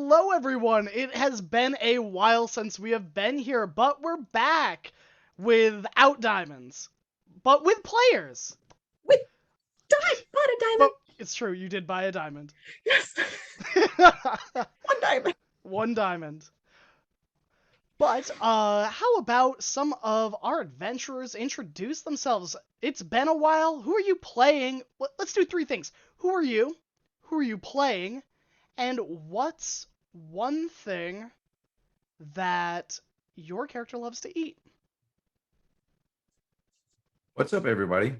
Hello, everyone! It has been a while since we have been here, but we're back without diamonds, but with players. With bought a diamond. But it's true, you did buy a diamond. Yes. One diamond. One diamond. But, how about some of our adventurers introduce themselves? It's been a while. Who are you playing? Let's do three things. Who are you? Who are you playing? And what's one thing that your character loves to eat? What's up, everybody?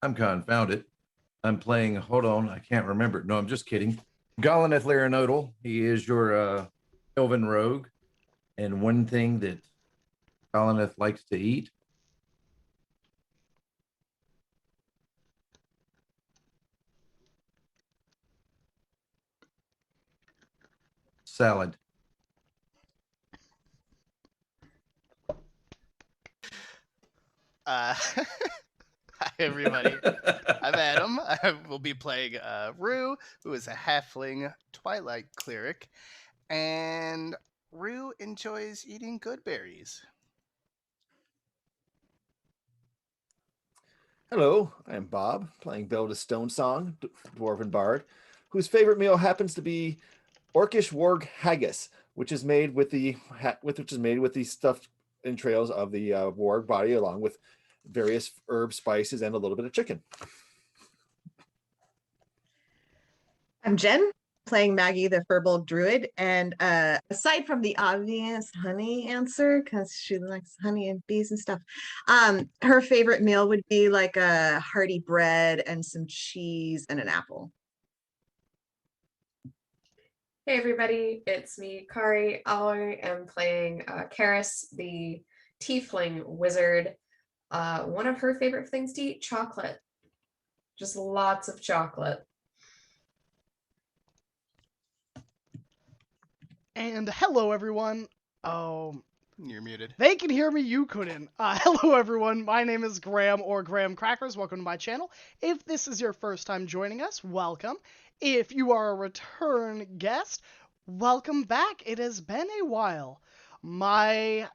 I'm Confounded. I'm playing, hold on, I can't remember. No, I'm just kidding. Galaneth Laranodal. He is your elven rogue. And one thing that Galaneth likes to eat, salad. Hi, everybody. I'm Adam. I will be playing Rue, who is a halfling twilight cleric. And Rue enjoys eating good berries. Hello, I'm Bob, playing Belda Stonesong, Dwarven Bard, whose favorite meal happens to be Orcish Warg Haggis, which is made with the stuffed entrails of the warg body, along with various herbs, spices, and a little bit of chicken. I'm Jen, playing Maggie, the Furbolg Druid. And aside from the obvious honey answer, because she likes honey and bees and stuff, her favorite meal would be like a hearty bread and some cheese and an apple. Hey everybody, it's me, Kari. I am playing Karis, the tiefling wizard. One of her favorite things to eat, chocolate. Just lots of chocolate. And hello, everyone. Oh, You're muted. they can hear me, you couldn't. Hello, everyone. My name is Graham, or Graham Crackers. Welcome to my channel. If this is your first time joining us, welcome. If you are a return guest, welcome back. It has been a while. My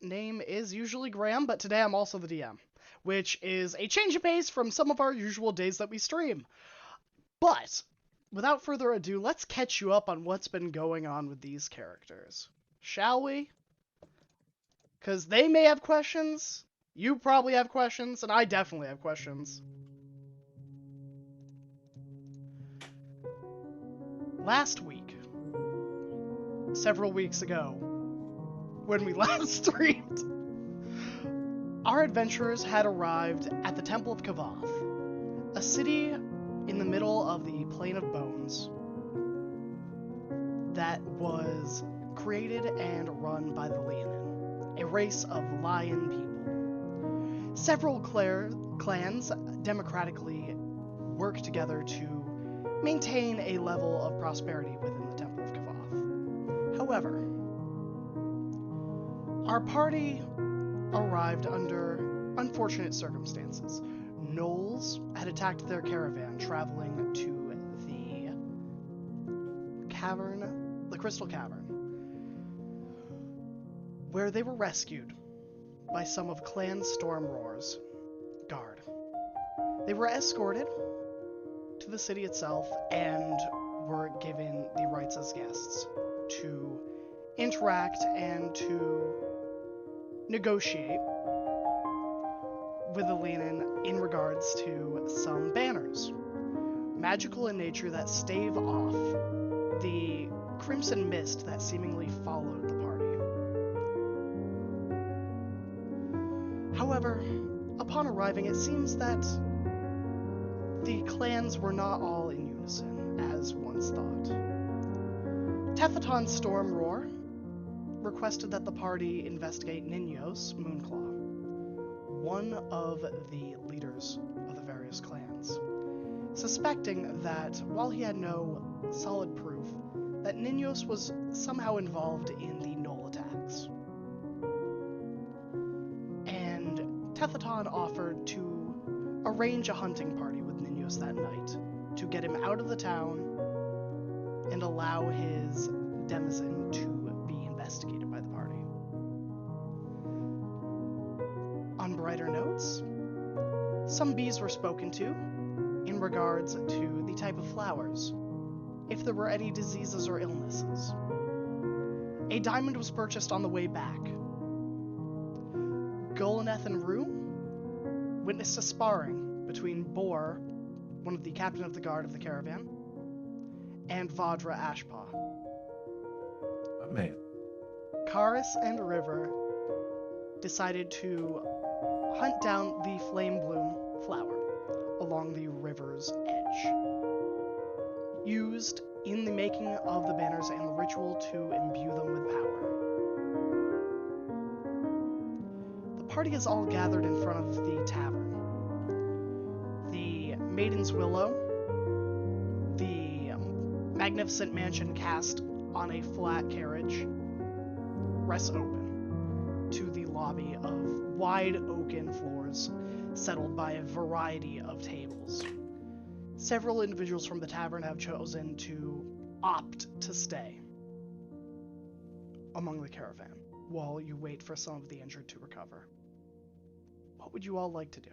name is usually Graham, but today I'm also the DM, which is a change of pace from some of our usual days that we stream. But without further ado, let's catch you up on what's been going on with these characters. Shall we? Because they may have questions, you probably have questions, and I definitely have questions. Last week, several weeks ago, when we last streamed, our adventurers had arrived at the Temple of Kavath, a city in the middle of the Plain of Bones that was created and run by the Leonin, a race of lion people. Several clans democratically work together to maintain a level of prosperity within the Temple of Kavath. However, our party arrived under unfortunate circumstances. Gnolls had attacked their caravan traveling to the cavern, the Crystal Cavern, where they were rescued by some of Clan Stormroar's guard. They were escorted to the city itself and were given the rights as guests to interact and to negotiate with the Leonin in regards to some banners, magical in nature, that stave off the crimson mist that seemingly followed the party. However, upon arriving, it seems that the clans were not all in unison, as once thought. Tethaton Stormroar requested that the party investigate Ninos Moonclaw, one of the leaders of the various clans, suspecting that while he had no solid proof, that Ninos was somehow involved in the Gnoll attacks. And Tethaton offered to arrange a hunting party with Ninos that night to get him out of the town and allow his denizen to be investigated by the party. On brighter notes, some bees were spoken to in regards to the type of flowers, if there were any diseases or illnesses. A diamond was purchased on the way back. Golneth and Rue witnessed a sparring between Bor, one of the captain of the guard of the caravan, and Vadra Ashpaw. Oh, man. Karis and River decided to hunt down the flame bloom flower along the river's edge, used in the making of the banners and the ritual to imbue them with power. The party is all gathered in front of the tavern. The Maiden's Willow, the magnificent mansion cast on a flat carriage, rests open to the lobby of wide oaken floors settled by a variety of tables. Several individuals from the tavern have chosen to opt to stay among the caravan while you wait for some of the injured to recover. What would you all like to do?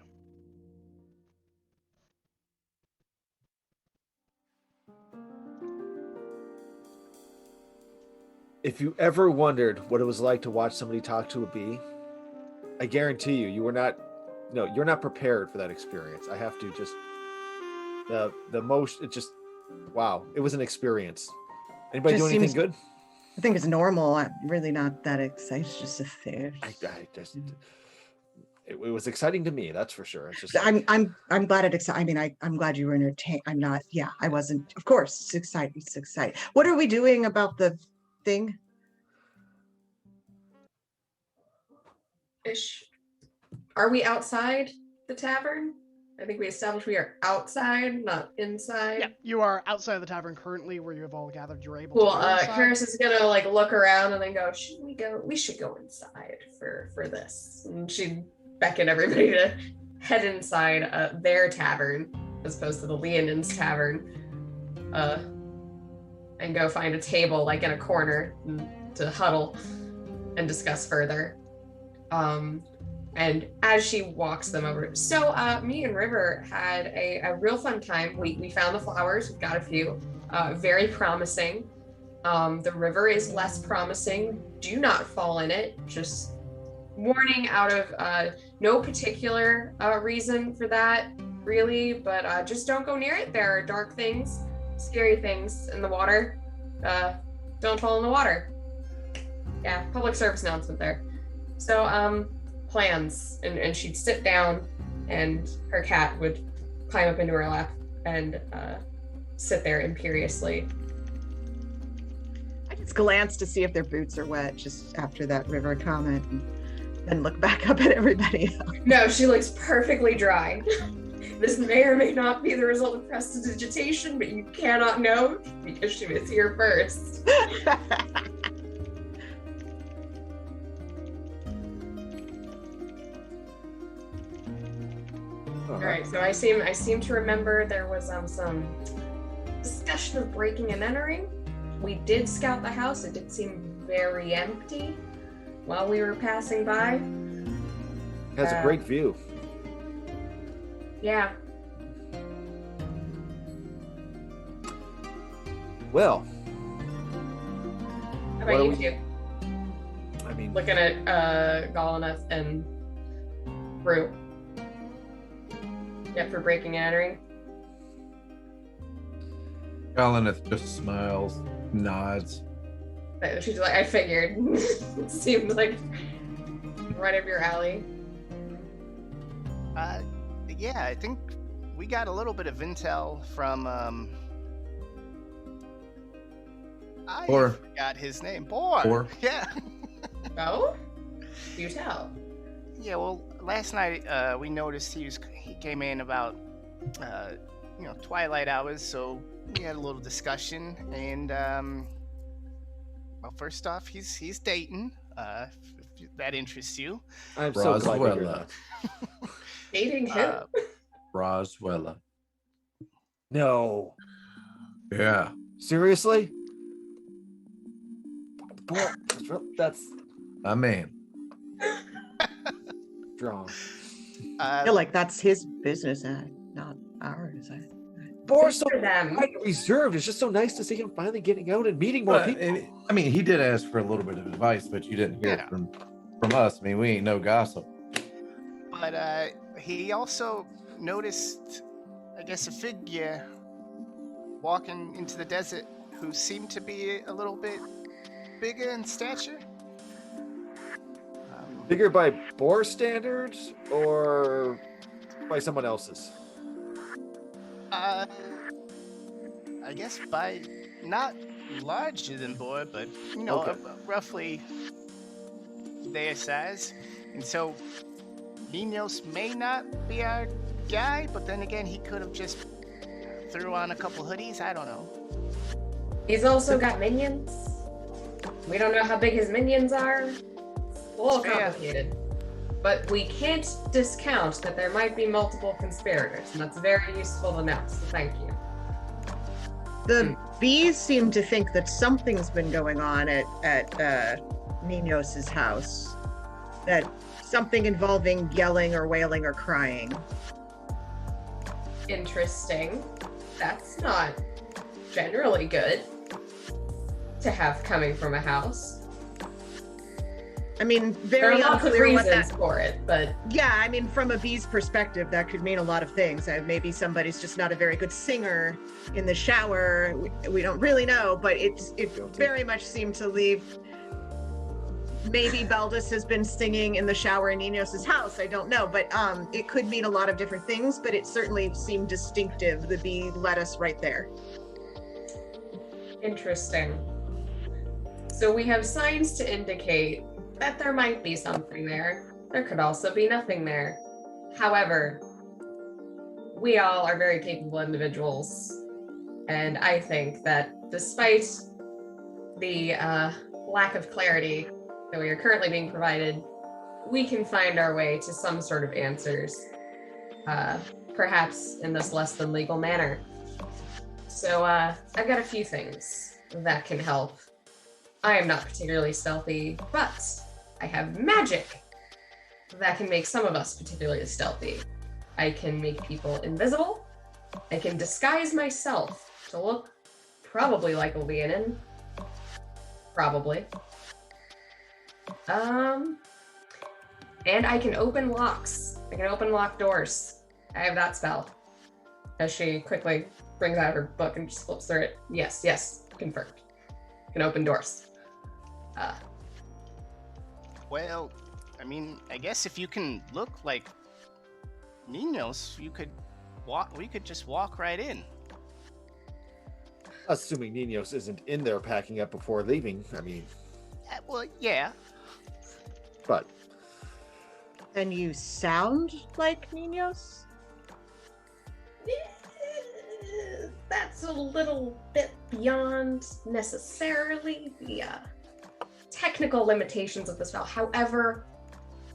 If you ever wondered what it was like to watch somebody talk to a bee, I guarantee you, you're not prepared for that experience. I have to just, wow, it was an experience. Anybody Just do anything seems- good? I think it's normal. I'm really not that excited. It's just a fair. It was exciting to me, that's for sure. It's just, I'm glad it excited. I mean, I'm glad you were entertained. I'm not. Yeah, I wasn't. Of course, it's exciting. It's exciting. What are we doing about the thing? Ish. Are we outside the tavern? I think we established we are outside, not inside. Yeah, you are outside of the tavern currently where you have all gathered. You're able Cool. to go inside. Karis is gonna like look around and then go, should we go? We should go inside for this. And she'd beckon everybody to head inside their tavern as opposed to the Leonin's tavern. And go find a table like in a corner to huddle and discuss further. And as she walks them over, so me and River had a real fun time. We found the flowers, we got a few, very promising. The river is less promising. Do not fall in it. Just warning out of no particular reason for that, really, but just don't go near it. There are dark things, scary things in the water. Don't fall in the water. Yeah, public service announcement there. So, plans, and she'd sit down and her cat would climb up into her lap and sit there imperiously. I just glanced to see if their boots are wet just after that River comment, and then look back up at everybody else. No, she looks perfectly dry. This may or may not be the result of prestidigitation, but you cannot know because she was here first. All right, so I seem to remember there was some discussion of breaking and entering. We did scout the house. It did seem very empty while we were passing by. It has a great view. Yeah. Well, How What about do you two? I mean, Looking at Golneth and Rue. Yeah, for breaking and entering. Galaneth just smiles, nods. She's like, I figured. It seemed like right up your alley. Yeah, I think we got a little bit of intel from I Bor. forgot his name. Bor. Bor. Yeah. Oh? You tell. Yeah, well, last night we noticed he came in about twilight hours, so we had a little discussion, and well, first off, he's dating. If that interests you. I'm so glad to hear Roswella. that. Dating who? Roswella. No. Yeah. Seriously? That's My man. strong. I feel like that's his business, not ours. Boar's Good so for them. quiet and reserved. It's just so nice to see him finally getting out and meeting more people. I mean, he did ask for a little bit of advice, but you didn't hear it from us. I mean, we ain't no gossip. But he also noticed, I guess, a figure walking into the desert who seemed to be a little bit bigger in stature. Bigger by boar standards or by someone else's? I guess by not larger than boar, but Okay. roughly their size. And so Ninos may not be our guy, but then again, he could have just threw on a couple hoodies. I don't know. He's also got minions. We don't know how big his minions are. It's a little Fair. complicated. But we can't discount that there might be multiple conspirators, and that's very useful to know, so thank you. The bees seem to think that something's been going on at Ninos's house. That something involving yelling or wailing or crying. Interesting. That's not generally good to have coming from a house. I mean, There are very lots of unclear what reasons that. for it, but Yeah, I mean, from a bee's perspective, that could mean a lot of things. Maybe somebody's just not a very good singer in the shower. We don't really know, but it very much seemed to leave. Maybe Beldis has been singing in the shower in Ninos's house. I don't know, but it could mean a lot of different things. But it certainly seemed distinctive. The bee led us right there. interesting. So we have signs to indicate that there might be something there. There could also be nothing there. However, we all are very capable individuals, and I think that despite the lack of clarity that we are currently being provided, we can find our way to some sort of answers, perhaps in this less than legal manner. So I've got a few things that can help. I am not particularly stealthy, but I have magic that can make some of us particularly stealthy. I can make people invisible. I can disguise myself to look probably like a Leonin. Probably. And I can open locks. I can open locked doors. I have that spell. As she quickly brings out her book and just flips through it. Yes, confirmed. Can open doors. Well, I mean, I guess if you can look like Ninos, you could walk. We could just walk right in. Assuming Ninos isn't in there packing up before leaving. I mean, Well, yeah. but And you sound like Ninos? That's a little bit beyond necessarily the technical limitations of the spell. However,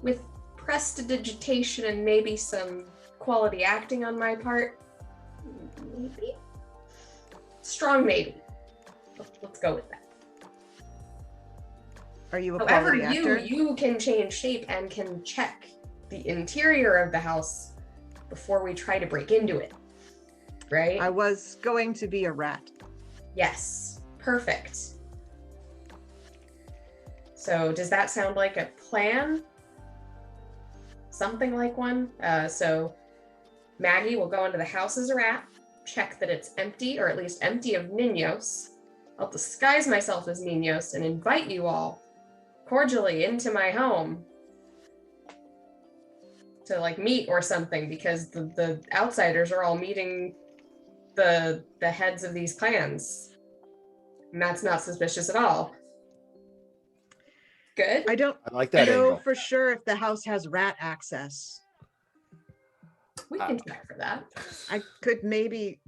with prestidigitation and maybe some quality acting on my part, maybe? Strong maybe. Let's go with that. Are you a However, quality actor? you can change shape and can check the interior of the house before we try to break into it. Right? I was going to be a rat. Yes. Perfect. So does that sound like a plan? Something like one? So Maggie will go into the house as a rat, check that it's empty, or at least empty of Ninos. I'll disguise myself as Ninos and invite you all cordially into my home to like meet or something, because the outsiders are all meeting the heads of these clans. And that's not suspicious at all. Good? I don't I like that know angle. for sure if the house has rat access. We can check for that. I could maybe,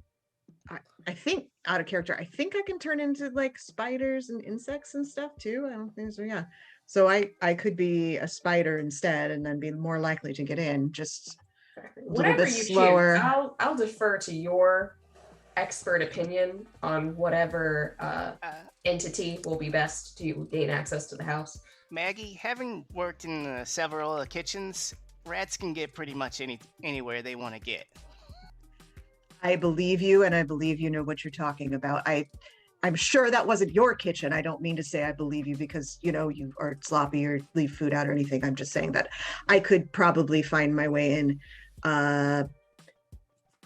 I think out of character, I think I can turn into like spiders and insects and stuff too. I don't think so. Yeah. So I could be a spider instead and then be more likely to get in. Just a little Whatever bit you slower. choose, I'll defer to your expert opinion on whatever entity will be best to gain access to the house. Maggie, having worked in several kitchens, rats can get pretty much anywhere they want to get. I believe you, and I believe you know what you're talking about. I'm sure that wasn't your kitchen. I don't mean to say I believe you because, you know, you are sloppy or leave food out or anything. I'm just saying that I could probably find my way in,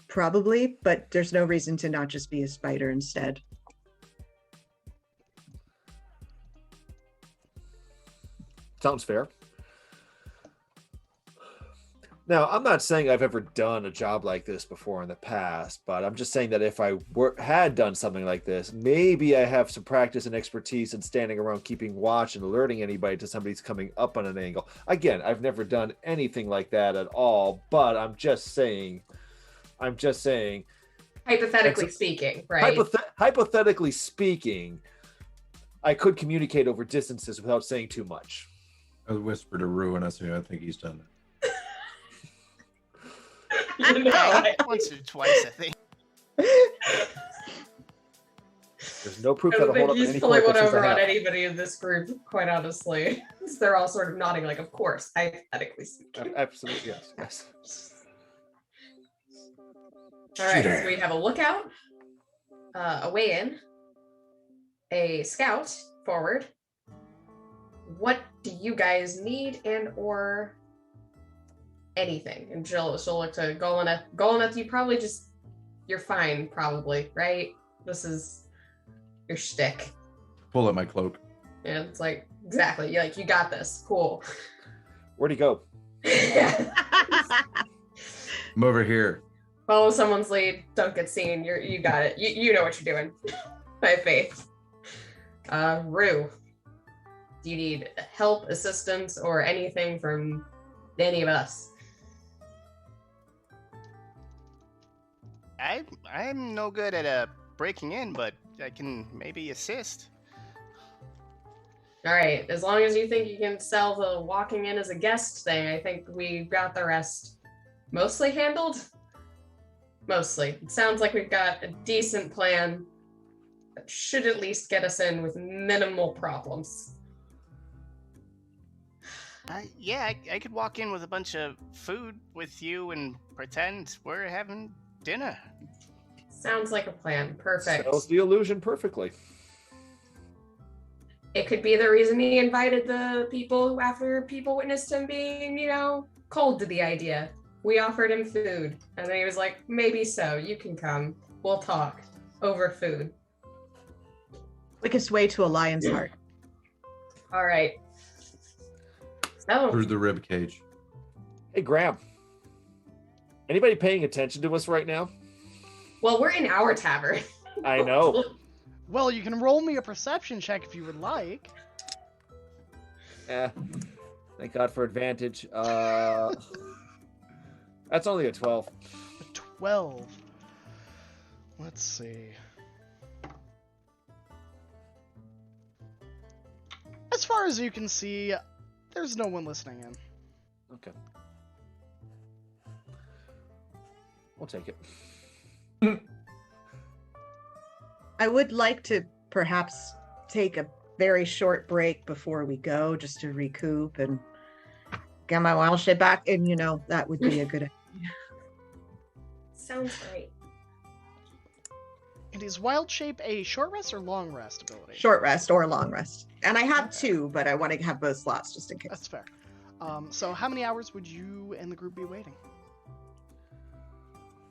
probably, but there's no reason to not just be a spider instead. Sounds fair. Now, I'm not saying I've ever done a job like this before in the past, but I'm just saying that if I had done something like this, maybe I have some practice and expertise in standing around keeping watch and alerting anybody to somebody's coming up on an angle. Again, I've never done anything like that at all, but I'm just saying. Hypothetically speaking, right? Hypothetically speaking, I could communicate over distances without saying too much. I whisper to Rue, and I say, I think he's done that. Once or twice, I think. There's no proof I that'll don't hold think up he's any pulling one court over on cases I have. anybody in this group, quite honestly. They're all sort of nodding like, of course, hypothetically speaking. Absolutely, yes. All right, so we have a lookout, a weigh-in, a scout forward. What do you guys need and or anything? And she'll look to Golanath. Golanath, you're fine, probably, right? This is your shtick. Pull up my cloak. And it's like, exactly. You're like, you got this. Cool. Where'd he go? I'm over here. Follow someone's lead. Don't get seen. You got it. You know what you're doing. I have faith. Rue, do you need help, assistance, or anything from any of us? I'm no good at breaking in, but I can maybe assist. All right. As long as you think you can sell the walking in as a guest thing, I think we got the rest mostly handled. Mostly. It sounds like we've got a decent plan that should at least get us in with minimal problems. Yeah, I could walk in with a bunch of food with you and pretend we're having dinner. Sounds like a plan. Perfect. Sells the illusion perfectly. It could be the reason he invited the people after people witnessed him being, cold to the idea. We offered him food, and then he was like, maybe so, you can come. We'll talk over food. Quickest way to a lion's heart. All right. So, Through the rib cage. Hey, Graham. Anybody paying attention to us right now? well, we're in our tavern. I know. Well, you can roll me a perception check if you would like. Thank God for advantage. That's only a 12. A 12. Let's see. As far as you can see, there's no one listening in. Okay. We'll take it. I would like to perhaps take a very short break before we go, just to recoup and get my wild shit back. And, that would be a good idea. Sounds great. And is Wild Shape a short rest or long rest ability? Short rest or long rest. And I have two, but I want to have both slots just in case. That's fair. So how many hours would you and the group be waiting?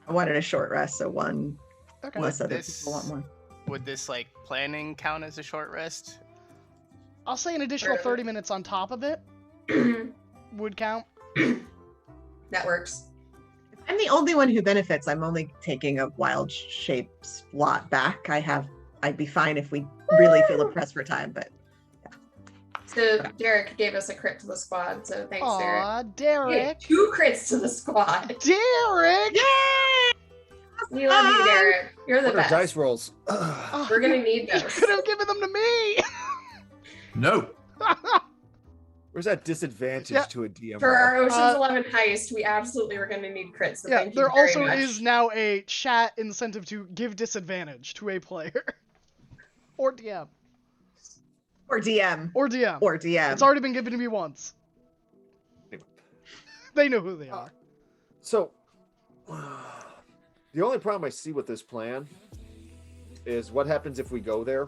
I wanted a short rest, so one, Okay. unless other people want more. Would this planning count as a short rest? I'll say an additional 30 minutes on top of it would count. That works. If I'm the only one who benefits, I'm only taking a wild shape slot back. I'd be fine if we really feel oppressed for time, but So Derek gave us a crit to the squad, so thanks, Derek. Aw, Yeah, Derek. 2 crits to the squad. Derek! We love you, Derek. You're the What are best. dice rolls? Oh, We're gonna need You those. could have given them to me! No. Where's that disadvantage Yeah. to a DM? For our roll? Ocean's 11 heist, we absolutely were going to need crits. So Yeah, thank you there very also much. is now a chat incentive to give disadvantage to a player. Or DM. Or DM. Or DM. Or DM. It's already been given to me once. They know who they are. So, the only problem I see with this plan is what happens if we go there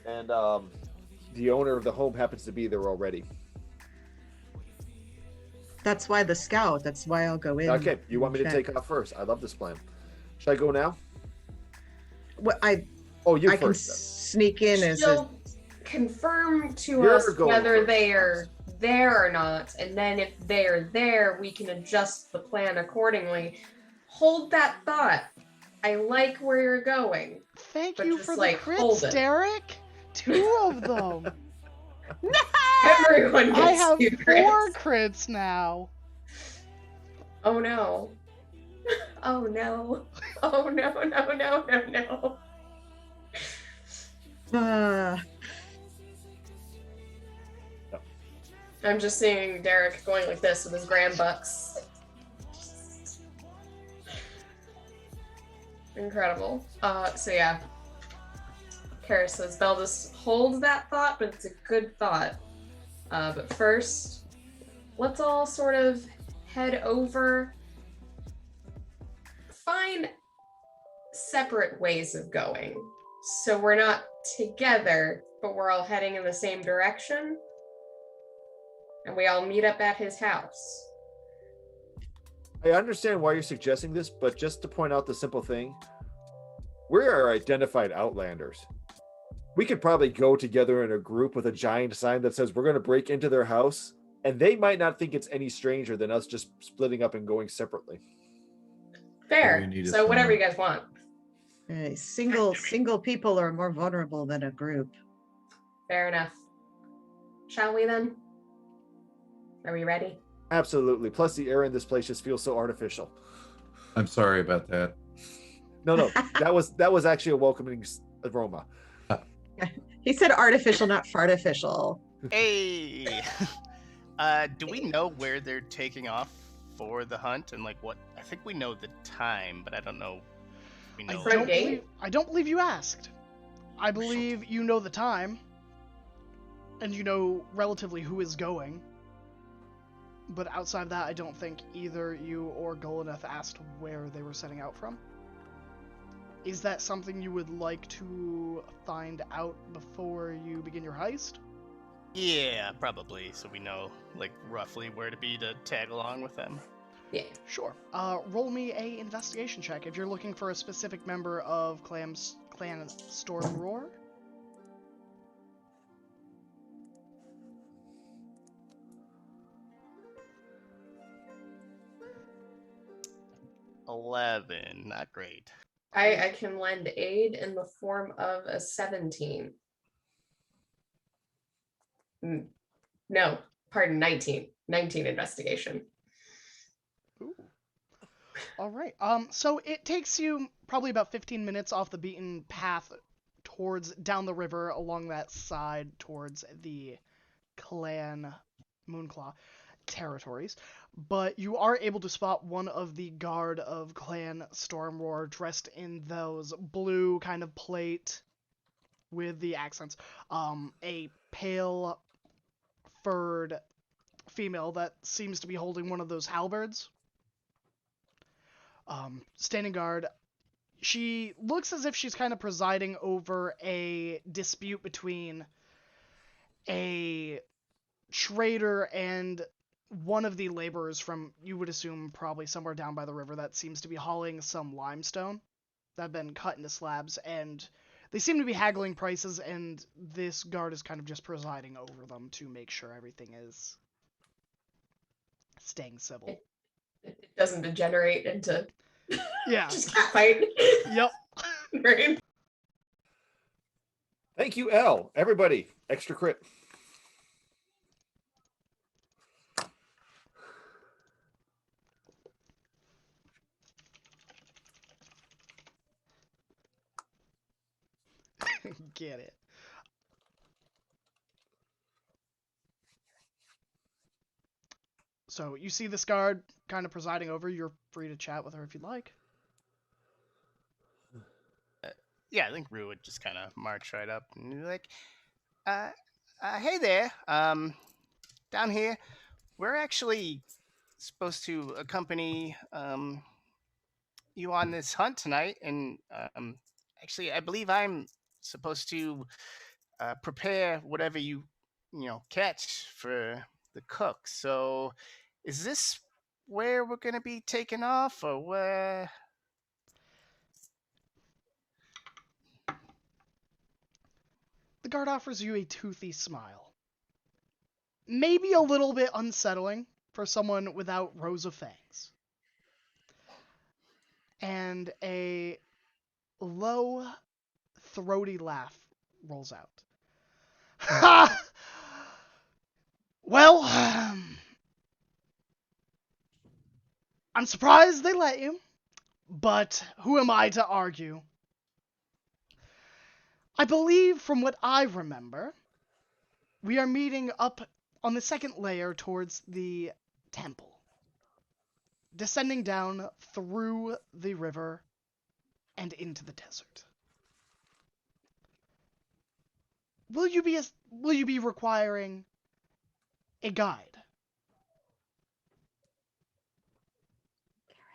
and the owner of the home happens to be there already. That's why the scout. That's why I'll go in. Okay, you want me to check. take off first? I love this plan. Should I go now? Well, I You can first. Then. sneak in as a She'll confirm to You're us going whether first. they are there or not, and then if they are there, we can adjust the plan accordingly. Hold that thought. I like where you're going. Thank But you just, for the like, hold crits, it. Derek. 2 of them. Everyone gets I have 2 4 crits. crits now. Oh no. Oh no. Oh no, no, no, no, no. I'm just seeing Derek going like this with his gram bucks. Incredible. So yeah. Kara says, Beldis, hold that thought, but it's a good thought. But first, let's all sort of head over. Find separate ways of going. So we're not together, but we're all heading in the same direction. And we all meet up at his house. I understand why you're suggesting this, but just to point out the simple thing, we are identified outlanders. We could probably go together in a group with a giant sign that says we're going to break into their house, and they might not think it's any stranger than us just splitting up and going separately. Fair. need a So whatever sign. you guys want. single people are more vulnerable than a group. Fair enough. Shall we then? Are we ready? Absolutely. Plus, the air in this place just feels so artificial. I'm sorry about that. No, that was actually a welcoming aroma. He said artificial, not fartificial. Hey! Do we know where they're taking off for the hunt and like what? I think we know the time, but I don't know. We know. I don't believe you asked. I believe you know the time, and you know relatively who is going. But outside of that, I don't think either you or Golaneth asked where they were setting out from. Is that something you would like to find out before you begin your heist? Yeah, probably. So we know like roughly where to be to tag along with them. Yeah. Sure. Roll me a investigation check if you're looking for a specific member of Clan Storm Roar. $11, not great. I can lend aid in the form of a 17. No, pardon, 19. 19 investigation. Ooh. All right. So it takes you probably about 15 minutes off the beaten path towards down the river along that side towards the Clan Moonclaw territories, but you are able to spot one of the guard of Clan Stormroar dressed in those blue kind of plate with the accents. A pale furred female that seems to be holding one of those halberds. Standing guard. She looks as if she's kind of presiding over a dispute between a trader and one of the laborers from, you would assume, probably somewhere down by the river that seems to be hauling some limestone that have been cut into slabs, and they seem to be haggling prices, and this guard is kind of just presiding over them to make sure everything is staying civil. It doesn't degenerate into Yeah. just catfight. Yep. Right? Thank you, L. Everybody, extra crit. Get it. So you see this guard kind of presiding over. You're free to chat with her if you'd like. Yeah, I think Rue would just kind of march right up and be like, uh, hey there. Down here, we're actually supposed to accompany you on this hunt tonight, and actually, I believe I'm supposed to prepare whatever you catch for the cook. So, is this where we're gonna be taking off, or where? The guard offers you a toothy smile. Maybe a little bit unsettling for someone without rows of fangs. And a low, throaty laugh rolls out. Ha! Well, I'm surprised they let you, but who am I to argue? I believe, from what I remember, we are meeting up on the second layer towards the temple, descending down through the river and into the desert. Will you be requiring a guide?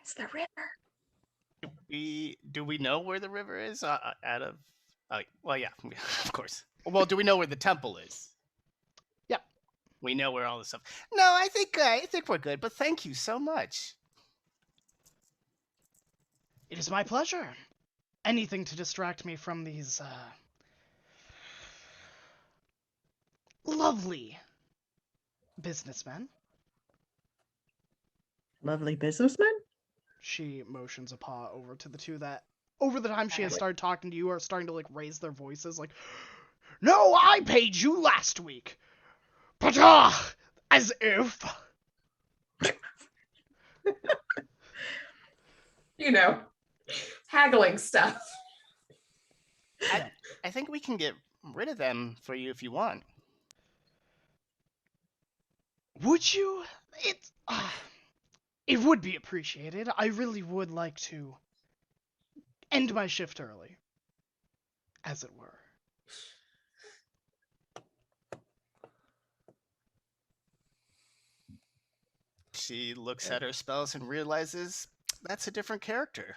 It's the river. Do we know where the river is? Out of, well, yeah, of course. Well, do we know where the temple is? Yep. We know where all this stuff. No, I think we're good. But thank you so much. It is my pleasure. Anything to distract me from these lovely businessmen. Lovely businessman? She motions a paw over to the two that, over the time she has started talking to you, are starting to like raise their voices like, "No, I paid you last week." But as if. You know, haggling stuff. I think we can get rid of them for you if you want. Would you? It would be appreciated. I really would like to end my shift early, as it were. She looks at her spells and realizes that's a different character.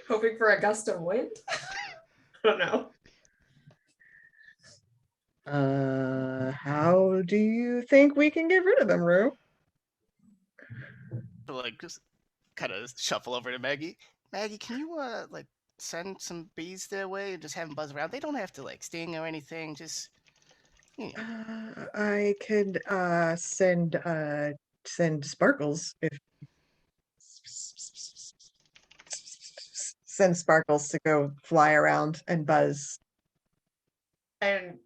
Hoping for a gust of wind? I don't know. How do you think we can get rid of them, Rue? Like, just kind of shuffle over to Maggie. Maggie, can you like send some bees their way and just have them buzz around? They don't have to like sting or anything. Just I could send Sparkles if send Sparkles to go fly around and buzz. And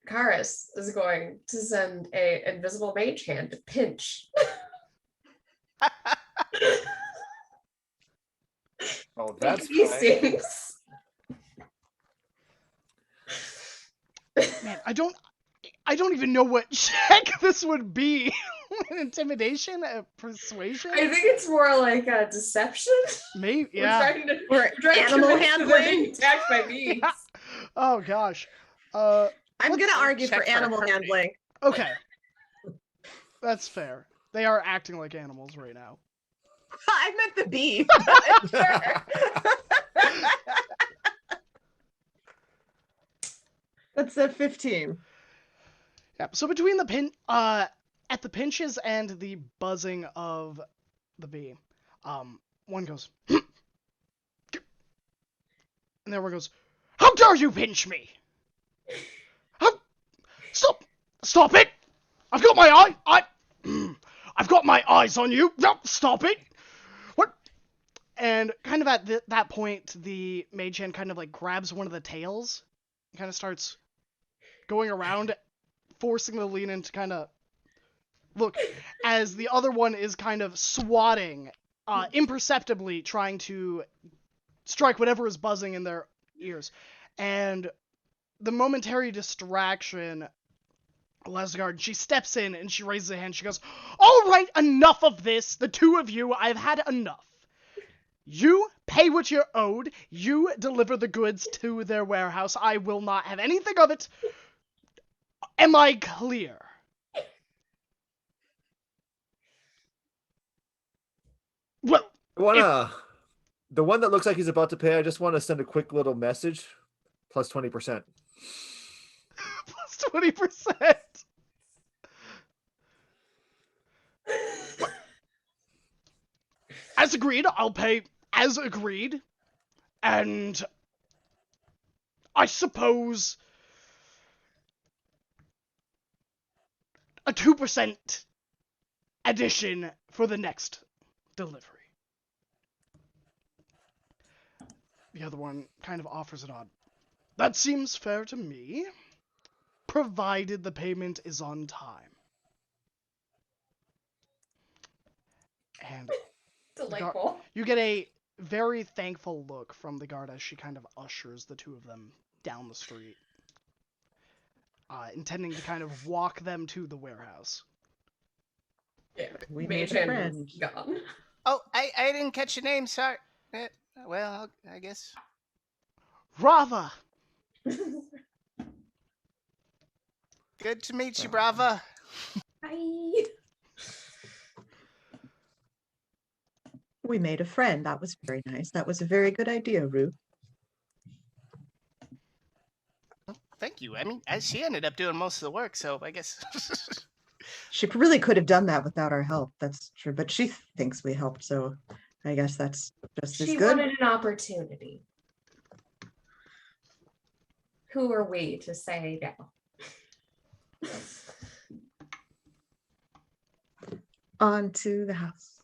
Karis is going to send a invisible mage hand to pinch. Oh, that's he fine. stings. Man, I don't even know what check this would be. Intimidation? Persuasion? I think it's more like a deception. Maybe, yeah. Or Trying to animal convince them they're being handling. attacked by bees. Yeah. Oh gosh. I'm gonna argue check for for animal hurting. handling. Okay. That's fair. They are acting like animals right now. I meant the bee. Sure. That's a 15. Yeah. So between the at the pinches and the buzzing of the bee, one goes, and the other one goes, "How dare you pinch me? Stop it! I've got my I've got my eyes on you. No, stop it! What?" And kind of at that point, the mage hand kind of like grabs one of the tails, and kind of starts going around, forcing the lean in to kind of look, as the other one is kind of swatting, imperceptibly trying to strike whatever is buzzing in their ears. And the momentary distraction, Lesgard, she steps in and she raises a hand. She goes, "All right, enough of this. The two of you, I've had enough. You pay what you're owed. You deliver the goods to their warehouse. I will not have anything of it. Am I clear?" Well, I wanna the one that looks like he's about to pay, I just want to send a quick little message. Plus 20%. plus 20%. As agreed, I'll pay as agreed. And I suppose a 2% addition for the next delivery. The other one kind of offers a nod. That seems fair to me, provided the payment is on time. And Delightful. you get a very thankful look from the guard as she kind of ushers the two of them down the street, intending to kind of walk them to the warehouse. Yeah, We Mage made a Hand friend. is gone. Oh, I didn't catch your name. Sorry. Well, I guess. Rava! Good to meet you, Brava. Hi. We made a friend. That was very nice. That was a very good idea, Rue. Thank you. I mean, she ended up doing most of the work, so I guess. She really could have done that without our help. That's true. But she thinks we helped, so I guess that's just as She good. wanted an opportunity. Who are we to say no? On to the house.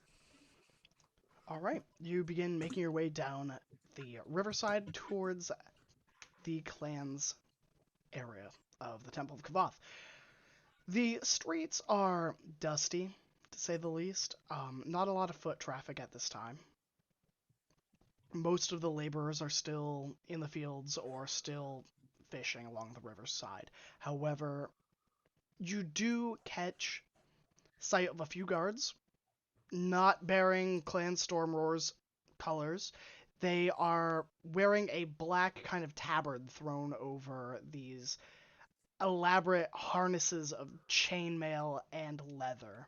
All right, you begin making your way down the riverside towards the clan's area of the Temple of Kavath. The streets are dusty, to say the least. Not a lot of foot traffic at this time. Most of the laborers are still in the fields or still fishing along the riverside. However, you do catch sight of a few guards, not bearing Clan Stormroar's colors. They are wearing a black kind of tabard thrown over these elaborate harnesses of chainmail and leather.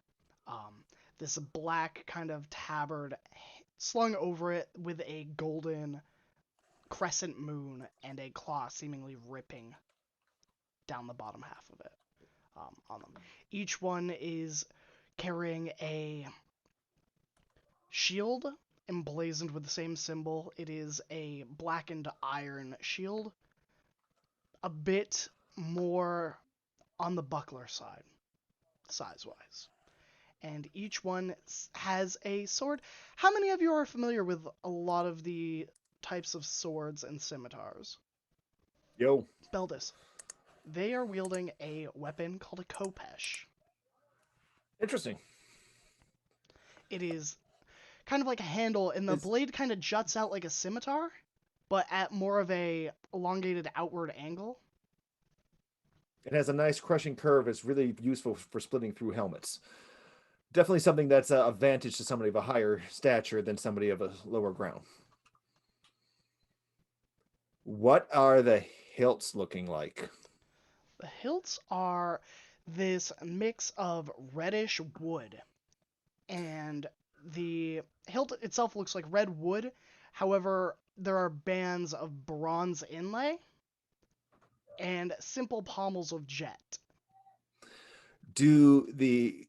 This black kind of tabard slung over it with a golden crescent moon and a claw seemingly ripping down the bottom half of it on them. Each one is carrying a shield emblazoned with the same symbol. It is a blackened iron shield, a bit more on the buckler side, size-wise. And each one has a sword. How many of you are familiar with a lot of the types of swords and scimitars? Yo. Beldis. They are wielding a weapon called a khopesh. Interesting. It is kind of like a handle, and the blade kind of juts out like a scimitar, but at more of a elongated outward angle. It has a nice crushing curve. It's really useful for splitting through helmets. Definitely something that's an advantage to somebody of a higher stature than somebody of a lower ground. What are the hilts looking like? The hilts are this mix of reddish wood, and the hilt itself looks like red wood. However, there are bands of bronze inlay and simple pommels of jet. Do the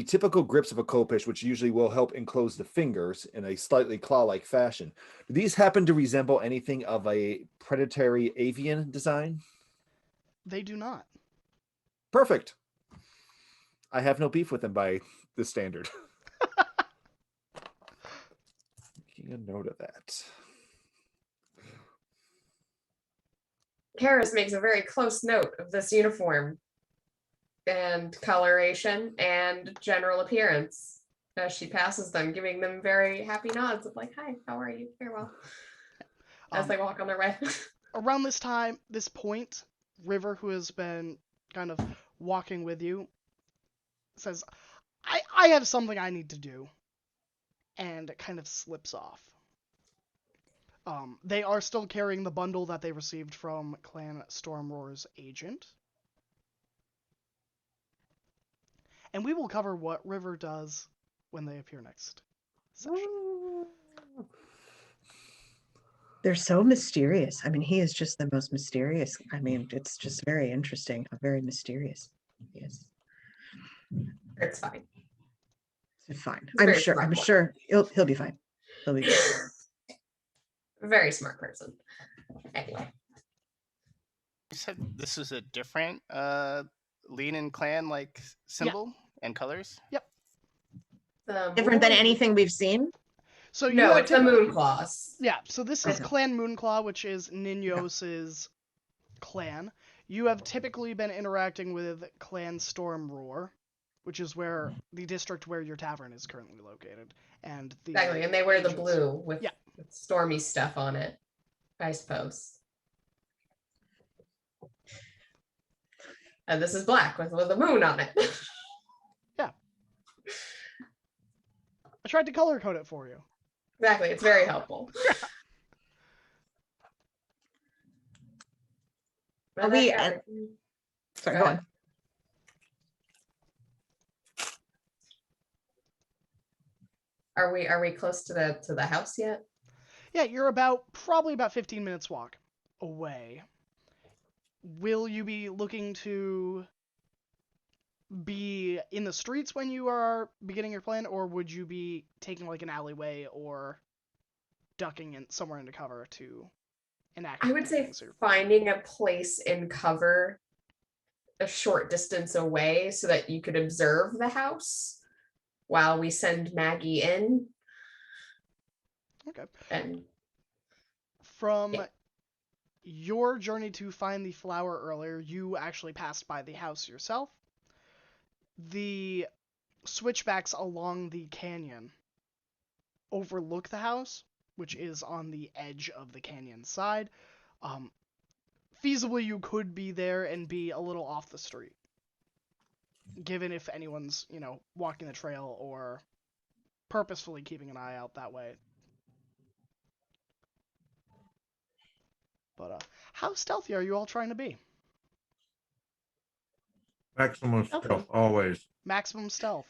typical grips of a khopesh, which usually will help enclose the fingers in a slightly claw-like fashion, do these happen to resemble anything of a predatory avian design? They do not. Perfect. I have no beef with them by the standard. Making a note of that. Karis makes a very close note of this uniform and coloration and general appearance as she passes them, giving them very happy nods of like, "Hi, how are you? Farewell," as they walk on their way. Around this point, River, who has been kind of walking with you, says, I have something I need to do, and it kind of slips off. They are still carrying the bundle that they received from Clan Stormroar's agent. And we will cover what River does when they appear next session. They're so mysterious. I mean, he is just the most mysterious. I mean, it's just very interesting. Very mysterious. Yes. It's fine. It's fine. He's a very smart I'm boy. sure he'll be fine. He'll be good. Very smart person. Anyway. You said this was a different Lean and Clan like symbol and colors? Yep. Different than moon- anything we've seen. So you No, have it's the moon claws. Yeah, so this is Okay. Clan Moonclaw, which is Ninyos's clan. You have typically been interacting with Clan Stormroar, which is where the district where your tavern is currently located. And the Exactly, and they wear the agents. blue with, Yeah. with stormy stuff on it, I suppose. And this is black with a moon on it. I tried to color code it for you. Exactly, it's very helpful. Are we Yeah. at- Sorry, Go go ahead. on. Are we close to the house yet? Yeah, you're probably about 15 minutes walk away. Will you be looking to be in the streets when you are beginning your plan, or would you be taking like an alleyway or ducking in somewhere into cover to enact? I would the say things you're- finding a place in cover a short distance away so that you could observe the house while we send Maggie in. Okay. And From Yeah. your journey to find the flower earlier, you actually passed by the house yourself. The switchbacks along the canyon overlook the house, which is on the edge of the canyon side. Feasibly, you could be there and be a little off the street, given if anyone's, walking the trail or purposefully keeping an eye out that way. But how stealthy are you all trying to be? Maximum stealth, always. Maximum stealth.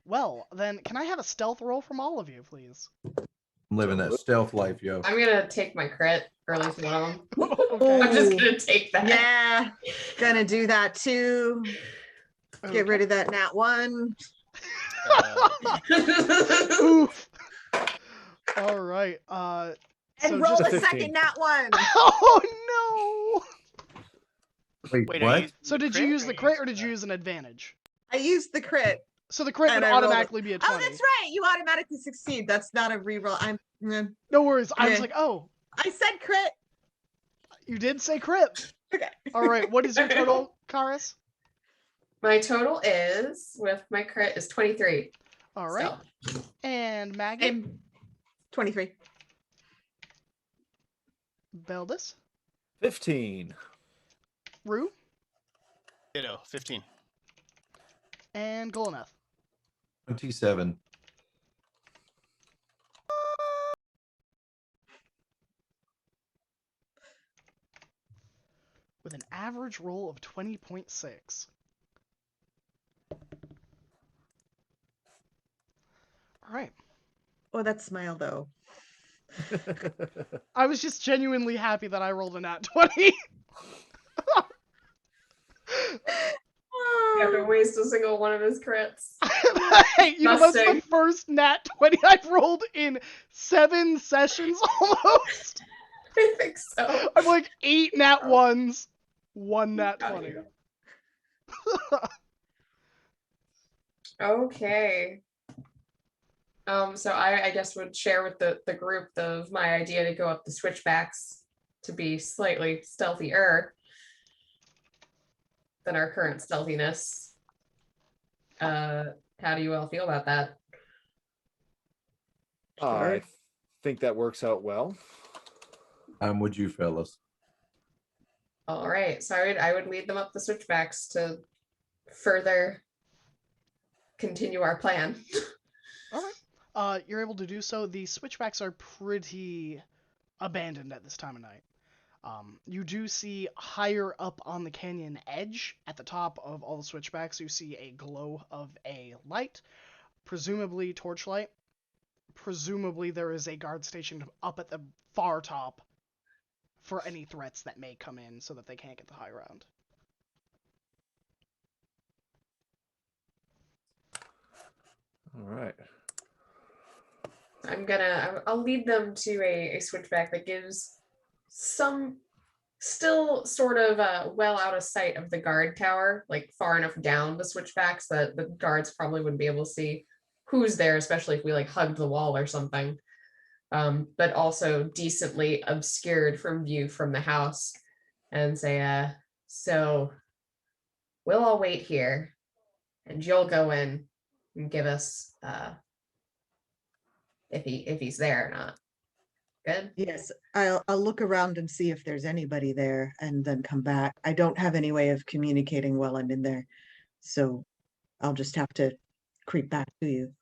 Well, then, can I have a stealth roll from all of you, please? I'm living that stealth life, yo. I'm gonna take my crit, or at least one of them. Okay. I'm just gonna take that. Yeah, gonna do that too. Get rid of that nat 1. Oof. All right. And So roll just a 15. second nat 1. Oh no! Wait, Wait, are what? you So did you use the crit or did you use use an advantage? I used the crit. So the crit And would I rolled it. automatically be a 20. Oh, that's right. You automatically succeed. That's not a reroll. No worries. I was Yeah. like, oh, I said crit. you did say crit. Okay. All right. What is your total, Karis? My total is, with my crit, is 23. All right. So, And Maggie, I'm 23. Beldis, 15. Rue, Ditto, 15. and Golanath. 27. With an average roll of 20.6. All right. Oh, that smile though. I was just genuinely happy that I rolled a nat 20. you have to waste a single one of his crits. Hey, that's the Disgusting. first nat 20 I've rolled in 7 sessions almost. I think so. I'm like 8 nat 1s, 1 nat Got 20. you. Okay. So I guess would share with the group of my idea to go up the switchbacks to be slightly stealthier than our current stealthiness. How do you all feel about that? I think that works out well. I'm with you, fellas. All right, so I would lead them up the switchbacks to further continue our plan. All right. You're able to do so. The switchbacks are pretty abandoned at this time of night. You do see higher up on the canyon edge, at the top of all the switchbacks, you see a glow of a light, presumably torchlight. Presumably there is a guard stationed up at the far top for any threats that may come in so that they can't get the high ground. All right. I'll lead them to a switchback that gives some still sort of well out of sight of the guard tower, like far enough down the switchbacks that the guards probably wouldn't be able to see who's there, especially if we like hugged the wall or something. But also decently obscured from view from the house, and say, so we'll all wait here, and you'll go in and give us if he's there or not. Good. Yes, I'll look around and see if there's anybody there and then come back. I don't have any way of communicating while I'm in there, so I'll just have to creep back to you.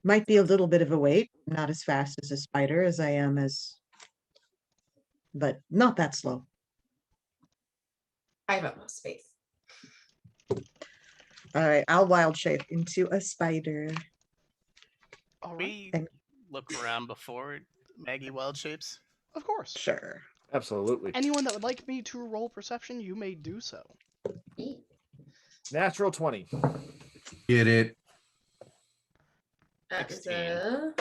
Might be a little bit of a wait, not as fast as a spider as I am but not that slow. I have utmost faith. All right, I'll wild shape into a spider. All right. We And- look around before Maggie wild shapes. Of course. Sure. Absolutely. Anyone that would like me to roll perception, you may do so. Natural 20. Get it. That is 16.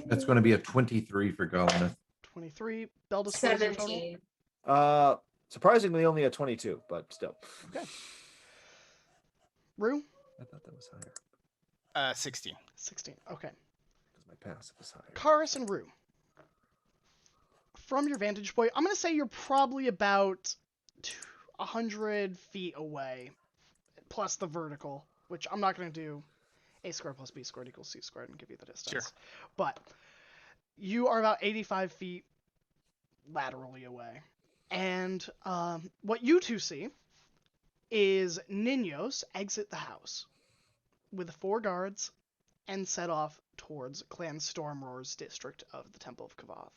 That's going to be a 23 for Golineth. 23. Beldis, what is your total? 17. Surprisingly only a 22, but still. Okay. Rue? I thought that was higher 16. 16. Okay. because my passive is higher. Karis and Rue. From your vantage point, I'm going to say you're probably about 100 feet away, plus the vertical, which I'm not going to do a squared plus b squared equals c squared and give you the distance. Sure. But you are about 85 feet laterally away. And what you two see is Ninos exit the house with 4 guards and set off towards Clan Stormroar's district of the Temple of Kavath.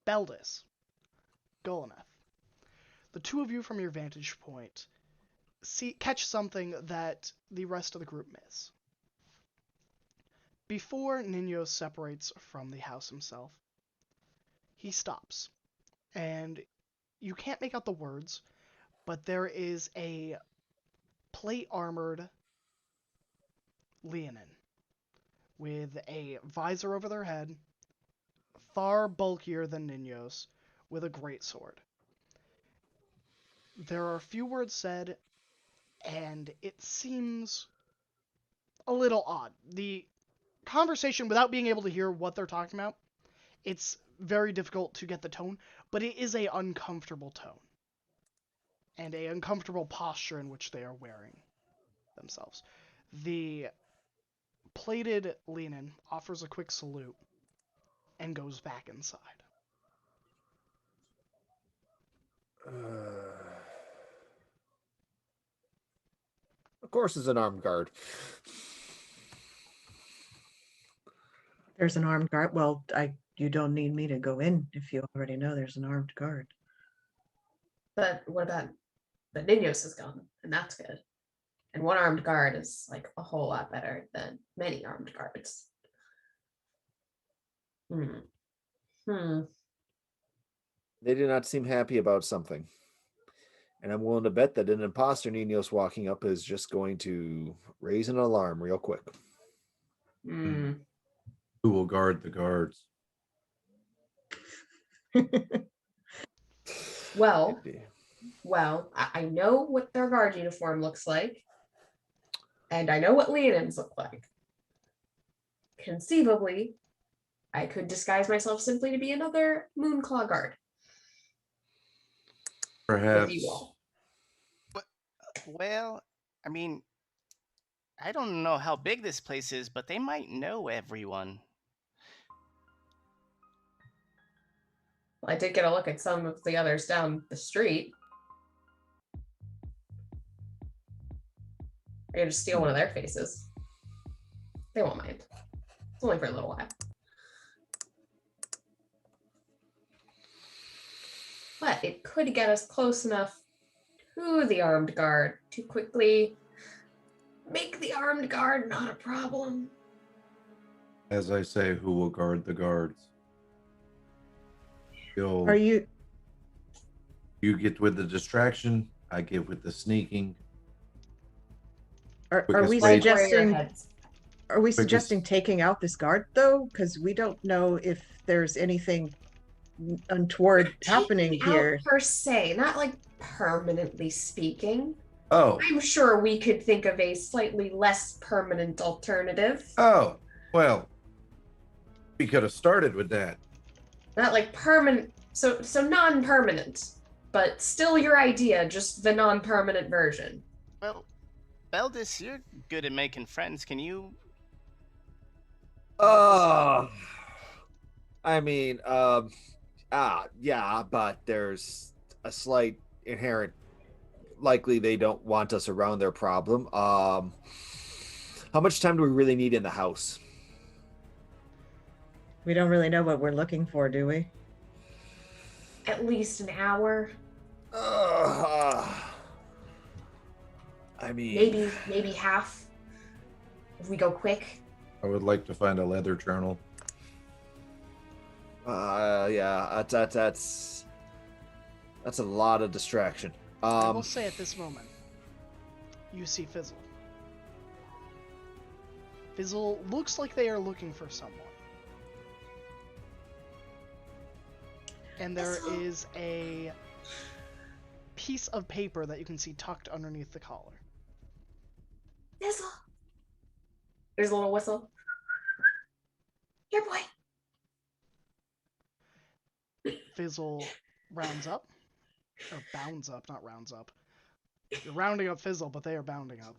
Beldis, Golineth, the two of you from your vantage point catch something that the rest of the group miss. Before Ninos separates from the house himself, he stops, and you can't make out the words, but there is a plate-armored Leonin with a visor over their head, far bulkier than Ninos, with a greatsword. There are a few words said, and it seems a little odd. The conversation, without being able to hear what they're talking about, it's very difficult to get the tone, but it is a uncomfortable tone. And a uncomfortable posture in which they are wearing themselves. The plated Leonin offers a quick salute and goes back inside. Of course, it's an armed guard. There's an armed guard. Well, you don't need me to go in if you already know there's an armed guard. But what about the Ninos is gone, and that's good. And one armed guard is like a whole lot better than many armed guards. They do not seem happy about something. And I'm willing to bet that an imposter Ninos walking up is just going to raise an alarm real quick. Who will guard the guards? Well, I know what their guard uniform looks like, and I know what Leonins look like. Conceivably, I could disguise myself simply to be another Moonclaw guard. Perhaps. With you all. Well, I mean, I don't know how big this place is, but they might know everyone. I did get a look at some of the others down the street. I'm gonna just steal one of their faces. They won't mind. It's only for a little while. But it could get us close enough to the armed guard to quickly make the armed guard not a problem. As I say, who will guard the guards? Are you You get with the distraction, I get with the sneaking. are Quickest we way- Like where your suggesting heads. are we Quickest- suggesting taking out this guard though? Because we don't know if there's anything untoward happening Taking out here. per se, not like permanently speaking. Oh, I'm sure we could think of a slightly less permanent alternative. well, we could have started with that. Not like permanent, so non-permanent, but still your idea, just the non-permanent version. Well, Beldis, you're good at making friends. Can you? I mean, yeah, but there's a slight inherent likely they don't want us around their problem. How much time do we really need in the house? We don't really know what we're looking for, do we? At least an hour, I mean, maybe half. If we go quick. I would like to find a leather journal. yeah, that's a lot of distraction. I will say at this moment, you see Fizzle. Fizzle looks like they are looking for someone. And there Fizzle. is a piece of paper that you can see tucked underneath the collar. Fizzle. There's a little whistle. Here, boy. Fizzle rounds up. Or bounds up, not rounds up. You're rounding up Fizzle, but they are bounding up.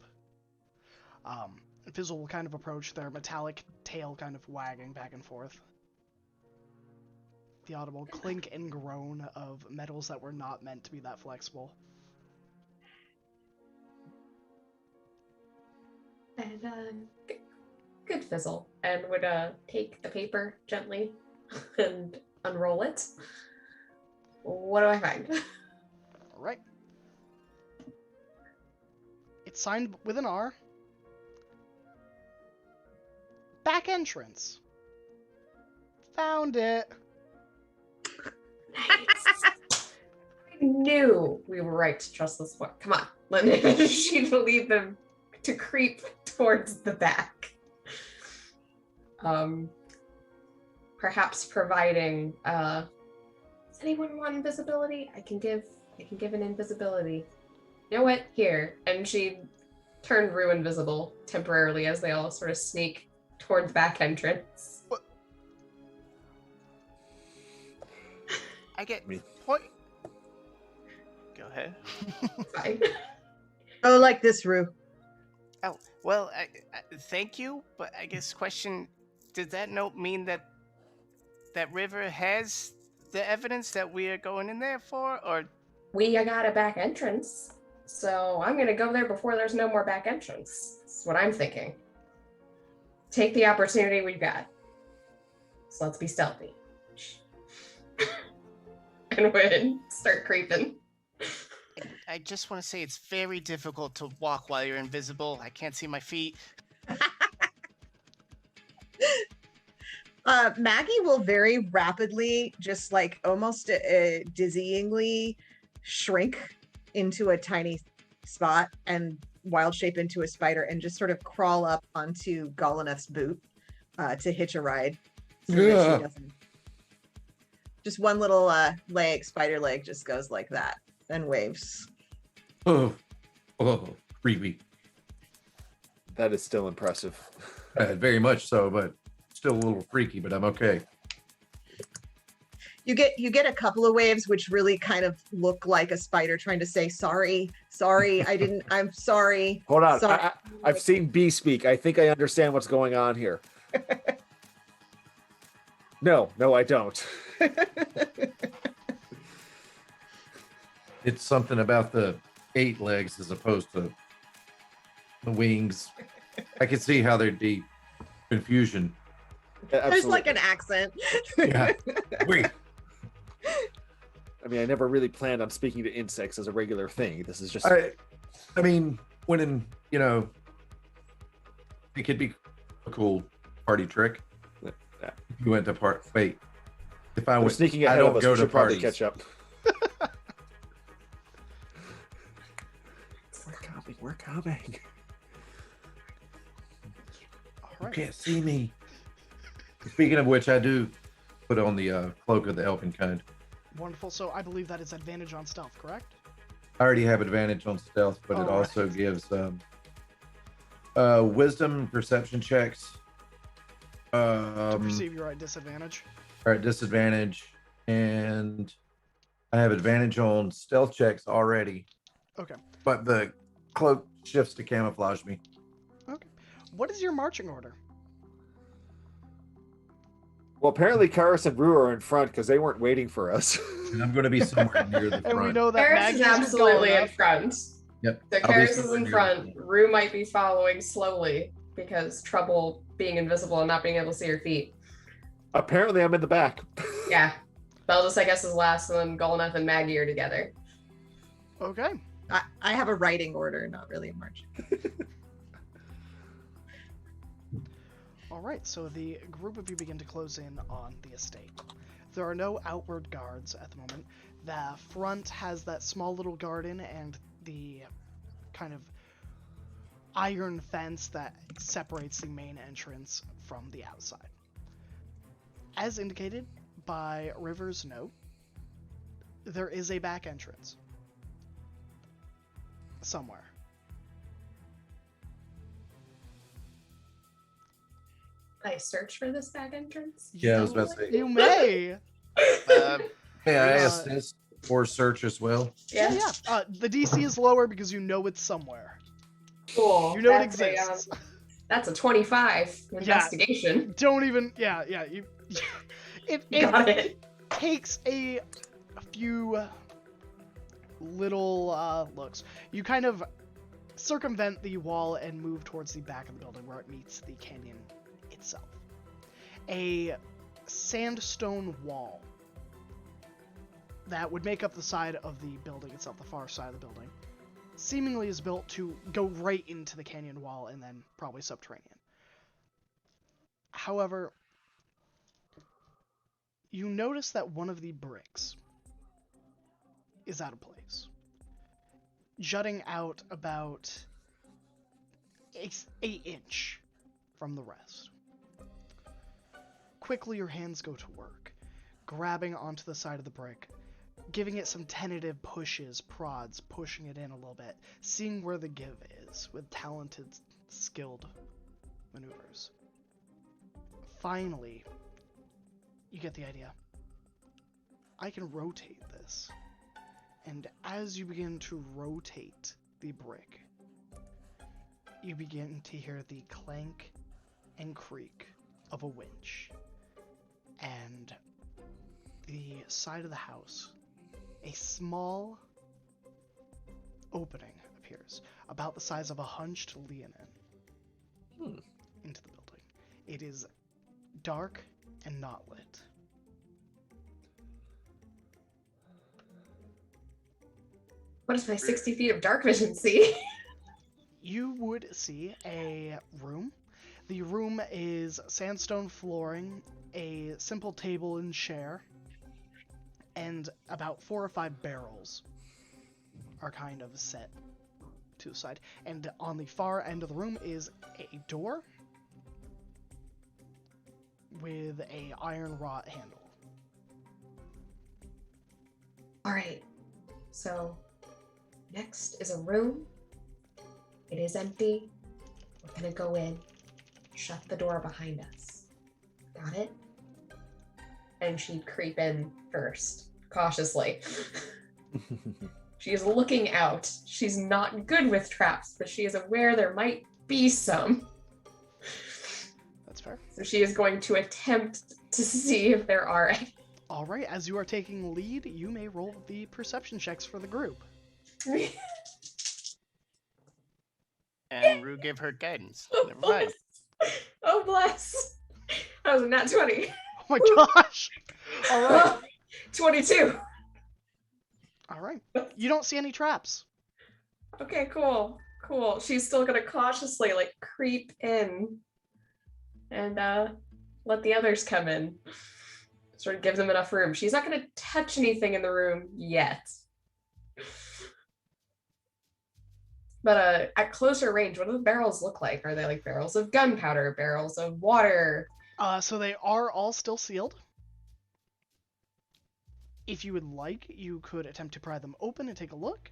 Fizzle will kind of approach, their metallic tail kind of wagging back and forth. The audible clink and groan of metals that were not meant to be that flexible. And good Fizzle. And would take the paper gently and unroll it. What do I find? Alright. It's signed with an R. Back entrance. Found it. Nice. I knew we were right to trust this one. Come on. Let me she to lead them to creep towards the back. Perhaps providing does anyone want invisibility? I can give an invisibility. You know what? Here. And she turned Rue invisible temporarily as they all sort of sneak towards the back entrance. I get Me. point. Go ahead. Fine. Oh, like this, Rue. Oh, well, I thank you, but I guess question, does that note mean that River has the evidence that we are going in there for, or? We got a back entrance, so I'm gonna go there before there's no more back entrance. That's what I'm thinking. Take the opportunity we've got. So let's be stealthy. And would start creeping. I just want to say it's very difficult to walk while you're invisible. I can't see my feet. Maggie will very rapidly, just like almost dizzyingly, shrink into a tiny spot and wild shape into a spider and just sort of crawl up onto Golineth's boot to hitch a ride. So that Yeah. she doesn't. Just one little leg, spider leg, just goes like that and waves. Oh, creepy. that is still impressive. Very much so, but still a little freaky, but I'm okay. You get a couple of waves which really kind of look like a spider trying to say sorry, I'm sorry. Hold on, Sorry. I've seen B speak. I think I understand what's going on here. No, I don't. It's something about the 8 legs as opposed to the wings. I can see how there'd be confusion. Yeah, There's like absolutely. an accent. Yeah. Wait. I mean, I never really planned on speaking to insects as a regular thing. This is just I mean, when you know, it could be a cool party trick. Yeah. If you went to wait. If I they're went, sneaking I ahead don't of us. go We to should probably parties. catch up. We're coming. We're coming. All You right. can't see me. Speaking of which, I do put on the cloak of the elven kind. Wonderful. So I believe that is advantage on stealth, correct? I already have advantage on stealth, but it Alright. also gives wisdom perception checks. To perceive you're at disadvantage. Are at disadvantage, and I have advantage on stealth checks already. Okay. But the cloak shifts to camouflage me. Okay. What is your marching order? Well, apparently Karis and Rue are in front because they weren't waiting for us. And I'm going to be somewhere near the front. And we know that Karis Maggie is absolutely in front. Yep. So I'll be Karis is somewhere in near front. the Rue might be following slowly because trouble being invisible and not being able to see her feet. Apparently, I'm in the back. Yeah. Beldis, I guess, is last, and then Golnath and Maggie are together. Okay. I have a writing order, not really a marching. All right. So the group of you begin to close in on the estate. There are no outward guards at the moment. The front has that small little garden and the kind of iron fence that separates the main entrance from the outside. As indicated by River's note, there is a back entrance somewhere. I search for this back entrance. Yeah, I was about to say. You may. May I Uh, assist or search as well? Yeah. Yeah. The DC is lower because you know it's somewhere. Cool. You know it That's a, exists. that's a 25 investigation. Don't even. Yeah. You. It Got it. takes a few little looks. You kind of circumvent the wall and move towards the back of the building where it meets the canyon itself. A sandstone wall that would make up the side of the building itself, the far side of the building, seemingly is built to go right into the canyon wall and then probably subterranean. However, you notice that one of the bricks is out of place, jutting out about 8 inch from the rest. Quickly, your hands go to work, grabbing onto the side of the brick, giving it some tentative pushes, prods, pushing it in a little bit, seeing where the give is with talented, skilled maneuvers. Finally, you get the idea. I can rotate this. And as you begin to rotate the brick, you begin to hear the clank and creak of a winch. And the side of the house, a small opening appears, about the size of a hunched leonin, into the building. It is dark and not lit. What does my 60 feet of dark vision see? You would see a room. The room is sandstone flooring, a simple table and chair, and about 4 or 5 barrels are kind of set to the side. And on the far end of the room is a door with a iron wrought handle. All right. So next is a room. It is empty. We're gonna go in, shut the door behind us. Got it? And she'd creep in first, cautiously. She is looking out. She's not good with traps, but she is aware there might be some. That's fair. So she is going to attempt to see if there are any. All right, as you are taking lead, you may roll the perception checks for the group. And Rue gave her guidance. Never mind. Oh, bless. That was a nat 20. Oh my gosh! All right, 22. all right. You don't see any traps. Okay, cool. Cool. She's still gonna cautiously like creep in and let the others come in. Sort of give them enough room. She's not gonna touch anything in the room yet. But at closer range, what do the barrels look like? Are they like barrels of gunpowder, barrels of water? So they are all still sealed. If you would like, you could attempt to pry them open and take a look.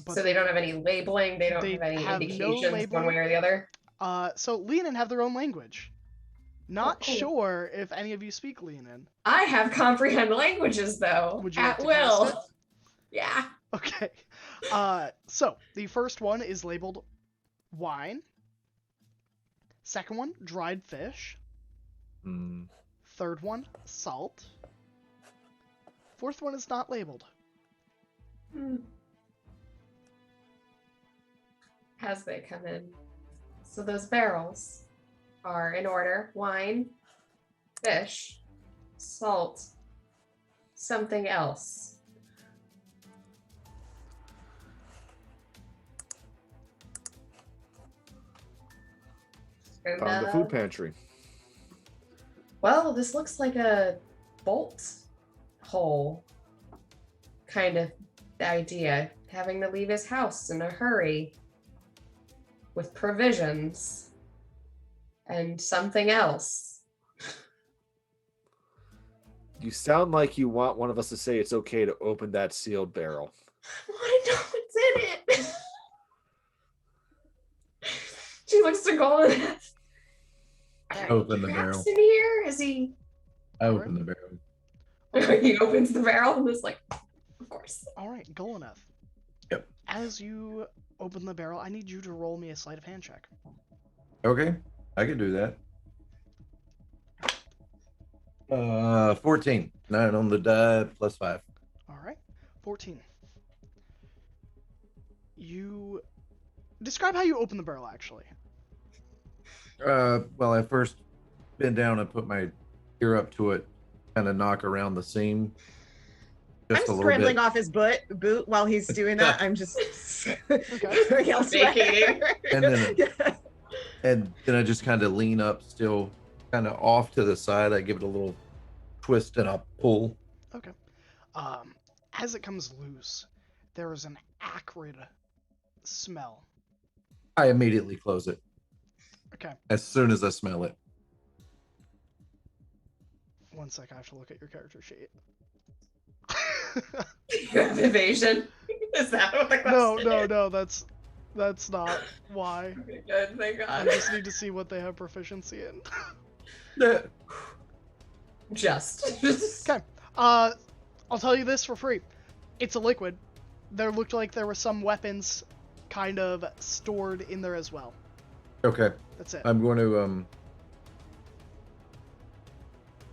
But So they don't have any labeling, they don't they have any have no indications one labeling. way or the other? So Leonin have their own language. Not cool. sure if any of you speak Leonin. I have comprehend languages though. Would you at like to cast will. it? Yeah. Okay. So the first one is labeled wine. Second one, dried fish. Third one, salt. Fourth one is not labeled. As they come in. So those barrels are in order: wine, fish, salt, something else. And, Found the food pantry. well, this looks like a bolt hole kind of idea. Having to leave his house in a hurry with provisions and something else. You sound like you want one of us to say it's okay to open that sealed barrel. I know what's in it. She looks to Golden. Open the barrel. In here? Is he? I open the barrel. He opens the barrel and is like, of course. All right, Goldeneth. Yep. As you open the barrel, I need you to roll me a sleight of hand check. Okay, I can do that. 14. 9 on the die, plus 5. All right, 14. You describe how you open the barrel, actually. Well, I first bend down and put my ear up to it, kind of knock around the seam. I'm Just a little scribbling bit. off his boot while he's doing that. I'm just Okay. going elsewhere. Vacating. And then, Yeah. and then I just kind of lean up, still kind of off to the side. I give it a little twist and a pull. Okay. As it comes loose, there is an acrid smell. I immediately close it Okay. as soon as I smell it. One sec, I have to look at your character sheet. You have evasion. Is that what the question is? No, that's not why. Okay, good, thank I God. just need to see what they have proficiency in. Yeah. Just. Okay. I'll tell you this for free. It's a liquid. There looked like there were some weapons kind of stored in there as well. Okay. That's it. I'm going to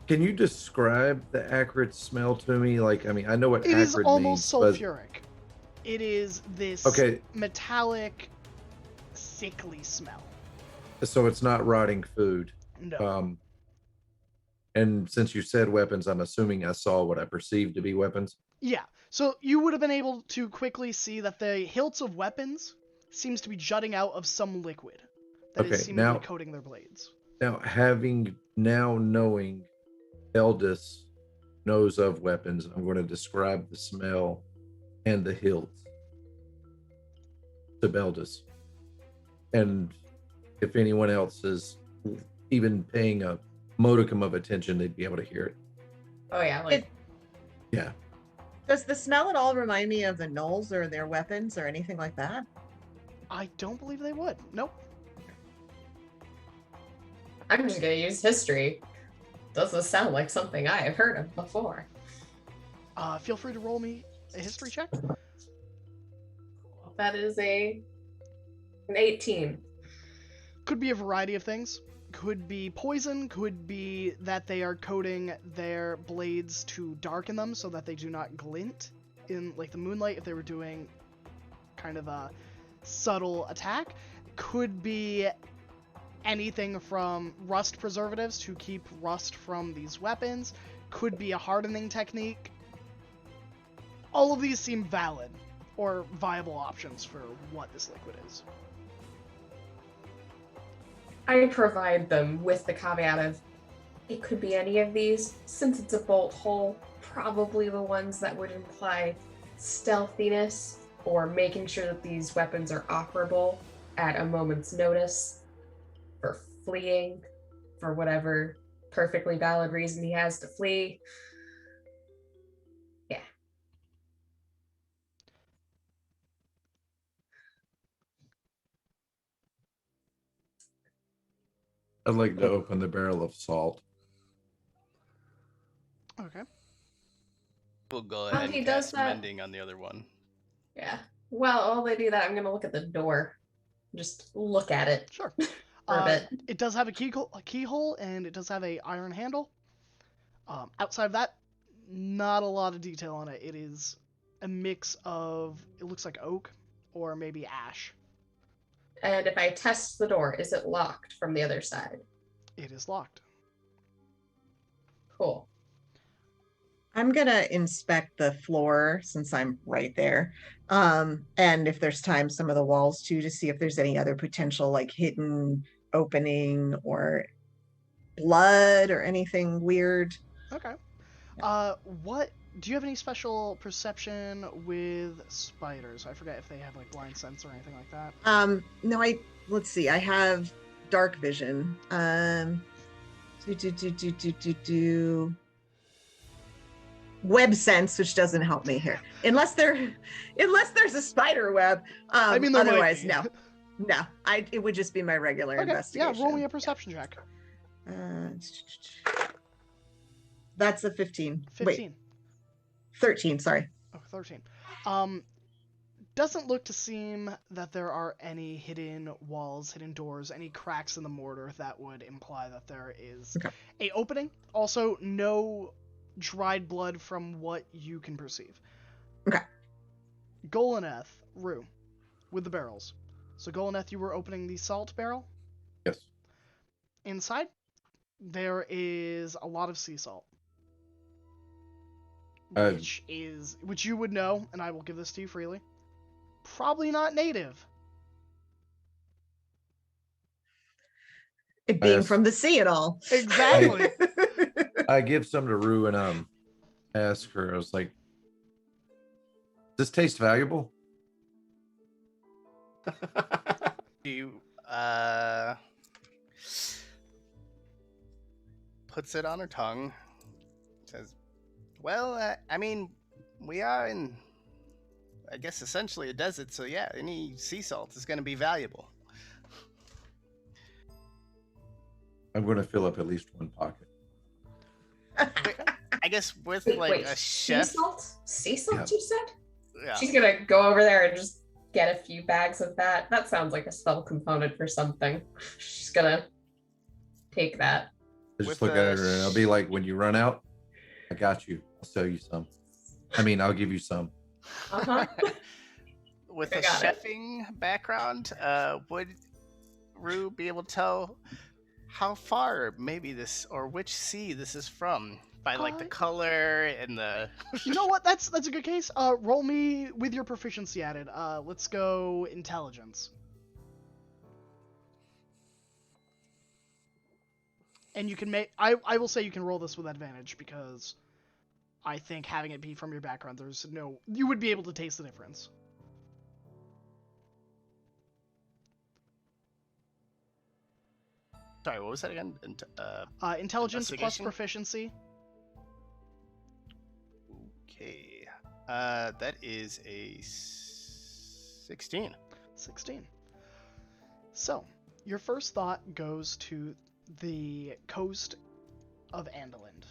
Can you describe the acrid smell to me? Like, I mean, I know what It acrid is almost means, sulfuric. It is this Okay. metallic, sickly smell. so it's not rotting food. No. And since you said weapons, I'm assuming I saw what I perceived to be weapons. Yeah. So you would have been able to quickly see that the hilts of weapons seems to be jutting out of some liquid that is Okay, seemingly now- coating their blades. Now, knowing Eldis knows of weapons, I'm going to describe the smell and the hilt to Beldis. And if anyone else is even paying a modicum of attention, they'd be able to hear it. Oh yeah, like Yeah. Does the smell at all remind me of the gnolls or their weapons or anything like that? I don't believe they would. Nope. I'm just gonna use history. Doesn't sound like something I have heard of before. Feel free to roll me a history check. That is an 18. Could be a variety of things. could be poison, could be that they are coating their blades to darken them so that they do not glint in like the moonlight if they were doing kind of a subtle attack. Could be anything from rust preservatives to keep rust from these weapons. Could be a hardening technique. All of these seem valid or viable options for what this liquid is. I provide them with the caveat of it could be any of these. Since it's a bolt hole, probably the ones that would imply stealthiness or making sure that these weapons are operable at a moment's notice, for fleeing, for whatever perfectly valid reason he has to flee. Yeah. I'd like to open the barrel of salt. Okay. We'll go While ahead he and does cast that- mending on the other one. Yeah. Well, while they do that, I'm going to look at the door. Just look at it Sure. for a bit. It does have a keyhole, and it does have a iron handle. Outside of that, not a lot of detail on it. It is a mix of, it looks like oak or maybe ash. And if I test the door, is it locked from the other side? It is locked. Cool. I'm gonna inspect the floor since I'm right there. And if there's time, some of the walls too, to see if there's any other potential like hidden opening or blood or anything weird. Okay. What do you have any special perception with spiders? I forget if they have like blind sense or anything like that. No, let's see, I have dark vision. Do web sense, which doesn't help me here. Unless there's a spider web. I mean, there might otherwise, be. no. It would just be my regular Okay, investigation. yeah, roll me a perception check. That's a 15. 15. Wait, 13, sorry. Oh, 13. Doesn't look to seem that there are any hidden walls, hidden doors, any cracks in the mortar that would imply that there is Okay. a opening. Also, no dried blood from what you can perceive. Okay. Golaneth, Rue, with the barrels. So Golaneth, you were opening the salt barrel. Yes. Inside, there is a lot of sea salt. Which you would know, and I will give this to you freely. Probably not native. It being Yes. from the sea and all. Exactly. I give some to Rue and ask her. I was like, "Does this taste valuable?" Do you puts it on her tongue, says, "Well, I mean, we are in, I guess, essentially a desert, so yeah, any sea salt is going to be valuable." I'm going to fill up at least one pocket. I guess with Wait, like a sea chef. salt? Sea salt, Yeah. you said? Yeah. She's gonna go over there and just get a few bags of that. That sounds like a spell component for something. She's gonna take that. I just With look the at her and I'll be like, "When you run out, I got you. I'll sell you some. I mean, I'll give you some." Uh-huh. With I a got it. chefing background, would Rue be able to tell how far maybe this or which sea this is from by like the Uh, color and the You know what? That's a good case. Roll me with your proficiency added. Let's go intelligence. And you can make. I will say you can roll this with advantage because I think having it be from your background, there's no. You would be able to taste the difference. Sorry, what was that again? Intelligence plus Investigation? proficiency. Okay. That is a 16. 16. So, your first thought goes to the coast of Andaland.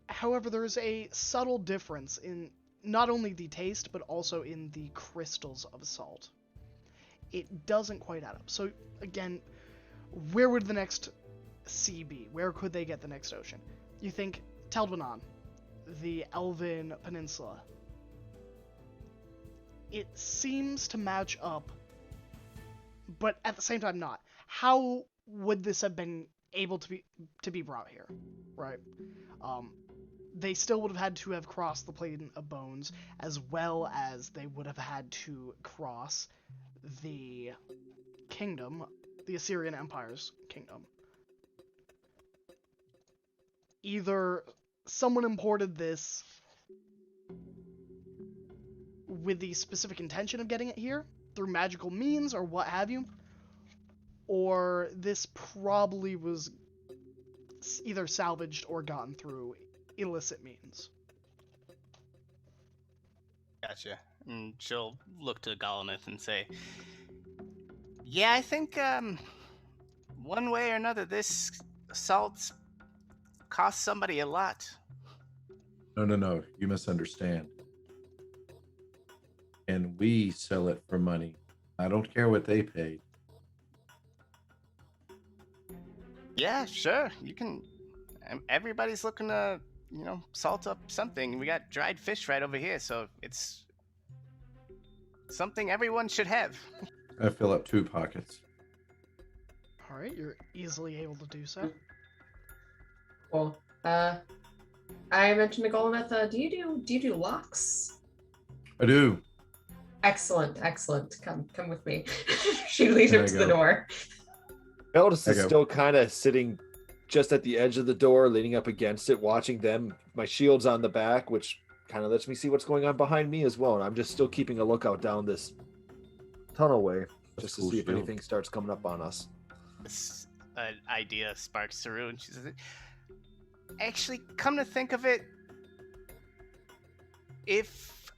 However, there is a subtle difference in not only the taste, but also in the crystals of salt. It doesn't quite add up. So, again, where would the next sea be? Where could they get the next ocean? You think Teldwanon, the Elven Peninsula. It seems to match up, but at the same time not. How would this have been able to be brought here, right? They still would have had to have crossed the Plain of Bones, as well as they would have had to cross the kingdom, the Assyrian Empire's kingdom. Either someone imported this with the specific intention of getting it here through magical means or what have you, or this probably was either salvaged or gotten through illicit means. Gotcha. And she'll look to Golemith and say, yeah, I think one way or another this assault cost somebody a lot. No. You misunderstand. And we sell it for money. I don't care what they paid. Yeah, sure. You can. Everybody's looking to, salt up something. We got dried fish right over here, so it's something everyone should have. I fill up 2 pockets. All right, you're easily able to do so. Cool. I mentioned to Golemith, do you do locks? I do. Excellent. Come with me. She leads There him I to the go. door. Eldest There is you go. still kind of sitting just at the edge of the door, leaning up against it, watching them. My shield's on the back, which kind of lets me see what's going on behind me as well. And I'm just still keeping a lookout down this tunnel way, just to cool see if shield. anything starts coming up on us. This idea sparks through, and she says, actually, come to think of it, if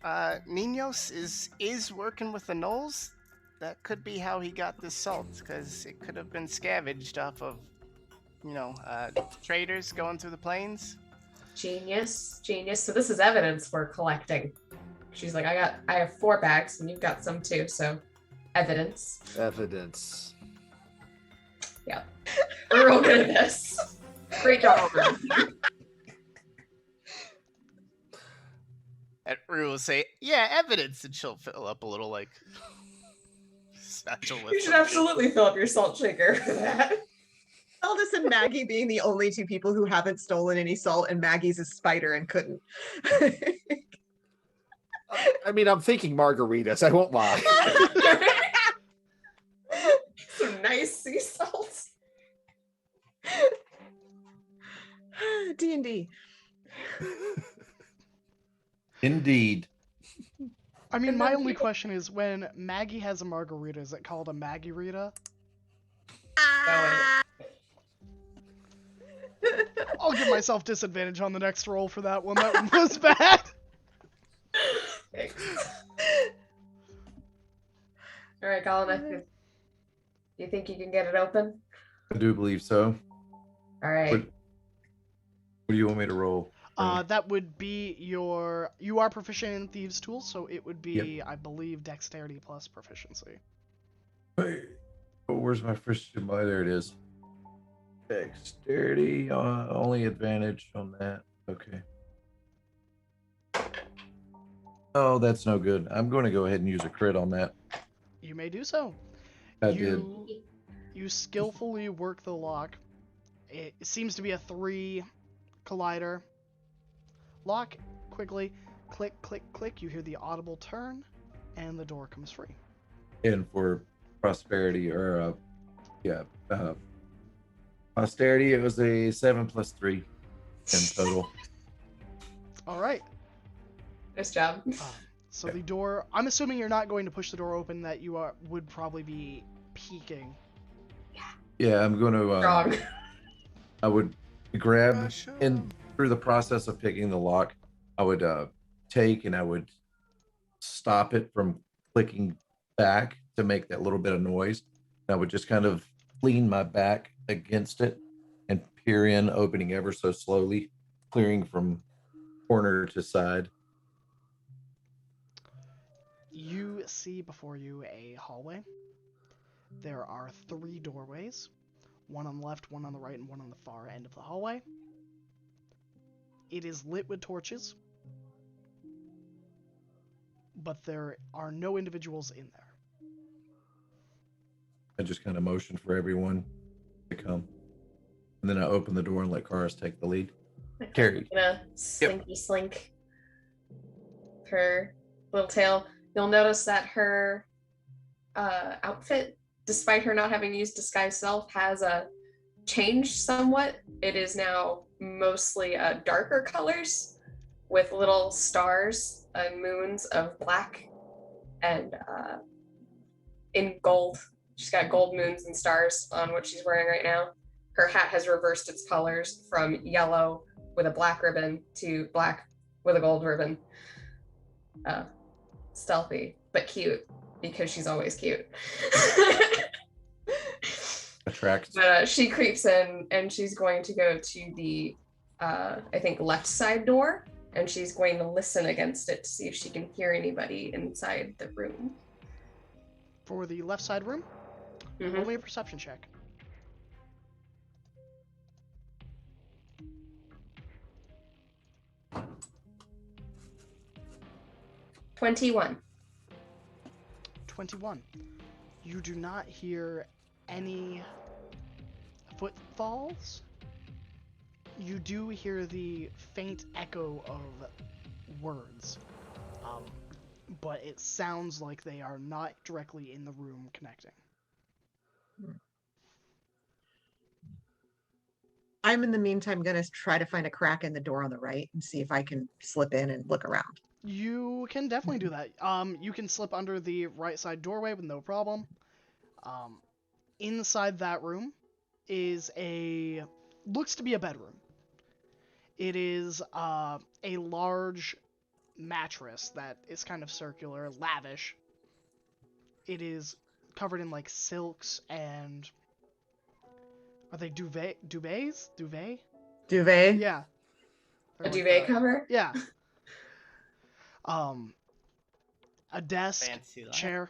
Ninos is working with the gnolls, that could be how he got this salt, because it could have been scavenged off of, traders going through the plains. Genius. So this is evidence we're collecting. She's like, I have 4 bags, and you've got some too. So, evidence. Evidence. Yeah, we're real good at this. Great job, everyone. And Rue will say, yeah, evidence, and she'll fill up a little, satchel with You should some- absolutely fill up your salt shaker for that. Eldest and Maggie being the only 2 people who haven't stolen any salt, and Maggie's a spider and couldn't. I mean, I'm thinking margaritas. I won't lie. Some nice sea salt. D&D. Indeed. I mean, And my then only people- question is, when Maggie has a margarita, is it called a Maggie-rita? I'll give myself disadvantage on the next roll for that one. That one was bad. All right, Golemith, you think you can get it open? I do believe so. All right. What do you want me to roll? That would be you are proficient in Thieves' Tools, so it would be, I believe, Dexterity plus Proficiency. Wait, oh, where's my first? Oh, there it is. Dexterity, only advantage on that. Okay. Oh, that's no good. I'm going to go ahead and use a crit on that. You may do so. I did. You skillfully work the lock. It seems to be a 3 collider. Lock quickly. Click, click, click. You hear the audible turn, and the door comes free. And for prosperity, posterity, it was a 7 plus 3 in total. All right. Nice job. So the door. I'm assuming you're not going to push the door open. That you would probably be peeking. Yeah, I'm going to. Strong. I would grab Rush in through the process of picking the lock. I would take and I would stop it from clicking back to make that little bit of noise. I would just kind of lean my back against it and peer in, opening ever so slowly, clearing from corner to side. You see before you a hallway. There are 3 doorways. one on the left, one on the right, and one on the far end of the hallway. It is lit with torches, but there are no individuals in there. I just kind of motion for everyone to come. And then I open the door and let Karis take the lead. Carrie. Gonna slinky slink her little tail. You'll notice that her outfit, despite her not having used disguise self, has changed somewhat. It is now mostly darker colors with little stars and moons of black and in gold. She's got gold moons and stars on what she's wearing right now. Her hat has reversed its colors from yellow with a black ribbon to black with a gold ribbon. Stealthy, but cute, because she's always cute. Attracts. But she creeps in, and she's going to go to the, I think, left side door, and she's going to listen against it to see if she can hear anybody inside the room. For the left side room, roll me a perception check. $21. 21. You do not hear any footfalls. You do hear the faint echo of words, but it sounds like they are not directly in the room connecting. I'm in the meantime going to try to find a crack in the door on the right and see if I can slip in and look around. You can definitely do that. You can slip under the right side doorway with no problem. Inside that room is looks to be a bedroom. It is a large mattress that is kind of circular, lavish. It is covered in like silks and are they duvets? Duvet? Yeah. A They're duvet cover? Yeah. A desk, Fancy that. chair,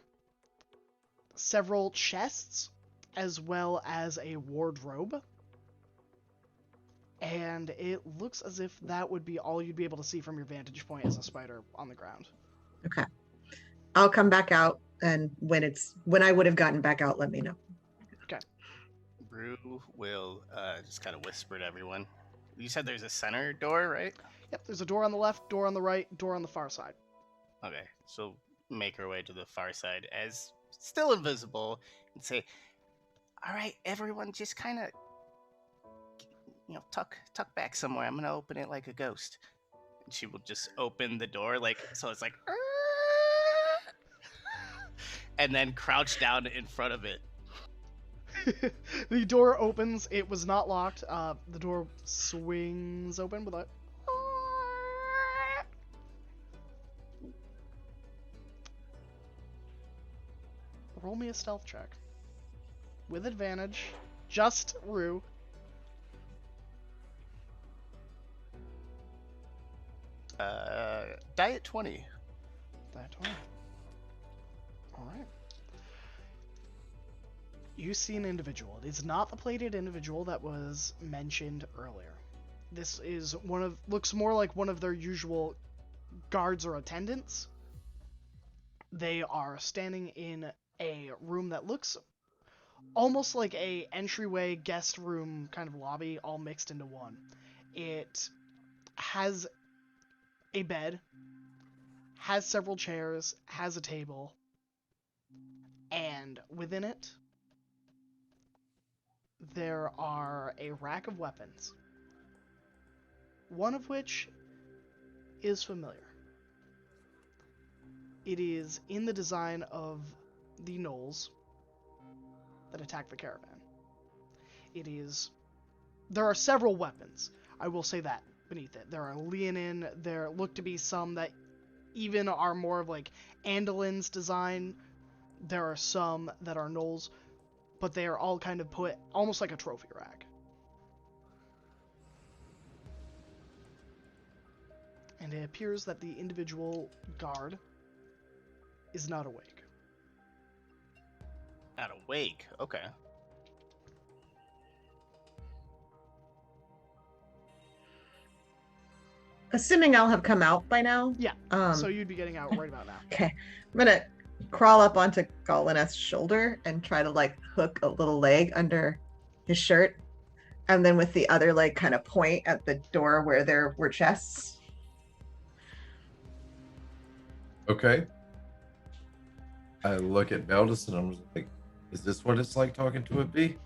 several chests, as well as a wardrobe. And it looks as if that would be all you'd be able to see from your vantage point as a spider on the ground. Okay. I'll come back out, and when I would have gotten back out, let me know. Okay. Rue will just kind of whisper to everyone. You said there's a center door, right? Yep, there's a door on the left, door on the right, door on the far side. Okay, so make her way to the far side as still invisible and say, all right, everyone just kind of, tuck back somewhere. I'm going to open it like a ghost. And she will just open the door so it's like, and then crouch down in front of it. The door opens. It was not locked. The door swings open with a... Roll me a stealth check. With advantage. Just Rue. Diet 20. Diet 20. Alright. You see an individual. It is not the plated individual that was mentioned earlier. This is looks more like one of their usual guards or attendants. They are standing in a room that looks almost like a entryway guest room kind of lobby, all mixed into one. It has a bed, has several chairs, has a table, and within it there are a rack of weapons, one of which is familiar. It is in the design of the gnolls that attacked the caravan. There are several weapons, I will say that, beneath it. There are Leonin, there look to be some that even are more of like Andolin's design. There are some that are gnolls, but they are all kind of put almost like a trophy rack. And it appears that the individual guard is not awake. Not awake. Okay. assuming I'll have come out by now. Yeah. Um, So you'd be getting out right about now. okay. I'm gonna crawl up onto Golineth's shoulder and try to like hook a little leg under his shirt, and then with the other leg kind of point at the door where there were chests. Okay. I look at Beldis and I'm just like, is this what it's like talking to a bee?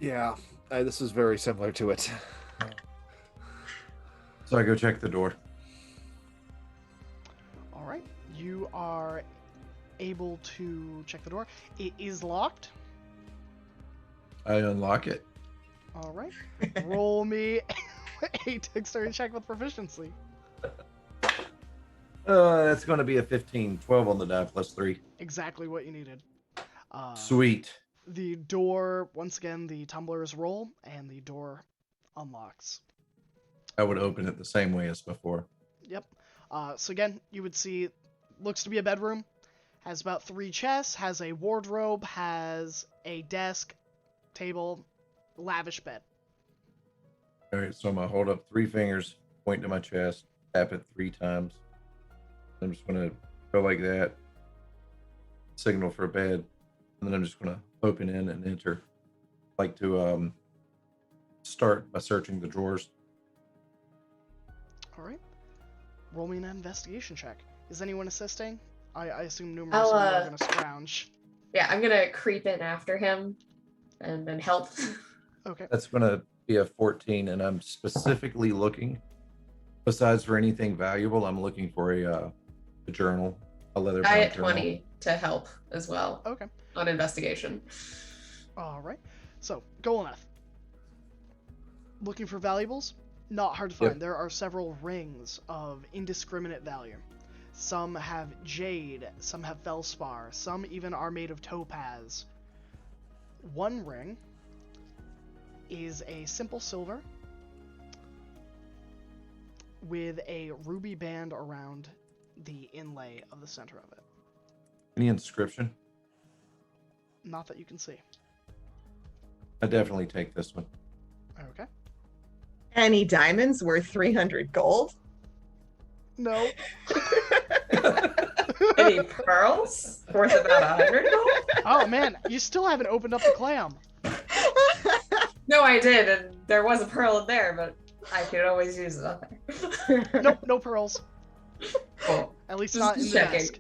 Yeah, this is very similar to it. So I go check the door. All right. You are able to check the door. It is locked. I unlock it. All right. Roll me a dexterity check with proficiency. That's going to be a 15, 12 on the die plus 3. Exactly what you needed. Sweet. The door, once again, the tumblers roll, and the door unlocks. I would open it the same way as before. Yep. So again, you would see, looks to be a bedroom. Has about 3 chests, has a wardrobe, has a desk, table, lavish bed. All right, so I'm going to hold up 3 fingers, point to my chest, tap it 3 times. I'm just going to go like that, signal for a bed, and then I'm just going to open in and enter. I like to start by searching the drawers. All right. Roll me an investigation check. Is anyone assisting? I assume numerous I'll, of you are going to scrounge. Yeah, I'm gonna creep in after him and then help. Okay. That's going to be a 14, and I'm specifically looking, besides for anything valuable, I'm looking for a journal, a leather I bound had 20 to help as well Okay. on investigation. All right. So, Golanath. Looking for valuables? Not hard to Yep. find. There are several rings of indiscriminate value. Some have jade, some have felspar, some even are made of topaz. One ring is a simple silver with a ruby band around the inlay of the center of it. Any inscription? Not that you can see. I definitely take this one. Okay. Any diamonds worth 300 gold? No. Any pearls worth about 100 gold? Oh man, you still haven't opened up the clam. No, I did, and there was a pearl in there, but I could always use it up there. Nope, no pearls. Cool. At least Just not in the checking. desk.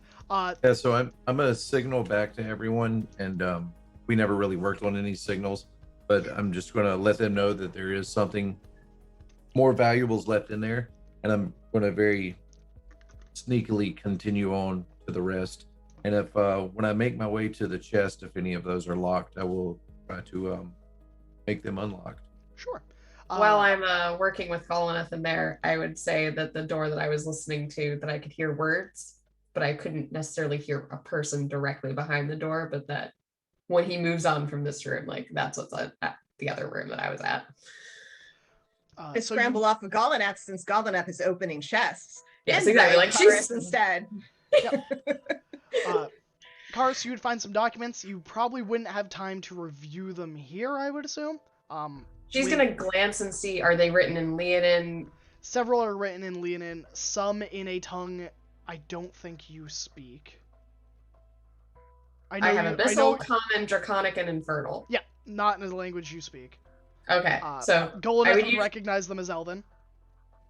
Yeah, so I'm gonna signal back to everyone, and we never really worked on any signals, but I'm just gonna let them know that there is something more valuables left in there, and I'm gonna very sneakily continue on to the rest. And if when I make my way to the chest, if any of those are locked, I will try to make them unlocked. Sure. While I'm working with Golineth in there, I would say that the door that I was listening to, that I could hear words, but I couldn't necessarily hear a person directly behind the door, but that when he moves on from this room, like that's what's at the other room that I was at. I so scramble off of Golineth since Golineth is opening chests. Yes, And exactly. grab Like Karis she's instead. Karis, you would find some documents. You probably wouldn't have time to review them here, I would assume. she's with- gonna glance and see, are they written in Leonin? Several are written in Leonin, some in a tongue I don't think you speak. I have Abyssal, Common, Draconic, and Infernal. Yeah, not in the language you speak. Okay, so I Golanath would would use- recognize them as Elven.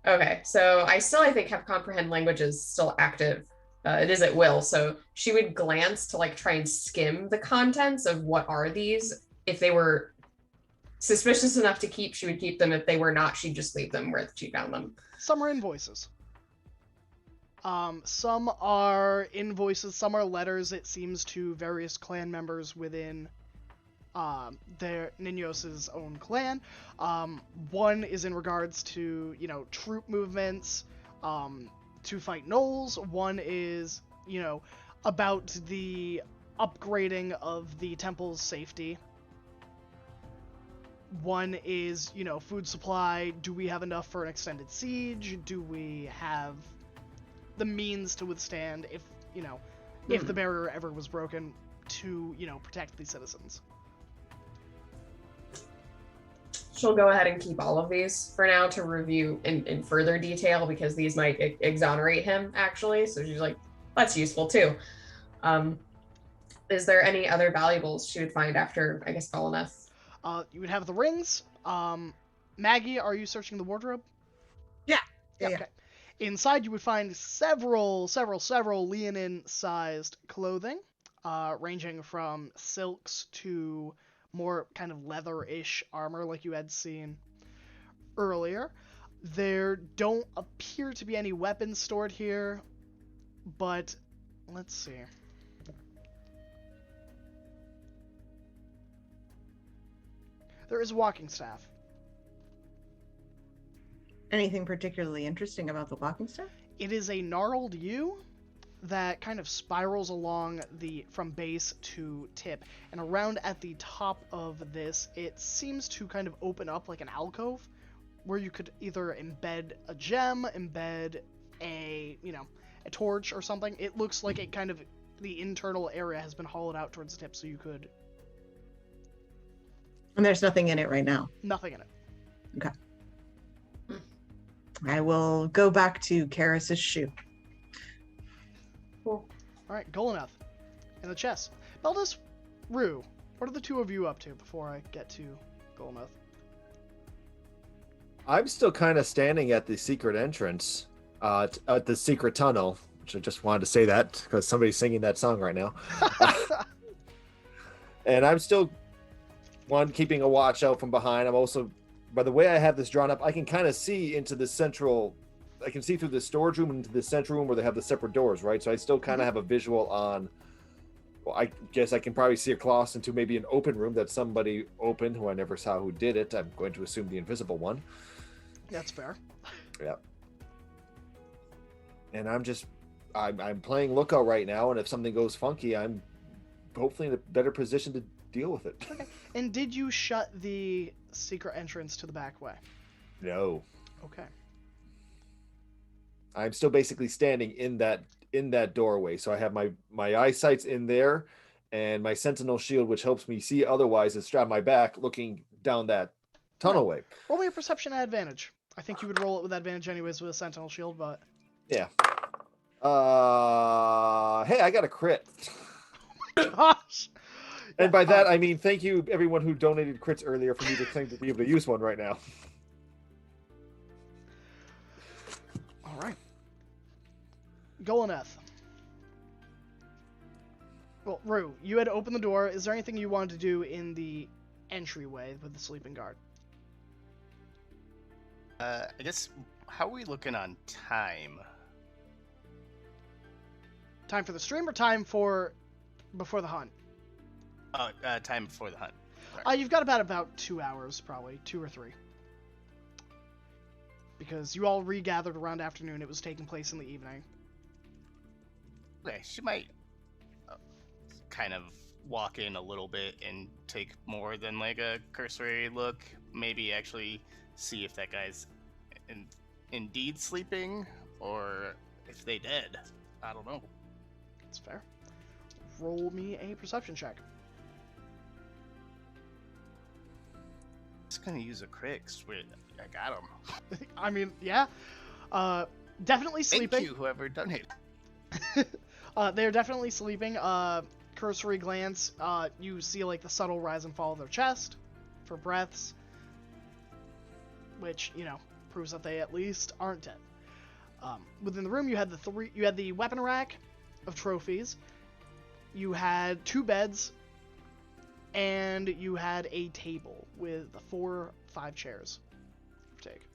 Okay, so I still, I think, have comprehend languages still active. It is at will, so she would glance to like try and skim the contents of what are these. If they were suspicious enough to keep, she would keep them. If they were not, she'd just leave them where she found them. Some are invoices. Some are invoices, some are letters, it seems, to various clan members within their Ninos's own clan. One is in regards to, troop movements, to fight gnolls. One is, about the upgrading of the temple's safety. One is, food supply. Do we have enough for an extended siege? Do we have the means to withstand if the barrier ever was broken to, protect the citizens? she'll go ahead and keep all of these for now to review in further detail because these might exonerate him actually. So she's like, that's useful too. Is there any other valuables she would find after, I guess, Golnath? You would have the rings. Maggie, are you searching the wardrobe? Yeah. Okay. Inside, you would find several Leonin-sized clothing, ranging from silks to more kind of leather-ish armor like you had seen earlier. There don't appear to be any weapons stored here, but let's see. There is a walking staff. Anything particularly interesting about the walking staff? It is a gnarled yew that kind of spirals along from base to tip, and around at the top of this, it seems to kind of open up like an alcove, where you could either embed a gem, embed a torch or something. It looks like the internal area has been hollowed out towards the tip, so you could. And there's nothing in it right now. Nothing in it. Okay. I will go back to Karis's shoe. Cool. All right, Golnath in the chest. Beldis, Rue, what are the two of you up to before I get to Golnath? I'm still kind of standing at the secret entrance, at the secret tunnel, which I just wanted to say that because somebody's singing that song right now. And I'm still keeping a watch out from behind. I'm also, by the way I have this drawn up, I can kind of see into the central, I can see through the storage room into the central room where they have the separate doors, right? So I still kind of have a visual on, well, I guess I can probably see across into maybe an open room that somebody opened who I never saw who did it. I'm going to assume the invisible one. That's fair. Yeah. And I'm playing lookout right now, and if something goes funky, I'm hopefully in a better position to deal with it. Okay. And did you shut the secret entrance to the back way? No. Okay. I'm still basically standing in that doorway. So I have my eyesight's in there, and my sentinel shield, which helps me see otherwise, is strapped my back, looking down that tunnel way. Roll me a perception at advantage. I think you would roll it with advantage anyways with a sentinel shield, but Yeah. Hey, I got a crit. gosh. And by that, I mean, thank you, everyone who donated crits earlier for me to claim to be able to use one right now. All right. Golnath. Well, Rue, you had to open the door. Is there anything you wanted to do in the entryway with the sleeping guard? I guess, how are we looking on time? Time for the stream or time for before the hunt? Oh, time before the hunt. Sorry. You've got about 2 hours, probably 2 or 3, because you all regathered around afternoon. It was taking place in the evening. Okay, she might kind of walk in a little bit and take more than like a cursory look. Maybe actually see if that guy's indeed sleeping or if they dead. I don't know. That's fair. Roll me a perception check. Just gonna use a crit 'cause I got him. I mean, yeah. Definitely sleeping. Thank you, whoever donated. They're definitely sleeping. Cursory glance, you see like the subtle rise and fall of their chest for breaths, which proves that they at least aren't dead. Within the room, you had the weapon rack of trophies. You had 2 beds, and you had a table with 4-5 chairs. Take.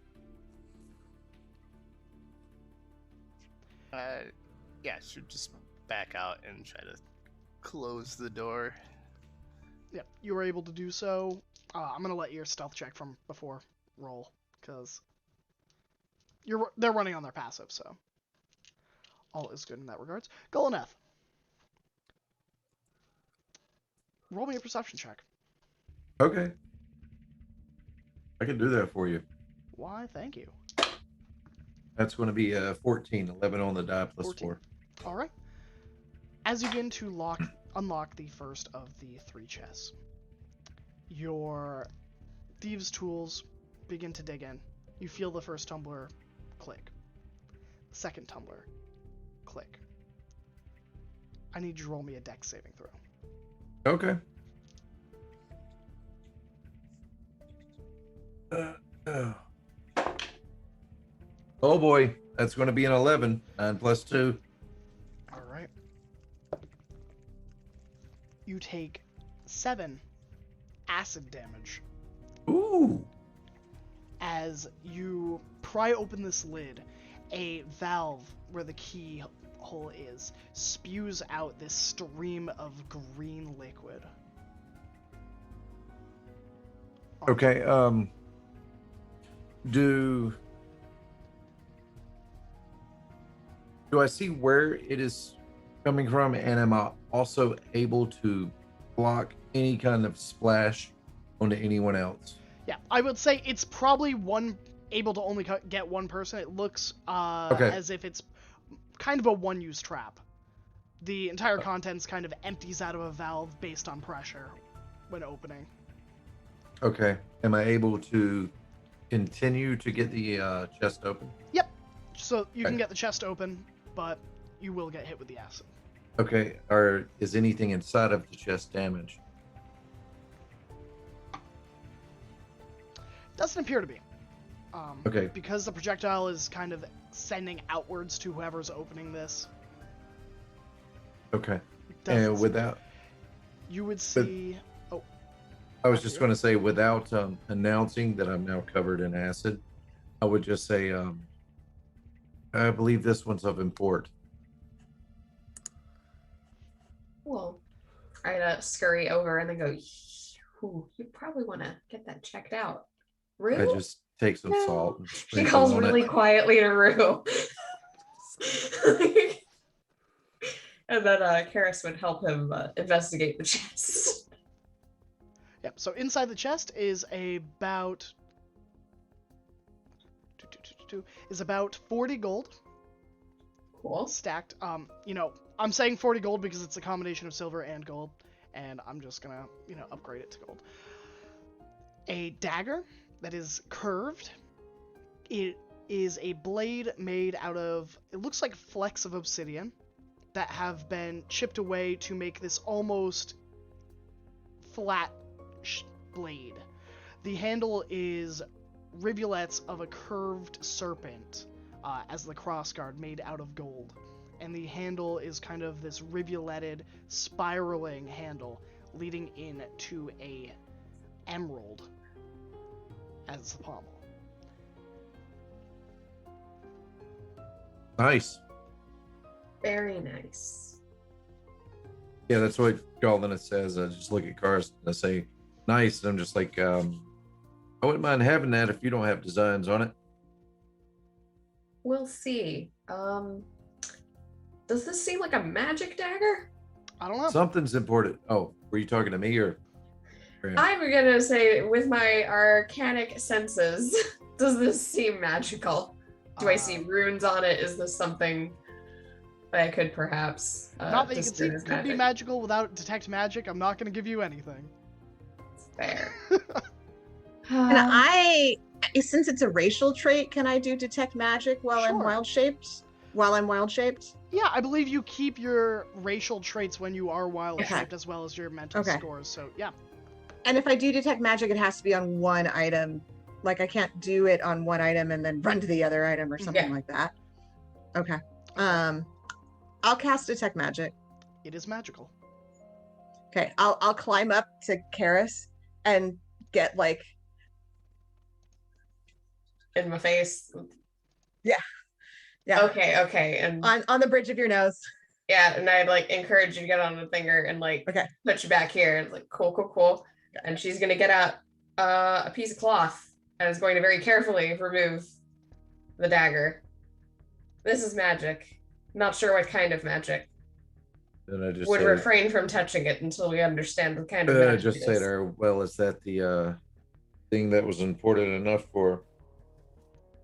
Yeah, should just back out and try to close the door. Yeah, you were able to do so. I'm gonna let your stealth check from before roll, because they're running on their passive, so all is good in that regards. Golnath. Roll me a perception check. Okay. I can do that for you. Why, thank you. That's going to be 14, 11 on the die plus 14. 4. Alright. As you begin to unlock the first of the 3 chests, your thieves' tools begin to dig in. You feel the first tumbler click. The second tumbler click. I need you to roll me a dex saving throw. Okay. Oh boy, that's going to be an 11. 9 plus 2. All right. You take 7 acid damage Ooh. as you pry open this lid. A valve where the keyhole is spews out this stream of green liquid. Okay. Do I see where it is coming from, and am I also able to block any kind of splash onto anyone else? Yeah, I would say it's probably able to only get one person. It looks Okay. as if it's kind of a one-use trap. The entire contents kind of empties out of a valve based on pressure when opening. Okay. Am I able to continue to get the chest open? Yep. So you can Okay. get the chest open, but you will get hit with the acid. Okay. Or is anything inside of the chest damaged? Doesn't appear to be. Okay. Because the projectile is kind of sending outwards to whoever's opening this. Okay. doesn't And seem- without, You would see... I was just going to say, without announcing that I'm now covered in acid, I would just say, I believe this one's of import. Well, I'd scurry over and then go, "Ooh, you probably want to get that checked out." I Rue? just take some No. salt and She sprinkle calls on really it. quietly to Rue. And then Karis would help him investigate the chest. Yep, so inside the chest is about... is about 40 gold Cool. stacked. I'm saying 40 gold because it's a combination of silver and gold, and I'm just gonna, upgrade it to gold. A dagger that is curved. It is a blade made out of, it looks like flecks of obsidian that have been chipped away to make this almost flat blade. The handle is rivulets of a curved serpent as the crossguard made out of gold. And the handle is kind of this rivuleted, spiraling handle leading in to a emerald as the pommel. Nice. Very nice. Yeah, that's what Galdin says. I just look at cars and I say, nice. And I'm just like, I wouldn't mind having that if you don't have designs on it. We'll see. Does this seem like a magic dagger? I don't know. Something's important. Oh, were you talking to me or? I'm gonna say, with my arcanic senses, does this seem magical? Do I see runes on it? Is this something that I could perhaps not that you can see. discern It as could be magic? magical without detect magic. I'm not going to give you anything. Fair. And since it's a racial trait, can I do detect magic while I'm Sure. wild shaped? While I'm wild shaped? Yeah, I believe you keep your racial traits when you are wild Okay. shaped as well as your mental Okay. scores. So yeah. And if I do detect magic, it has to be on one item. Like I can't do it on one item and then run to the other item or something Yeah. like that. Okay. I'll cast detect magic. It is magical. Okay. I'll climb up to Karis and get like In my face. yeah. Okay. And on the bridge of your nose. yeah, and I'd like encourage you to get on the finger and like Okay. put you back here. It's like cool. And she's gonna get out a piece of cloth and is going to very carefully remove the dagger. This is magic. Not sure what kind of magic. Then I just Would say, refrain from touching it until we understand the kind of I magic just it say is. to her, well, is that the thing that was important enough for,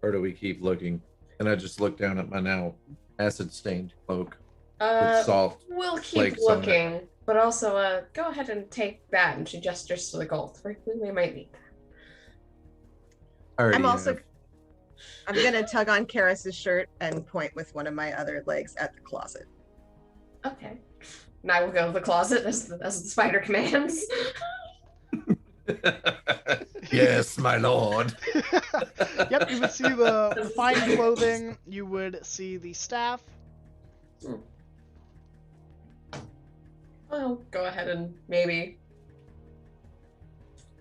or do we keep looking? And I just look down at my now acid stained cloak with salt. We'll keep flakes on it. looking, but also go ahead and take that. And she gestures to the gold. We might need that. I already I'm also have. I'm gonna tug on Karis's shirt and point with one of my other legs at the closet. Okay. And I will go to the closet as the spider commands. Yes, my lord. Yep, you would see the fine clothing. You would see the staff. I'll go ahead and maybe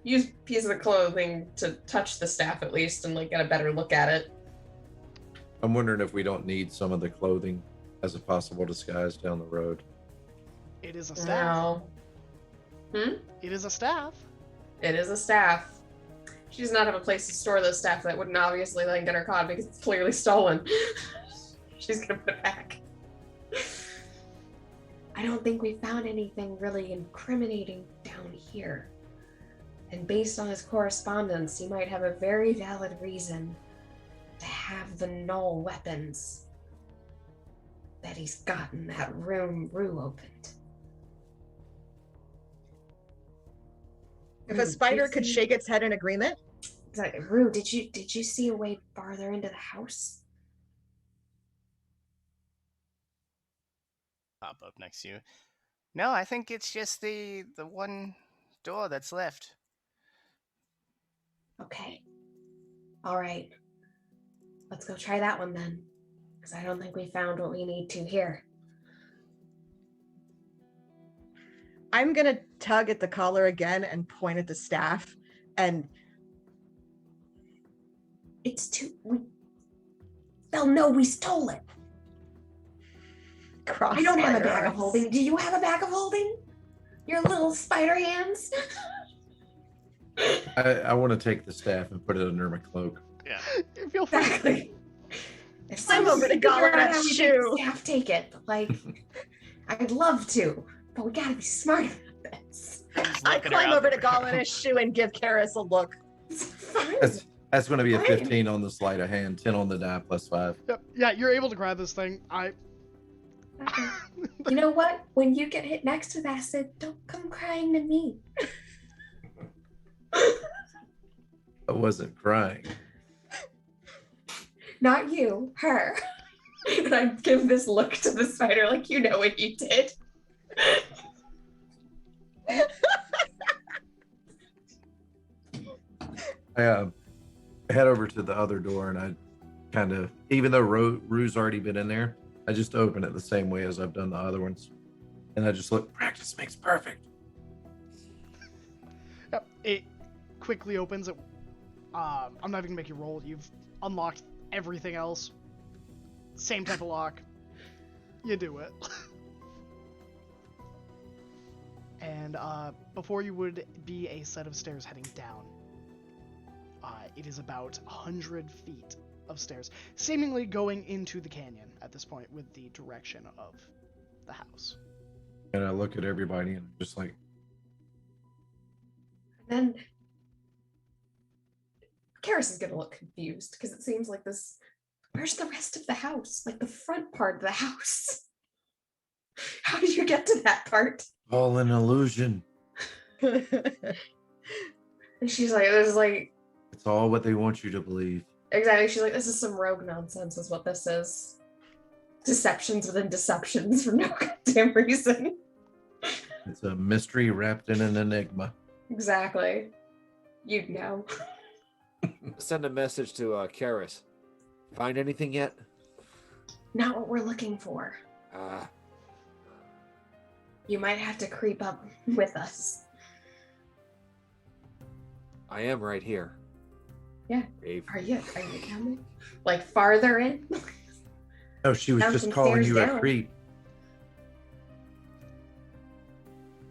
use a piece of the clothing to touch the staff at least and like get a better look at it. I'm wondering if we don't need some of the clothing as a possible disguise down the road. It is a staff. No. It is a staff. It is a staff. She does not have a place to store those staff that wouldn't obviously then get her caught because it's clearly stolen. She's gonna put it back. I don't think we found anything really incriminating down here. And based on his correspondence, he might have a very valid reason to have the null weapons that he's got in that room Rue opened. If a spider could shake its head in agreement. Exactly. Rue, did you see a way farther into the house? Pop up next to you. No, I think it's just the one door that's left. Okay. All right. Let's go try that one then. Because I don't think we found what we need to here. I'm gonna tug at the collar again and point at the staff, and They'll know we stole it. cross. I don't have a spider bag of arms. holding. Do you have a bag of holding? Your little spider hands? I want to take the staff and put it under my cloak. Yeah. Feel free. Exactly. If I'm over to figure Gollum out that how we make shoe. the staff take it. But, like, I'd love to, but we gotta be smart about this. He's I looking climb around over the to Gollum's shoe and give Karis a look. It's fine. That's going to be a Fine. 15 on the sleight of hand, 10 on the die, plus 5. Yep. Yeah, you're able to grab this thing. Okay. You know what? When you get hit next with acid, don't come crying to me. I wasn't crying. Not you, her. And I give this look to the spider like, you know what you did. I head over to the other door and I kind of, even though Rue's already been in there, I just open it the same way as I've done the other ones. And I just look, practice makes perfect. Yep. It quickly opens. I'm not even gonna make you roll. You've unlocked everything else. Same type of lock. You do it. And before you would be a set of stairs heading down. It is about 100 feet of stairs, seemingly going into the canyon at this point with the direction of the house. And I look at everybody and I'm just like, And then Karis is gonna look confused because it seems like this. Where's the rest of the house? Like the front part of the house. How did you get to that part? all an illusion. And she's like, "There's like It's all what they want you to believe. exactly." She's like, "This is some rogue nonsense, is what this is. Deceptions within deceptions for no goddamn reason." It's a mystery wrapped in an enigma. Exactly. You'd know. Send a message to Karis. Find anything yet? Not what we're looking for. You might have to creep up with us. I am right here. Yeah. Brave. Are you coming? Like farther in? Oh, she was Down just some calling stairs you down. a creep.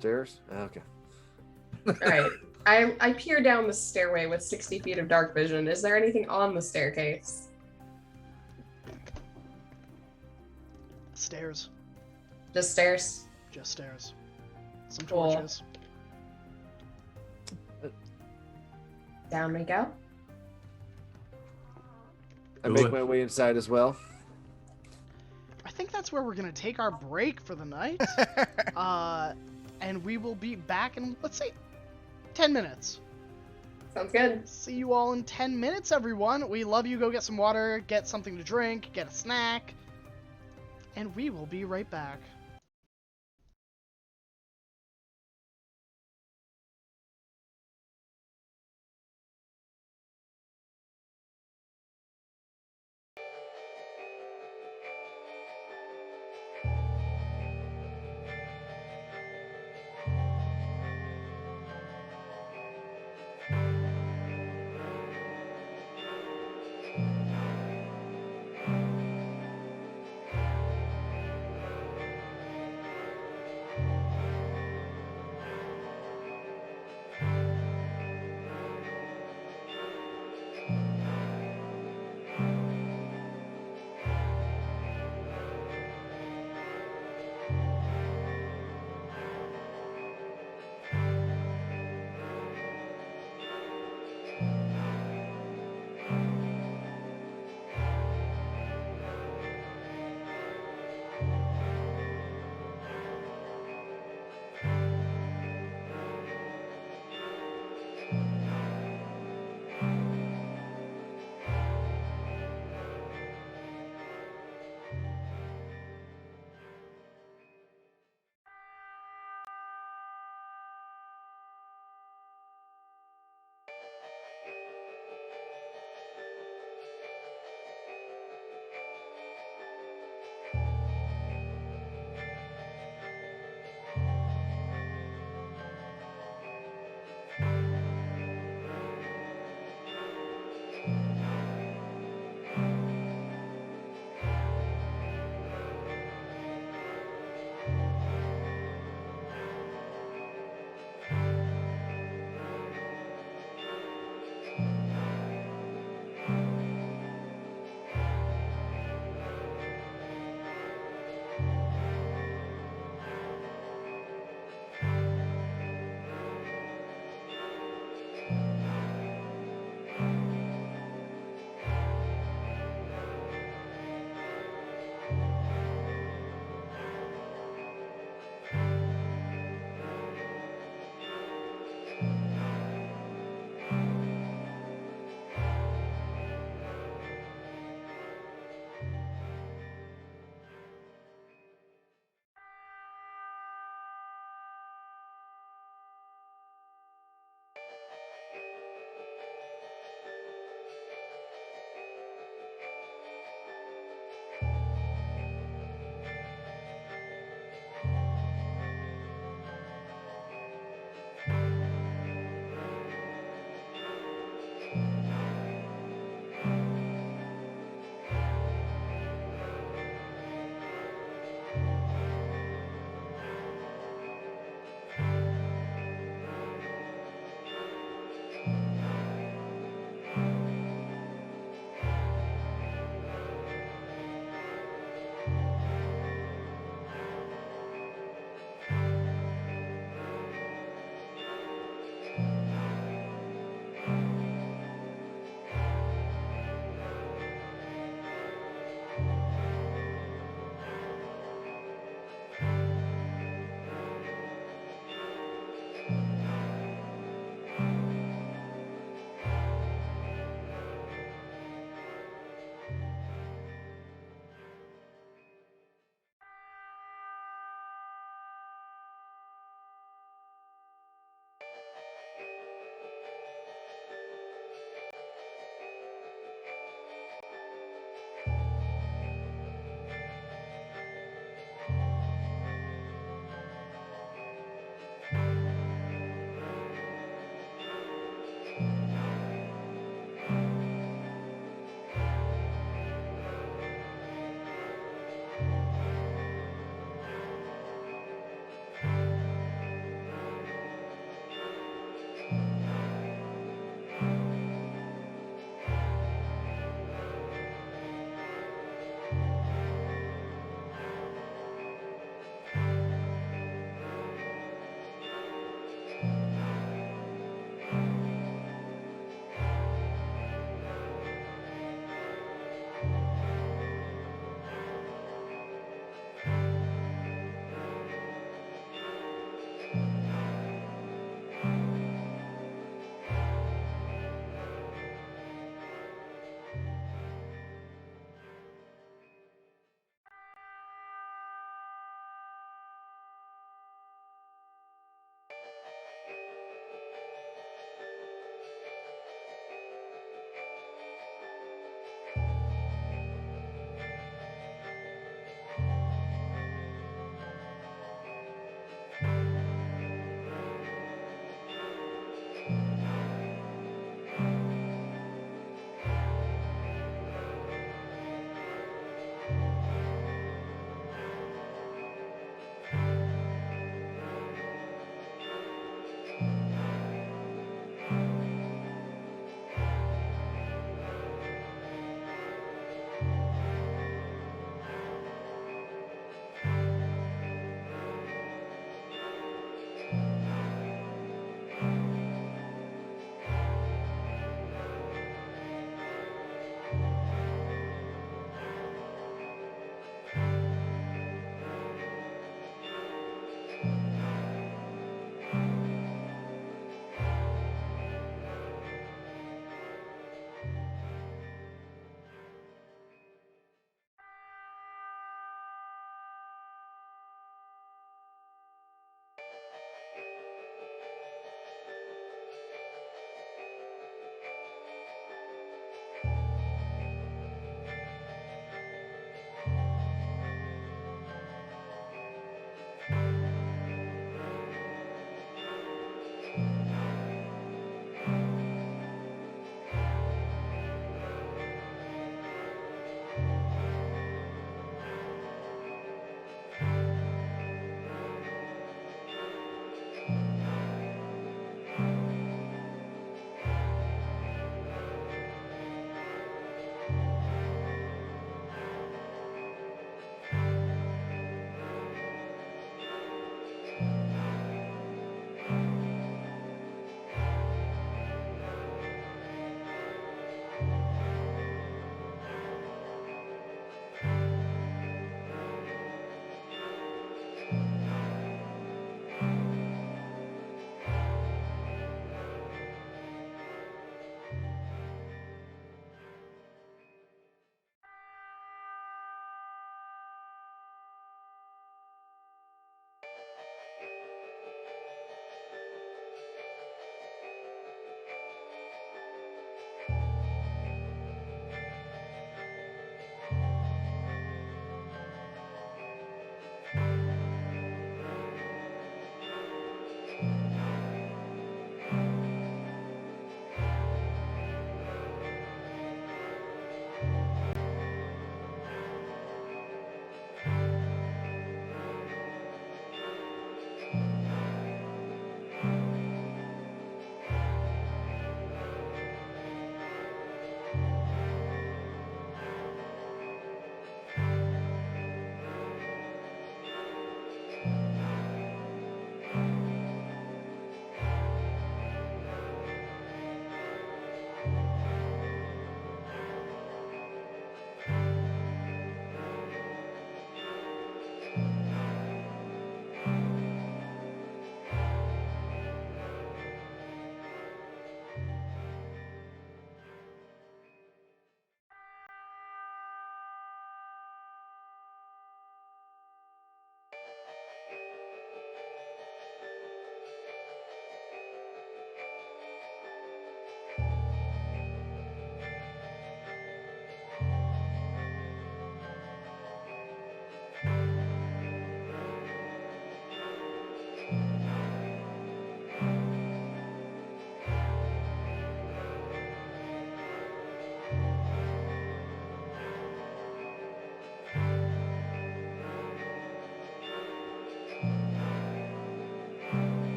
Stairs? Okay. All right. I peer down the stairway with 60 feet of dark vision. Is there anything on the staircase? Stairs. Just stairs? Just stairs. Some Cool. torches. Down we go. I make my way inside as well. I think that's where we're gonna take our break for the night. And we will be back in, let's say, 10 minutes. Sounds good. See you all in 10 minutes, everyone. We love you. Go get some water, get something to drink, get a snack, and we will be right back.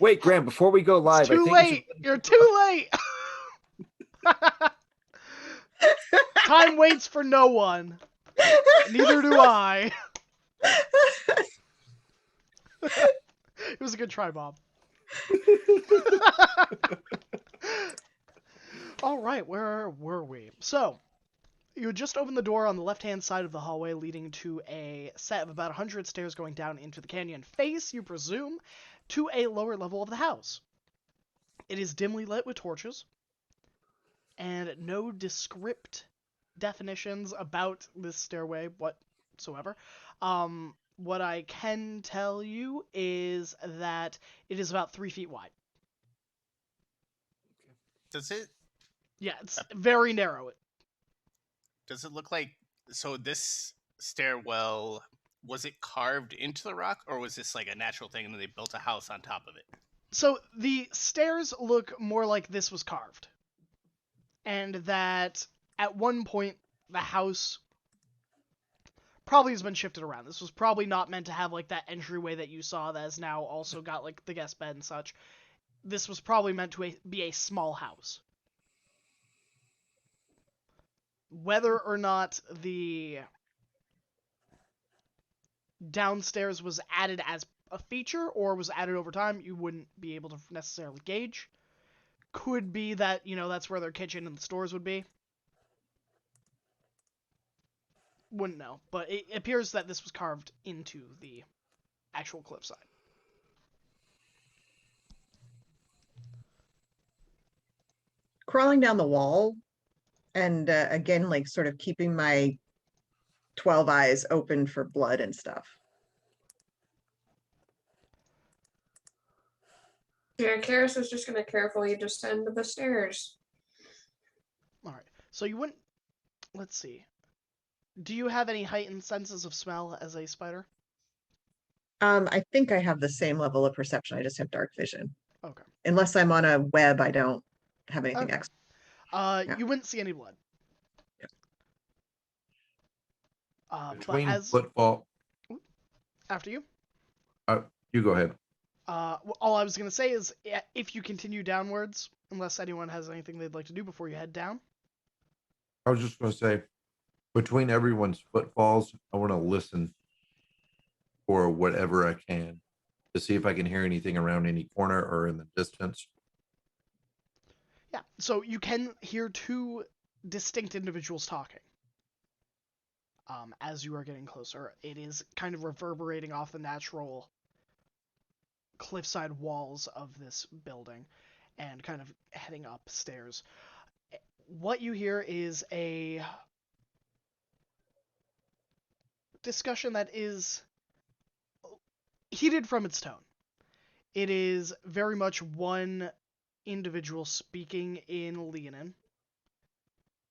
Wait, Graham, before we go live, It's too I think we should late. You're too late. Time waits for no one. Neither do I. It was a good try, Bob. All right, where were we? So, you had just opened the door on the left-hand side of the hallway, leading to a set of about 100 stairs going down into the canyon face, you presume, to a lower level of the house. It is dimly lit with torches, and no descript definitions about this stairway whatsoever. What I can tell you is that it is about 3 feet wide. Does it Yeah, it's very narrow. look like, so this stairwell, was it carved into the rock, or was this like a natural thing and then they built a house on top of it? So the stairs look more like this was carved. And that at one point the house probably has been shifted around. This was probably not meant to have like that entryway that you saw that has now also got like the guest bed and such. This was probably meant to be a small house. Whether or not the downstairs was added as a feature or was added over time, you wouldn't be able to necessarily gauge. Could be that, that's where their kitchen and the stores would be. Wouldn't know, but it appears that this was carved into the actual cliffside. Crawling down the wall, and again, like sort of keeping my 12 eyes open for blood and stuff. Yeah, Karis was just gonna carefully descend the stairs. All right, so you wouldn't. Let's see. Do you have any heightened senses of smell as a spider? I think I have the same level of perception. I just have dark vision. Okay. Unless I'm on a web, I don't have anything Okay. extra. Yeah. You wouldn't see any blood. Yeah. Between but as footfall, after you, you go ahead. all I was gonna say is if you continue downwards, unless anyone has anything they'd like to do before you head down. I was just going to say, between everyone's footfalls, I want to listen for whatever I can to see if I can hear anything around any corner or in the distance. Yeah, so you can hear two distinct individuals talking. As you are getting closer, it is kind of reverberating off the natural cliffside walls of this building and kind of heading upstairs. What you hear is a discussion that is heated from its tone. It is very much one individual speaking in Leonin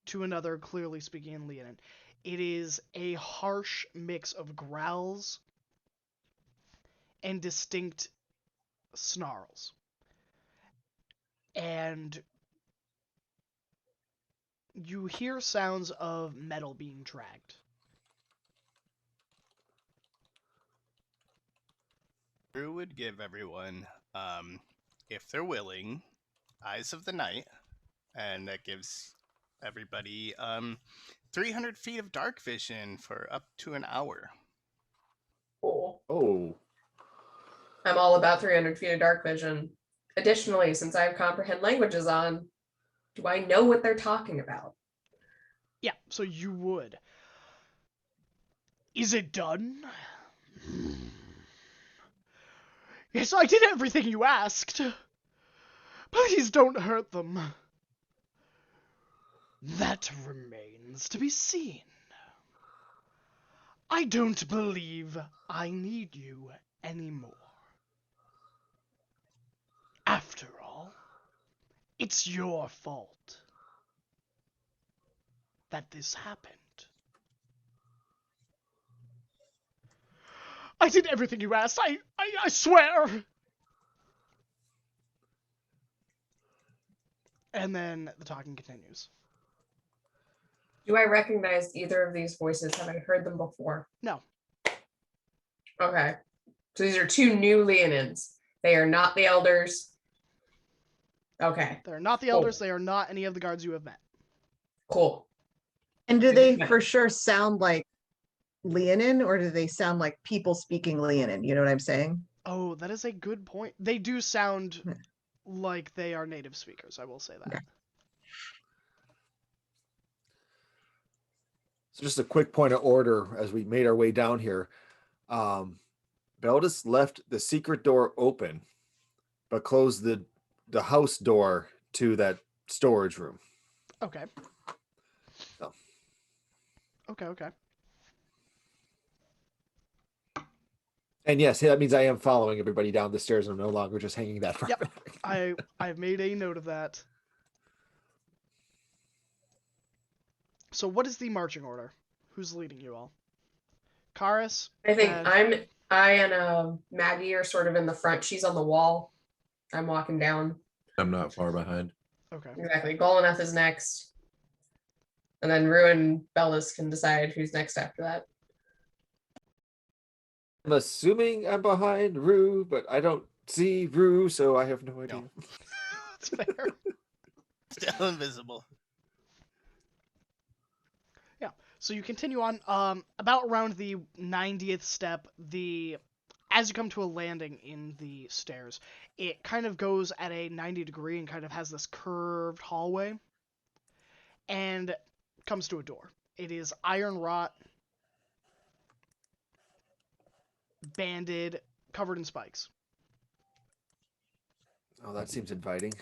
to another clearly speaking in Leonin. It is a harsh mix of growls and distinct snarls. And you hear sounds of metal being dragged. Drew would give everyone, if they're willing, Eyes of the Night, and that gives everybody 300 feet of dark vision for up to an hour. Cool. Oh, I'm all about 300 feet of dark vision. Additionally, since I have comprehend languages on, do I know what they're talking about? Yeah, so you would. Is it done? Yes, I did everything you asked. Please don't hurt them. That remains to be seen. I don't believe I need you anymore. After all, it's your fault that this happened. I did everything you asked. I swear. And then the talking continues. Do I recognize either of these voices? Have I heard them before? No. Okay. So these are two new Leonins. They are not the elders. Okay, They're not the elders. They are not any of the guards you have met. cool. And do Good they to know. for sure sound like Leonin, or do they sound like people speaking Leonin? You know what I'm saying? Oh, that is a good point. They do sound Hmm. like they are native speakers, I will say that. Okay. So just a quick point of order as we made our way down here. Beldis left the secret door open, but closed the house door to that storage room. Okay. Oh. Okay. And yes, that means I am following everybody down the stairs. I'm no longer just hanging that far Yep. back. I've made a note of that. So what is the marching order? Who's leading you all? Karis? I think and- I and Maggie are sort of in the front. She's on the wall. I'm walking down. I'm not far behind. Okay. Exactly. Golaneth is next. And then Rue and Bellis can decide who's next after that. I'm assuming I'm behind Rue, but I don't see Rue, so I have no idea. That's fair. Still invisible. So you continue on. About around the 90th step, as you come to a landing in the stairs, it kind of goes at a 90-degree and kind of has this curved hallway, and comes to a door. It is iron wrought, banded, covered in spikes. Oh, that seems inviting.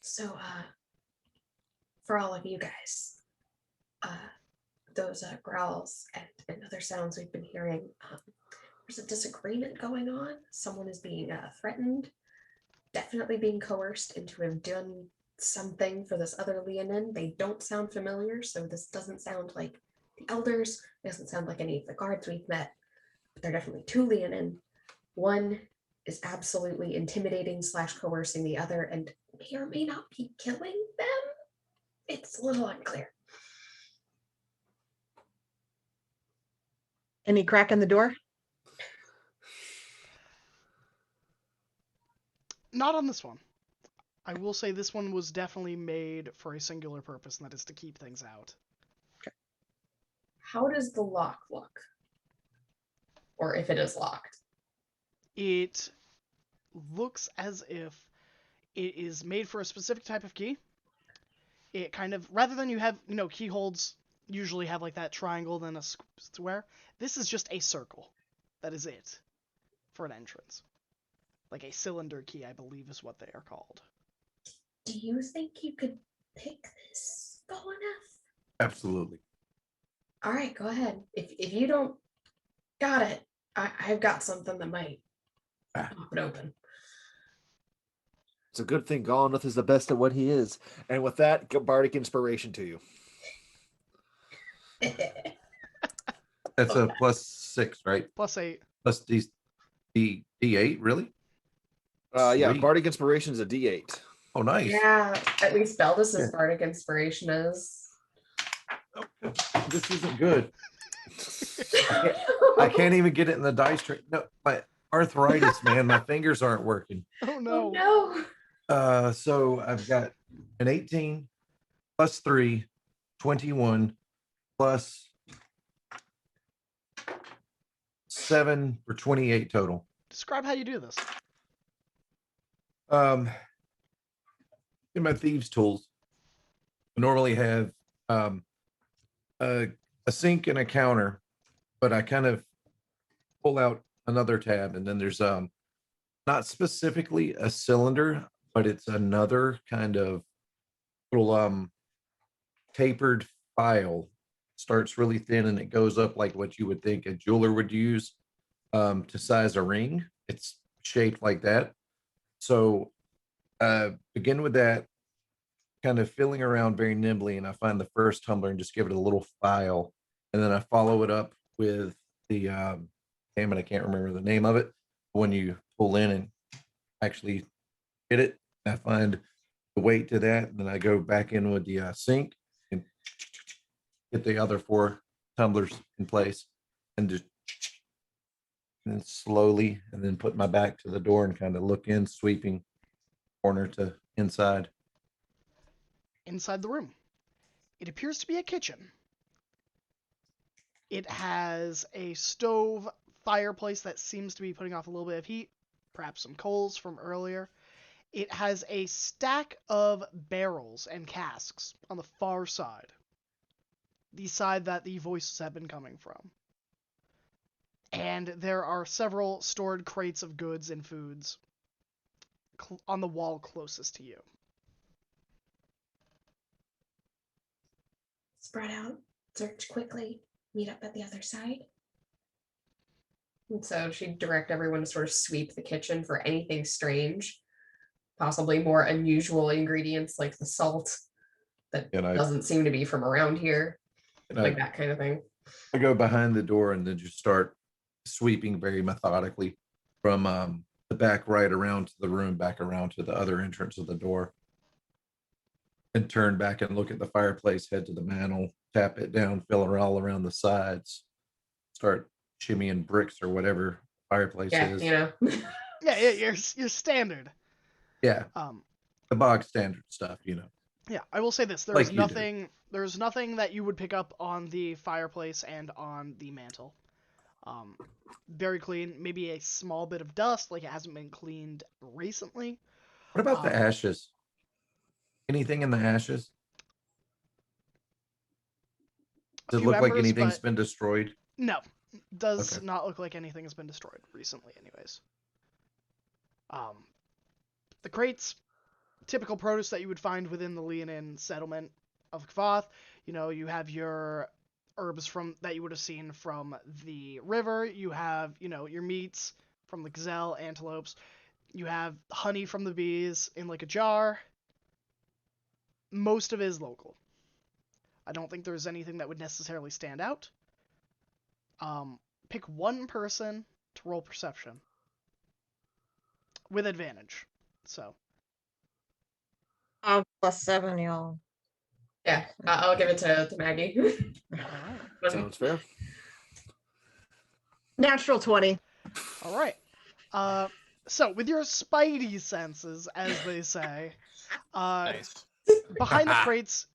So, for all of you guys, those growls and other sounds we've been hearing, there's a disagreement going on. Someone is being threatened, definitely being coerced into have done something for this other Leonin. They don't sound familiar, so this doesn't sound like the elders. It doesn't sound like any of the guards we've met, but they're definitely two Leonin. One is absolutely intimidating / coercing the other, and may or may not be killing them. It's a little unclear. Any crack in the door? Not on this one. I will say this one was definitely made for a singular purpose, and that is to keep things out. How does the lock look? Or if it is locked? It looks as if it is made for a specific type of key. It kind of, rather than you have, key holds usually have like that triangle, then a square. This is just a circle. That is it for an entrance. Like a cylinder key, I believe is what they are called. Do you think you could pick this, Golaneth? Absolutely. All right, go ahead. If you don't got it, I've got something that might pop it open. It's a good thing Golaneth is the best at what he is. And with that, bardic inspiration to you. That's a +6, right? +8. Plus D8, really? Yeah, Sweet. bardic inspiration is a D8. Oh, nice. Yeah, at least Beldis's Yeah. bardic inspiration is. This isn't good. I can't even get it in the dice tray. No, my arthritis, man. My fingers aren't working. Oh Oh no. no. So I've got an 18 plus 3, 21 plus 7 for 28 total. Describe how you do this. In my thieves tools, I normally have a sink and a counter, but I kind of pull out another tab, and then there's not specifically a cylinder, but it's another kind of little tapered file. Starts really thin and it goes up like what you would think a jeweler would use to size a ring. It's shaped like that. So begin with that, kind of feeling around very nimbly, and I find the first tumbler and just give it a little file, and then I follow it up with the damn it, I can't remember the name of it. When you pull in and actually hit it, I find the weight to that, and then I go back in with the sink and get the other 4 tumblers in place, and just and then slowly, and then put my back to the door and kind of look in, sweeping corner to inside. Inside the room, it appears to be a kitchen. It has a stove fireplace that seems to be putting off a little bit of heat, perhaps some coals from earlier. It has a stack of barrels and casks on the far side, the side that the voices have been coming from. And there are several stored crates of goods and foods on the wall closest to you. Spread out, search quickly, meet up at the other side. And so she'd direct everyone to sort of sweep the kitchen for anything strange, possibly more unusual ingredients like the salt that doesn't seem to be from around here, like that kind of thing. I go behind the door and then just start sweeping very methodically from the back right around to the room, back around to the other entrance of the door, and turn back and look at the fireplace, head to the mantle, tap it down, fill it all around the sides, start shimmying bricks or whatever fireplace is. Yeah, Yeah, you're standard. Yeah. The bog standard stuff, Yeah, I will say this: there's nothing that you would pick up on the fireplace and on the mantle. Very clean. Maybe a small bit of dust, like it hasn't been cleaned recently. What about the ashes? Anything in the ashes? Does it look like anything's been destroyed? No, does not look like anything has been destroyed recently, anyways. The crates, typical produce that you would find within the Leonin settlement of Kvoth. You have your herbs that you would have seen from the river. You have, your meats from the gazelle, antelopes. You have honey from the bees in like a jar. Most of it is local. I don't think there's anything that would necessarily stand out. Pick one person to roll perception with advantage. So. +7, y'all. Yeah, I'll give it to Maggie. All right. Sounds fair. Natural 20. All right. So with your spidey senses, as they say, Nice. behind the crates,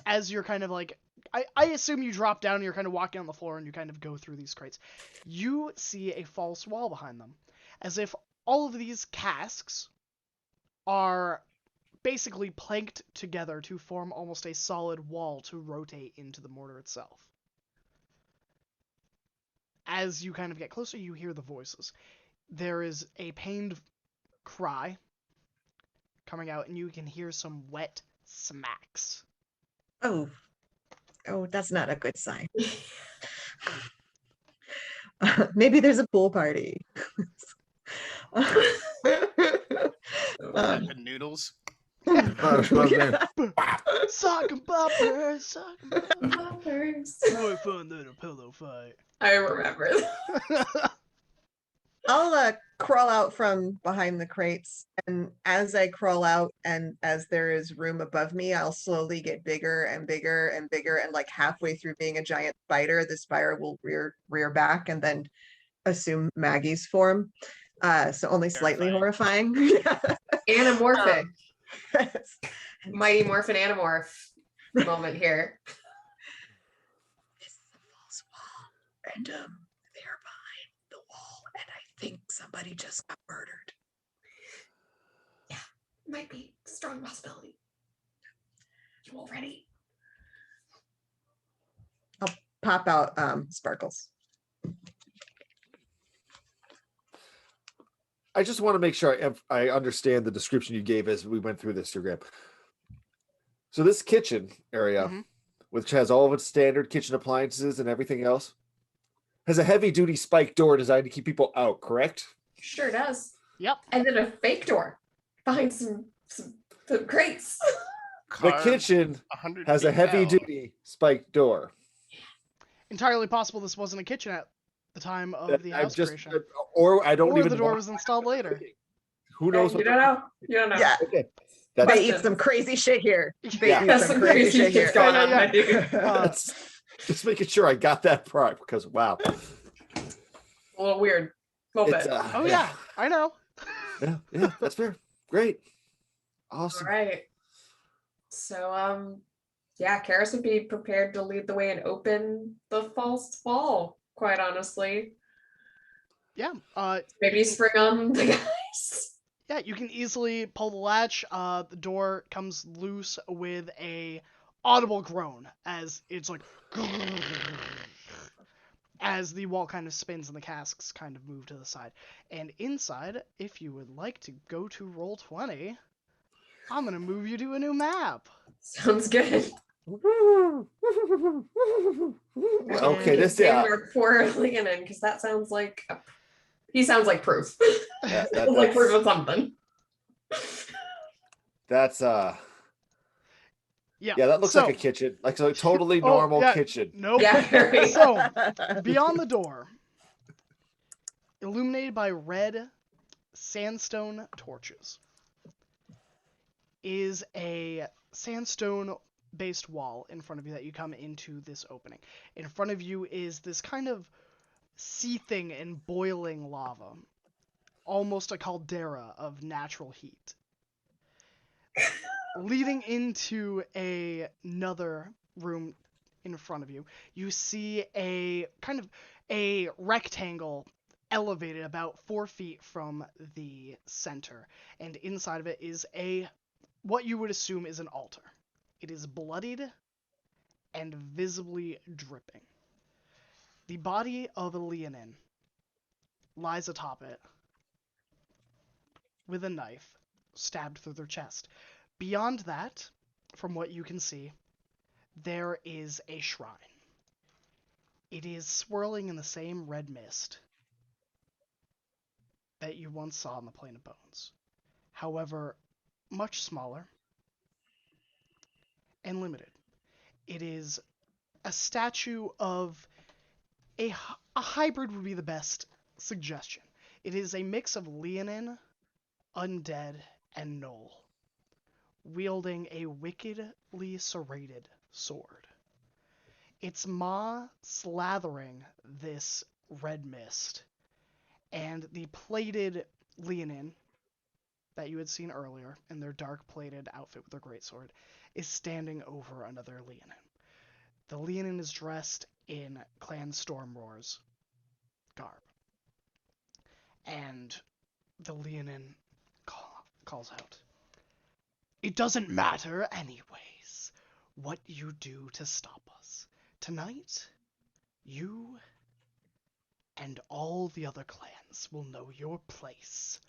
as you're kind of like, I assume you drop down and you're kind of walking on the floor and you kind of go through these crates. You see a false wall behind them, as if all of these casks are basically planked together to form almost a solid wall to rotate into the mortar itself. As you kind of get closer, you hear the voices. There is a pained cry coming out, and you can hear some wet smacks. Oh, that's not a good sign. Maybe there's a pool party. Noodles. Sock and boppers. Boppers. Fun little pillow fight. I remember. I'll crawl out from behind the crates, and as I crawl out and as there is room above me, I'll slowly get bigger and bigger and bigger, and like halfway through being a giant spider, the spider will rear back and then assume Maggie's form. So only slightly horrifying. Anamorphic. Mighty Morphin Animorph moment here. This is a false wall, and they're behind the wall, and I think somebody just got murdered. Yeah, might be a strong possibility. You all ready? I'll pop out Sparkles. I just want to make sure I understand the description you gave as we went through this, Graham. So this kitchen area, which has all of its standard kitchen appliances and everything else, has a heavy-duty spike door designed to keep people out, correct? Sure does. Yep. And then a fake door behind some crates. The kitchen has a heavy-duty spike door. Entirely possible this wasn't a kitchen at the time of the house creation. Or I don't even the door was installed later. Who knows? You don't know. You don't know. Yeah. Okay. They eat some crazy shit here. That's some crazy shit going on. Just making sure I got that part because wow. A little weird. little It's bit. Oh yeah, I know. yeah, that's fair. Great. All Awesome. right. So, yeah, Karis would be prepared to lead the way and open the false wall, quite honestly. Yeah. Maybe you can- spring on the guys. Yeah, you can easily pull the latch. The door comes loose with a audible groan as it's like as the wall kind of spins and the casks kind of move to the side. And inside, if you would like to go to roll 20, I'm gonna move you to a new map. Sounds good. Okay, this Name yeah. our poor Leonin, because that sounds like he sounds like proof. That, Sounds like proof of something. that's Yeah. yeah, that looks so, like a kitchen. Like a totally Oh, normal yeah. kitchen. Nope. Yeah, very. So, beyond the door, illuminated by red sandstone torches, is a sandstone based wall in front of you that you come into this opening. In front of you is this kind of seething and boiling lava, almost a caldera of natural heat. Leading into another room in front of you, you see a kind of a rectangle elevated about 4 feet from the center, and inside of it is what you would assume is an altar. It is bloodied and visibly dripping. The body of a Leonin lies atop it with a knife stabbed through their chest. Beyond that, from what you can see, there is a shrine. It is swirling in the same red mist that you once saw on the Plane of Bones. However, much smaller and limited. It is a statue of a hybrid would be the best suggestion. It is a mix of Leonin, undead, and Gnoll, wielding a wickedly serrated sword. Its maw slathering this red mist, and the plated Leonin that you had seen earlier in their dark plated outfit with their greatsword is standing over another Leonin. The Leonin is dressed in Clan Stormroar's garb. And the Leonin calls out, "It doesn't matter anyways what you do to stop us. Tonight, you and all the other clans will know your place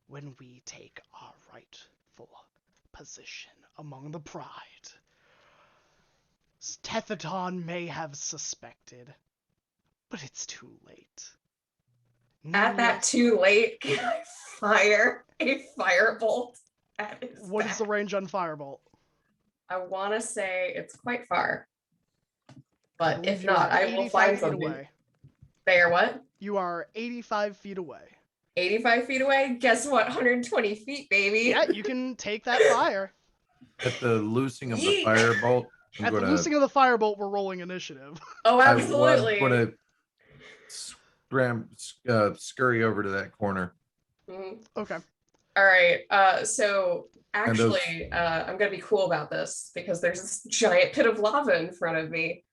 when we take our rightful position among the Pride. Tethaton may have suspected, but it's too late. At that too late, can I fire a firebolt at his What back? is the range on Firebolt? I want to say it's quite far. But believe if you are not, I will 85 find feet something. away. They are what? You are 85 feet away. 85 feet away? Guess what? 120 feet, baby. Yeah, you can take that fire. At the loosing of the Yeet. firebolt, At the loosing of the firebolt, we're rolling initiative. Oh, I'm absolutely. going to scurry over to that corner. Mhm. Okay. All right. So And those- actually, I'm gonna be cool about this because there's this giant pit of lava in front of me.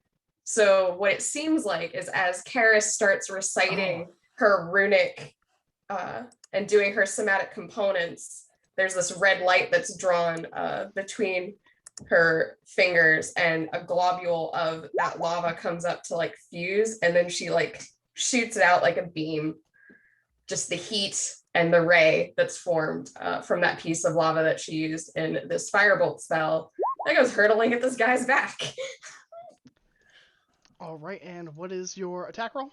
So what it seems like is as Karis starts reciting her runic and doing her somatic components, there's this red light that's drawn between her fingers, and a globule of that lava comes up to like fuse, and then she like shoots it out like a beam. Just the heat and the ray that's formed from that piece of lava that she used in this firebolt spell that goes hurtling at this guy's back. All right, and what is your attack roll?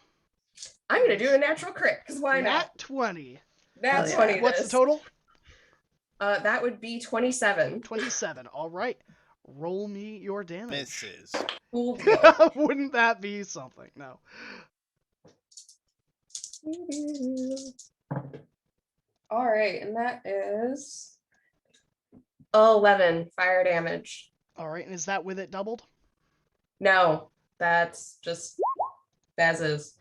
I'm gonna do a natural crit because why not? Nat 20. Nat 20. What's the total? That would be 27. 27. All right. Roll me your damage. Misses. Cool deal. Wouldn't that be something? No. All right, and that is 11 fire damage. All right, and is that with it doubled? No, that's just as is.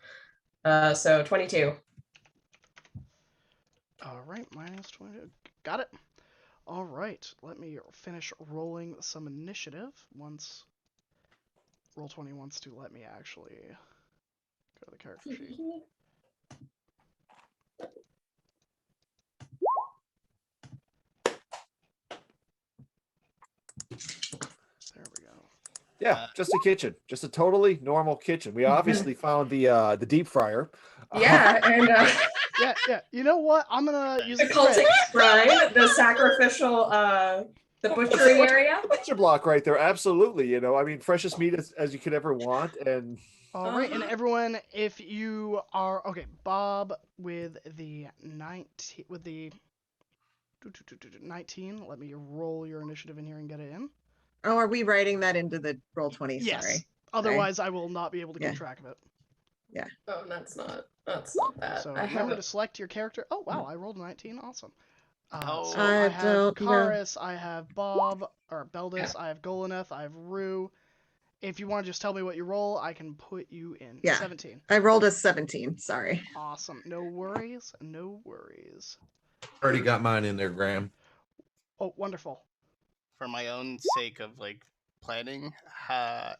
So 22. All right, minus 20. Got it. All right, let me finish rolling some initiative once Roll20 wants to let me actually go to the character sheet. There we go. Yeah, just a kitchen, just a totally normal kitchen. We obviously found the deep fryer. Yeah, and Yeah. You know what? I'm gonna use the a cultic crit. shrine, the sacrificial, the butchery area. Butcher block right there, absolutely. You know, I mean, freshest meat as you could ever want, and All right, and everyone, if you are okay, Bob with the 19, with the 19. Let me roll your initiative in here and get it in. Oh, are we writing that into the Roll20? Yes. Sorry. Otherwise, I will not be able to keep Yeah. track of it. Oh, that's not that. So I have remember it. to select your character. Oh wow, I rolled a 19. Awesome. Oh. So I I have don't know. Karis, I have Bob or Beldis, I have Golaneth, I have Rue. If you want to just tell me what you roll, I can put you in. Yeah. 17. I rolled a 17. Sorry. Awesome. No worries. No worries. Already got mine in there, Graham. Oh, wonderful. For my own sake of like planning,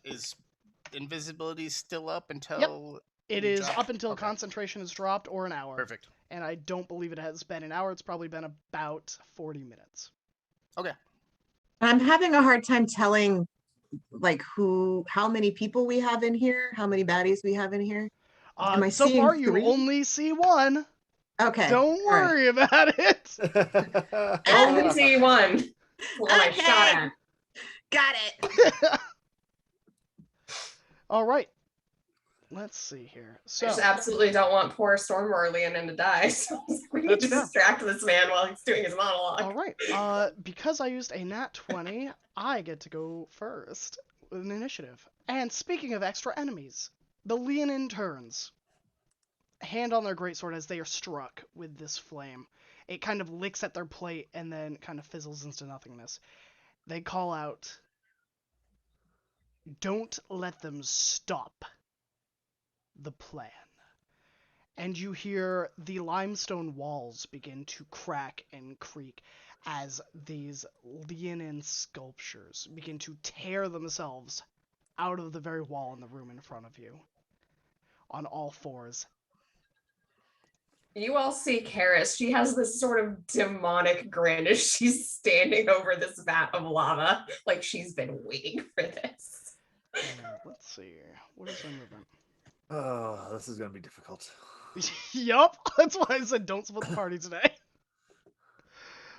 is invisibility still up until It you is drop up until Okay. concentration is dropped or an hour. Perfect. And I don't believe it has been an hour. It's probably been about 40 minutes. Okay. I'm having a hard time telling like how many people we have in here, how many baddies we have in here. Am I So seeing far, you 3? only see one. Okay. Don't all right. worry about it. Only see one. The one I shot Okay. at. Got it. All right. Let's see here. I So, just absolutely don't want poor Stormroar Leonin to die. So we need That's to fair. distract this man while he's doing his monologue. all right. Because I used a nat 20, I get to go first with an initiative. And speaking of extra enemies, the Leonin turns. Hand on their greatsword as they are struck with this flame. It kind of licks at their plate and then kind of fizzles into nothingness. They call out, "Don't let them stop the plan." And you hear the limestone walls begin to crack and creak as these Leonin sculptures begin to tear themselves out of the very wall in the room in front of you on all fours. You all see Karis. She has this sort of demonic grin as she's standing over this vat of lava, like she's been waiting for this. Let's see. What is their movement? Oh, this is gonna be difficult. Yup, that's why I said don't split the party today.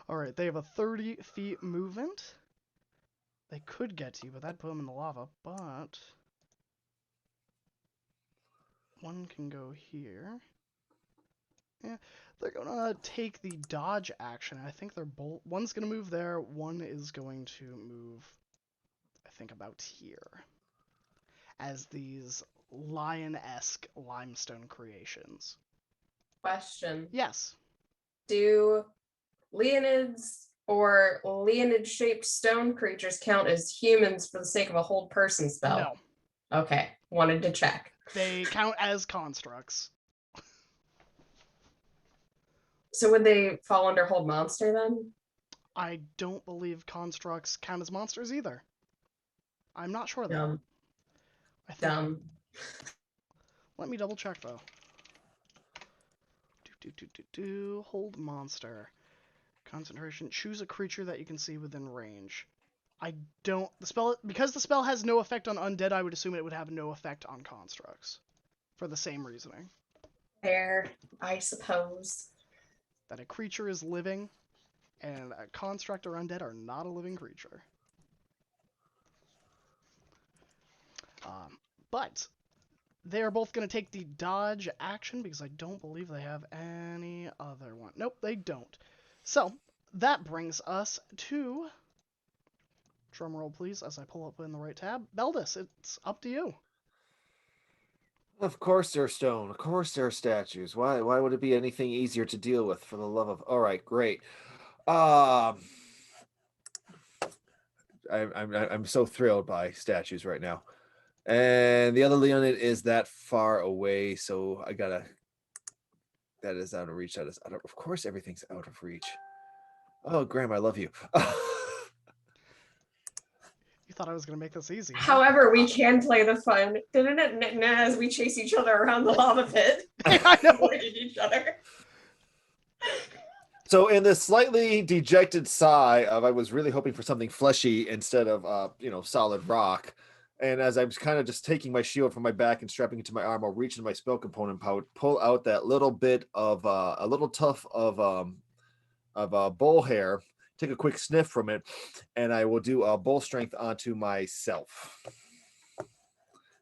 Alright, they have a 30 feet movement. They could get to you, but that'd put them in the lava, but one can go here. Yeah, they're gonna take the dodge action. I think they're both. One's gonna move there, one is going to move, I think, about here. As these lion-esque limestone creations. Question. Yes. Do Leonids or Leonid-shaped stone creatures count as humans for the sake of a hold person spell? No. Okay, wanted to check. They count as constructs. So would they fall under hold monster then? I don't believe constructs count as monsters either. I'm not sure though. Dumb. I think. Dumb. Let me double check though. Hold monster. Concentration. Choose a creature that you can see within range. I don't. The spell, because the spell has no effect on undead, I would assume it would have no effect on constructs. For the same reasoning. Fair, I suppose. That a creature is living, and a construct or undead are not a living creature. But they are both going to take the dodge action because I don't believe they have any other one. Nope, they don't. So that brings us to, drumroll please as I pull up in the right tab, Beldis, it's up to you. Of course they're stone. Of course they're statues. Why would it be anything easier to deal with, for the love of... All right, great. I'm so thrilled by statues right now. And the other Leonid is that far away, so I gotta That is out of reach. That is out of course, everything's out of reach. Oh, Graham, I love you. You thought I was gonna make this easy. Huh? However, we can play the fun as we chase each other around the lava pit. I know. Avoiding each other. So in this slightly dejected sigh of I was really hoping for something fleshy instead of solid rock. And as I'm kind of just taking my shield from my back and strapping it to my arm, I'll reach into my spell component pouch, pull out that little bit of a little tuft of bull hair, take a quick sniff from it, and I will do a bull strength onto myself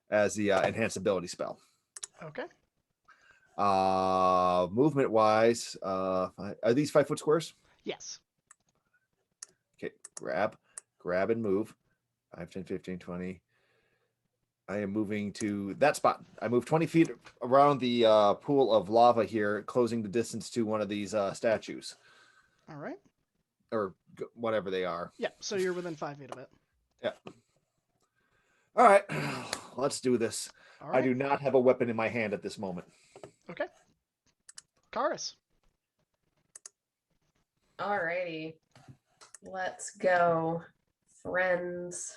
as the enhanced ability spell. Okay. Movement wise, are these 5-foot squares? Yes. Okay, grab and move. 5, 10, 15, 20. I am moving to that spot. I move 20 feet around the pool of lava here, closing the distance to one of these statues. All right. Or whatever they are. Yeah, so you're within 5 feet of it. Yeah. All right, let's do this. All right. I do not have a weapon in my hand at this moment. Okay. Karis. Alrighty. Let's go, friends.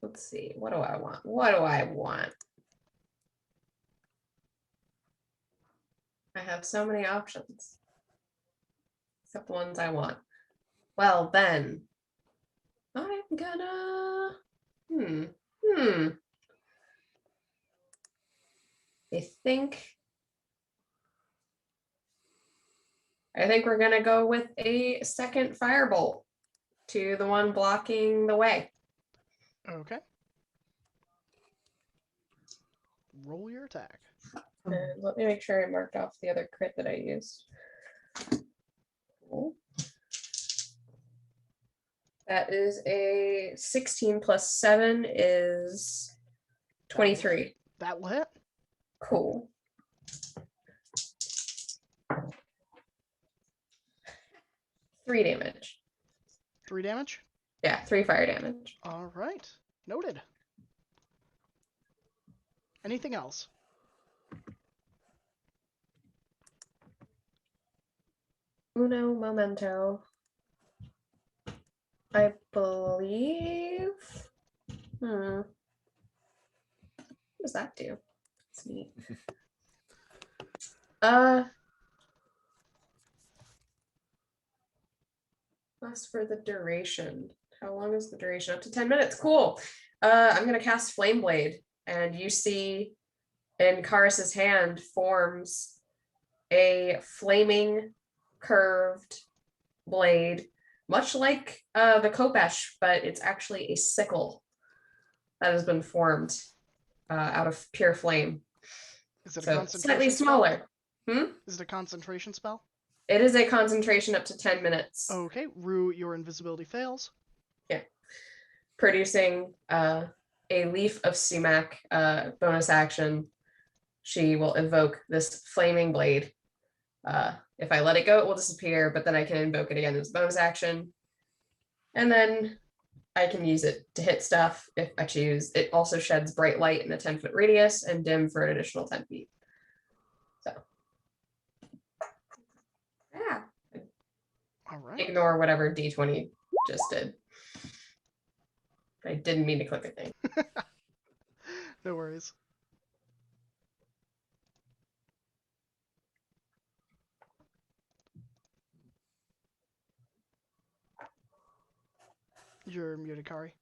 Let's see. What do I want? What do I want? I have so many options. Except the ones I want. Well, then. I'm gonna... I think we're gonna go with a second firebolt to the one blocking the way. Okay. Roll your attack. And let me make sure I marked off the other crit that I used. Cool. That is a 16 plus 7 is 23. That will hit. Cool. Three damage. 3 damage. Yeah, 3 fire damage. All right. Noted. Anything else? Uno momento. I believe. What does that do? It's neat. As for the duration, how long is the duration? Up to 10 minutes. Cool. I'm gonna cast Flame Blade, and you see in Karis's hand forms a flaming curved blade, much like the Kopesh, but it's actually a sickle that has been formed out of pure flame. Is it a So concentration slightly spell? smaller. Is it a concentration spell? It is a concentration up to 10 minutes. Okay. Rue, your invisibility fails. Yeah. Producing a leaf of sumac bonus action. She will invoke this flaming blade. If I let it go, it will disappear, but then I can invoke it again as bonus action. And then I can use it to hit stuff if I choose. It also sheds bright light in a 10-foot radius and dim for an additional 10 feet. So, yeah. All right. Ignore whatever D20 just did. I didn't mean to click a thing. No worries. You're muted, Kari.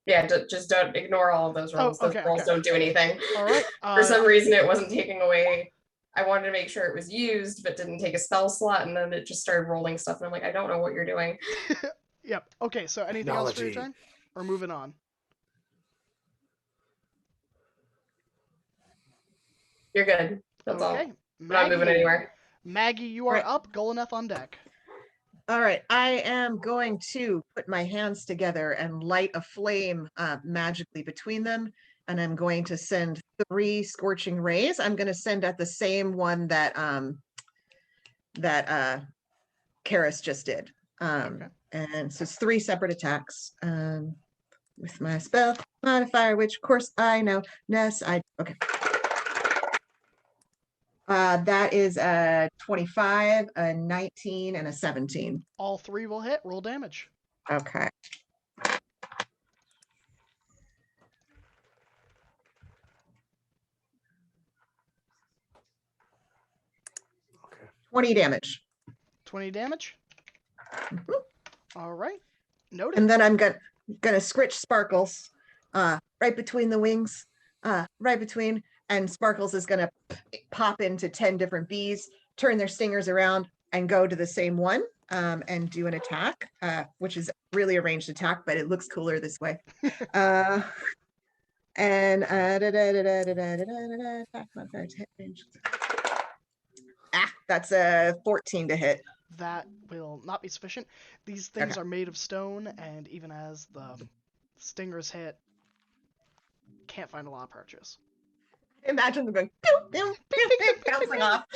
Yeah, just don't ignore all of those rolls. okay, Those rolls okay. don't do anything. All right. For some reason, it wasn't taking away. I wanted to make sure it was used, but didn't take a spell slot, and then it just started rolling stuff. And I'm like, I don't know what you're doing. Yep. Okay, so anything else for your turn? Or moving on? You're good. That's all. Okay. I'm not moving anywhere. Maggie, you are Right. up. Goldeneth on deck. All right, I am going to put my hands together and light a flame magically between them, and I'm going to send 3 scorching rays. I'm going to send at the same one that Karis just did. Okay. And so it's 3 separate attacks with my spell modifier, which of course I know. Okay. That is a 25, a 19, and a 17. All three will hit. Roll damage. Okay. Okay. 20 damage. 20 damage. Mhm. All right. Noted. And then I'm gonna scritch Sparkles right between the wings, right between, and Sparkles is gonna pop into 10 different bees, turn their stingers around, and go to the same one and do an attack, which is really a ranged attack, but it looks cooler this way. And attack modifier, hit range. That's a 14 to hit. That will not be sufficient. These things Okay. are made of stone, and even as the stingers hit, can't find a lot of purchase. Imagine them going pew, pew, pew, pew, bouncing off,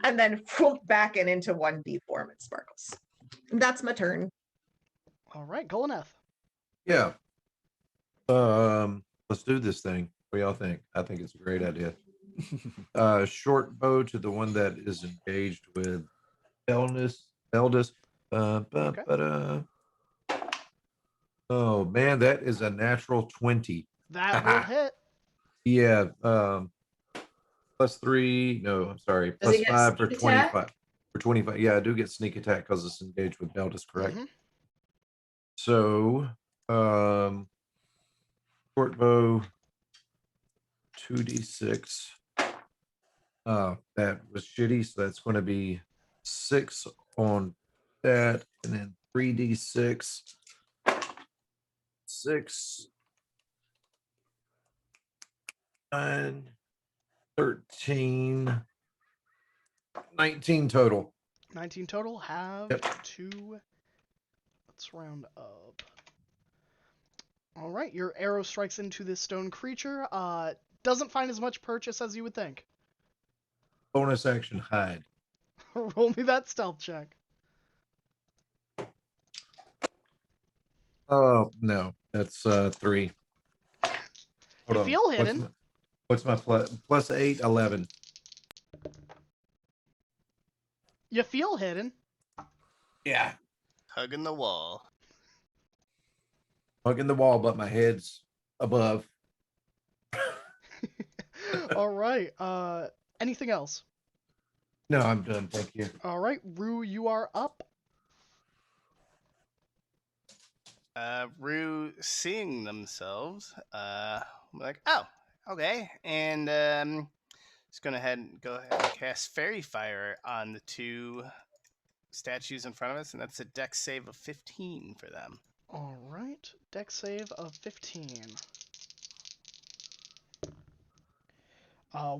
and then back and into 1B form at Sparkles. That's my turn. All right, Goloneth. Yeah. Let's do this thing. What do y'all think? I think it's a great idea. Short bow to the one that is engaged with Eldest. Okay. Oh man, that is a natural 20. That will hit. Yeah. +3. No, I'm sorry. Does he get +5 for sneak attack? 25. For 25. Yeah, I do get sneak attack because it's engaged with Eldest, correct? Mhm. So, short bow, 2d6. That was shitty. So that's going to be 6 on that, and then 3d6. 6, 9, 13, 19 total. 19 total. Have Yep. 2. Let's round up. All right, your arrow strikes into this stone creature. Doesn't find as much purchase as you would think. Bonus action hide. Roll me that stealth check. Oh no, that's 3. Hold You on. feel hidden. What's my plus 8? 11. You feel hidden. Yeah. Hugging the wall. Hugging the wall, but my head's above. All right. Anything else? No, I'm done. Thank you. All right, Rue, you are up. Rue seeing themselves, like, oh, okay, and just gonna go ahead and cast Fairy Fire on the 2 statues in front of us, and that's a dex save of 15 for them. All right, dex save of 15.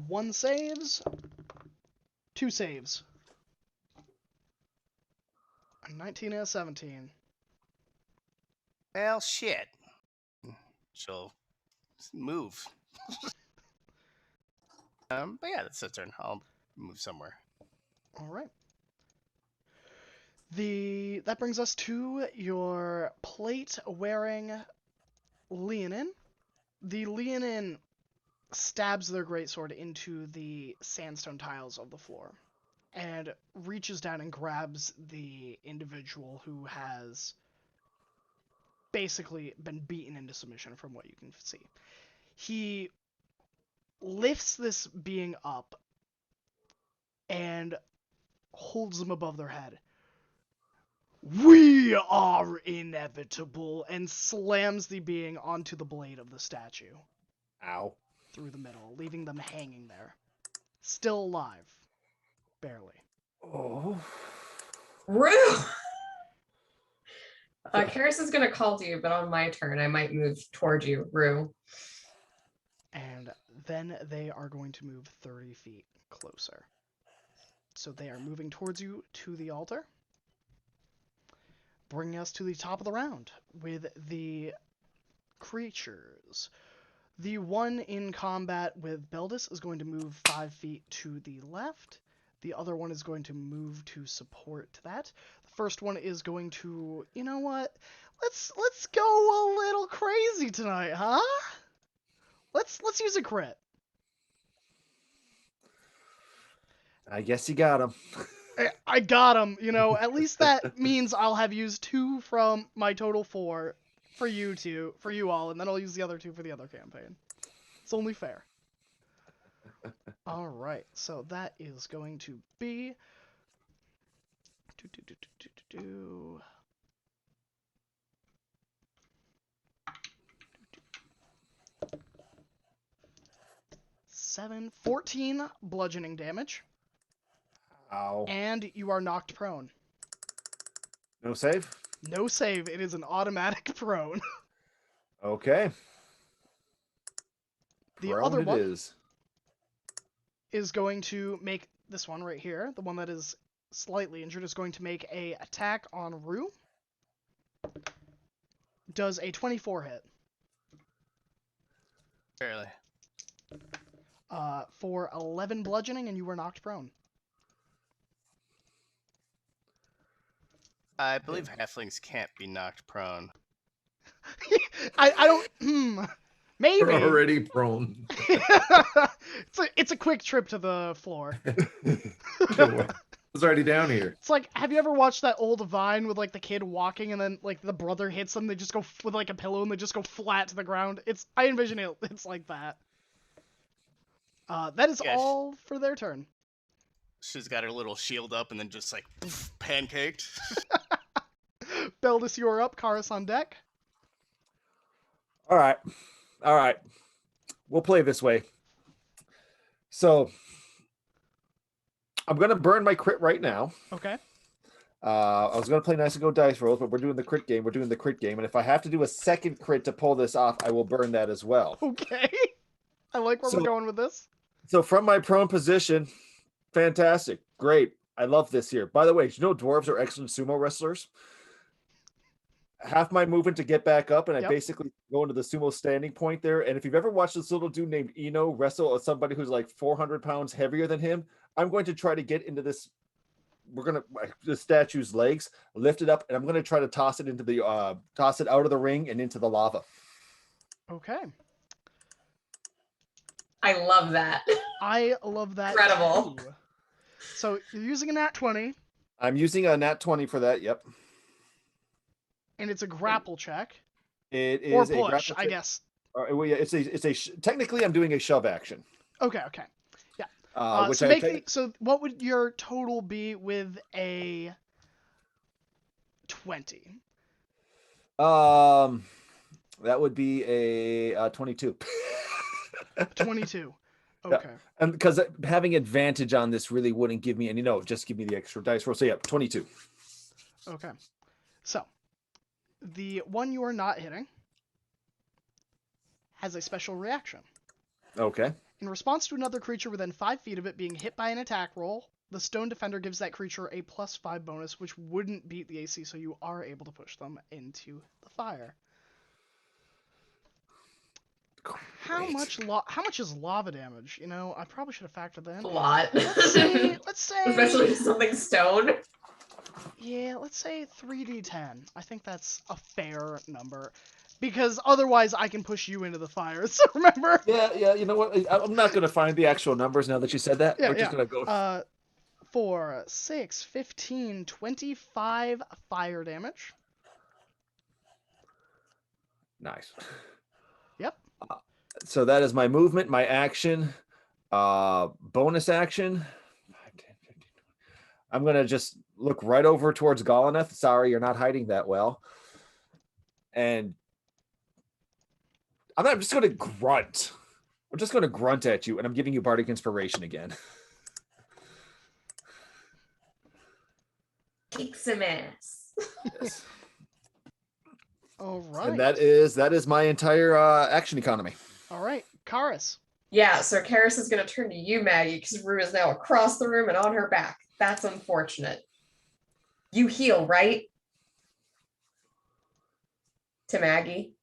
1 saves, 2 saves. A 19 and a 17. Well, shit. She'll move. But yeah, that's a turn. I'll move somewhere. All right. That brings us to your plate-wearing Leonin. The Leonin stabs their greatsword into the sandstone tiles of the floor and reaches down and grabs the individual who has basically been beaten into submission from what you can see. He lifts this being up and holds them above their head. We are inevitable, and slams the being onto the blade of the statue. Ow. Through the middle, leaving them hanging there. Still alive. Barely. Oh. Rue! Karis is gonna call to you, but on my turn, I might move toward you, Rue. And then they are going to move 30 feet closer. So they are moving towards you to the altar. Bringing us to the top of the round with the creatures. The one in combat with Beldis is going to move 5 feet to the left. The other one is going to move to support that. The first one is going to, you know what? Let's go a little crazy tonight, huh? Let's use a crit. I guess you got him. I got him. You know, at least that means I'll have used 2 from my total 4 for you all, and then I'll use the other 2 for the other campaign. It's only fair. All right, so that is going to be 14 bludgeoning damage, Ow. and you are knocked prone. No save? No save. It is an automatic prone. Okay. The Prone other it one is going to make this one right here, the one that is slightly injured, is going to make a attack on Rue. Does a 24 hit. Barely. For 11 bludgeoning, and you were knocked prone. I believe halflings can't be knocked prone. I don't. Maybe. We're already prone. it's a quick trip to the floor. It's already down here. It's like, have you ever watched that old Vine with like the kid walking and then like the brother hits them, they just go with like a pillow and they just go flat to the ground? I envision it's like that. That is all for their turn. She's got her little shield up and then just like poof, pancaked. Beldis, you are up. Karis on deck. All right. We'll play this way. So I'm gonna burn my crit right now. Okay. I was gonna play nice and go dice rolls, but we're doing the crit game. And if I have to do a second crit to pull this off, I will burn that as well. Okay. I like where we're going with this. So from my prone position, fantastic, great. I love this here. By the way, did you know dwarves are excellent sumo wrestlers? Half my movement to get back up, and I basically go into the sumo standing point there. And if you've ever watched this little dude named Eno wrestle with somebody who's like 400 pounds heavier than him, I'm going to try to get into this. The statue's legs, lift it up, and I'm going to try to toss it out of the ring and into the lava. Okay. I love that. I love that. Incredible. Too. So you're using a nat 20. I'm using a nat 20 for that. Yep. And it's a grapple check. It is or a push, grapple I check. guess. Well, yeah, technically I'm doing a shove action. Okay. Yeah. So what would your total be with a 20? That would be a 22. 22. Okay. Yeah. And because having advantage on this really wouldn't give me any, just give me the extra dice roll. So yeah, 22. Okay. So the one you are not hitting has a special reaction. Okay. In response to another creature within 5 feet of it being hit by an attack roll, the Stone Defender gives that creature a +5 bonus, which wouldn't beat the AC, so you are able to push them into the fire. Great. How much is lava damage? You know, I probably should have factored that in. A lot. Let's say Especially something stone. Yeah, let's say 3d10. I think that's a fair number. Because otherwise I can push you into the fire, so remember? Yeah, you know what? I'm not going to find the actual numbers now that you said that. We're just going to go. 4, 6, 15, 25 fire damage. Nice. Yep. So that is my movement, my action, bonus action. I'm going to just look right over towards Golineth. Sorry, you're not hiding that well. And I'm just going to grunt. I'm just going to grunt at you, and I'm giving you Bardic Inspiration again. Kick some ass. Yes. All right. And that is my entire action economy. All right, Karis. Yeah, so Karis is going to turn to you, Maggie, because Rue is now across the room and on her back. That's unfortunate. You heal, right? To Maggie.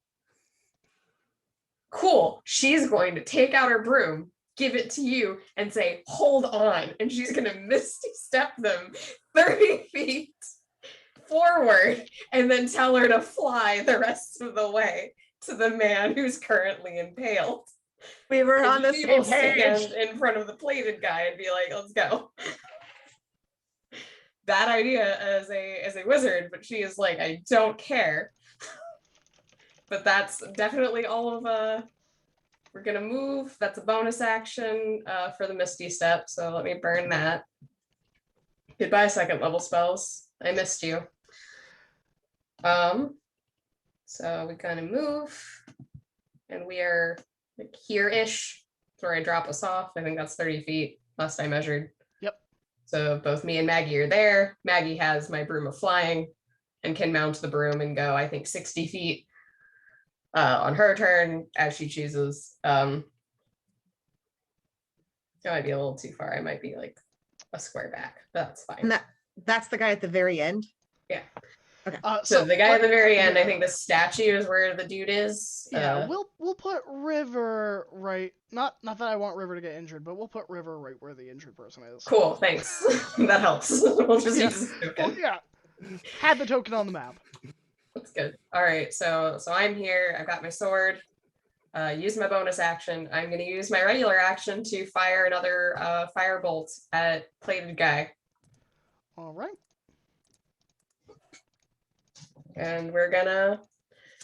Cool. She's going to take out her broom, give it to you, and say, hold on. And she's going to misty step them 30 feet forward and then tell her to fly the rest of the way to the man who's currently impaled. We were on the She same will stand page. in front of the plated guy and be like, let's go. Bad idea as a wizard, but she is like, I don't care. But that's definitely all of we're gonna move. That's a bonus action for the Misty Step, so let me burn that. Goodbye, second level spells. I missed you. So we kind of move, and we are like here-ish. That's where I drop us off. I think that's 30 feet last I measured. Yep. So both me and Maggie are there. Maggie has my broom of flying and can mount the broom and go, I think, 60 feet on her turn as she chooses. That might be a little too far. I might be like a square back. That's fine. And that's the guy at the very end. Yeah. Okay. So the guy at the very end, I think the statue is where the dude is. Yeah, we'll put River right. Not that I want River to get injured, but we'll put River right where the injured person is. Cool, thanks. That helps. We'll just Yeah. use this token. Well, yeah. Had the token on the map. That's good. All right, so I'm here. I've got my sword. Use my bonus action. I'm going to use my regular action to fire another firebolt at plated guy. All right. And we're gonna,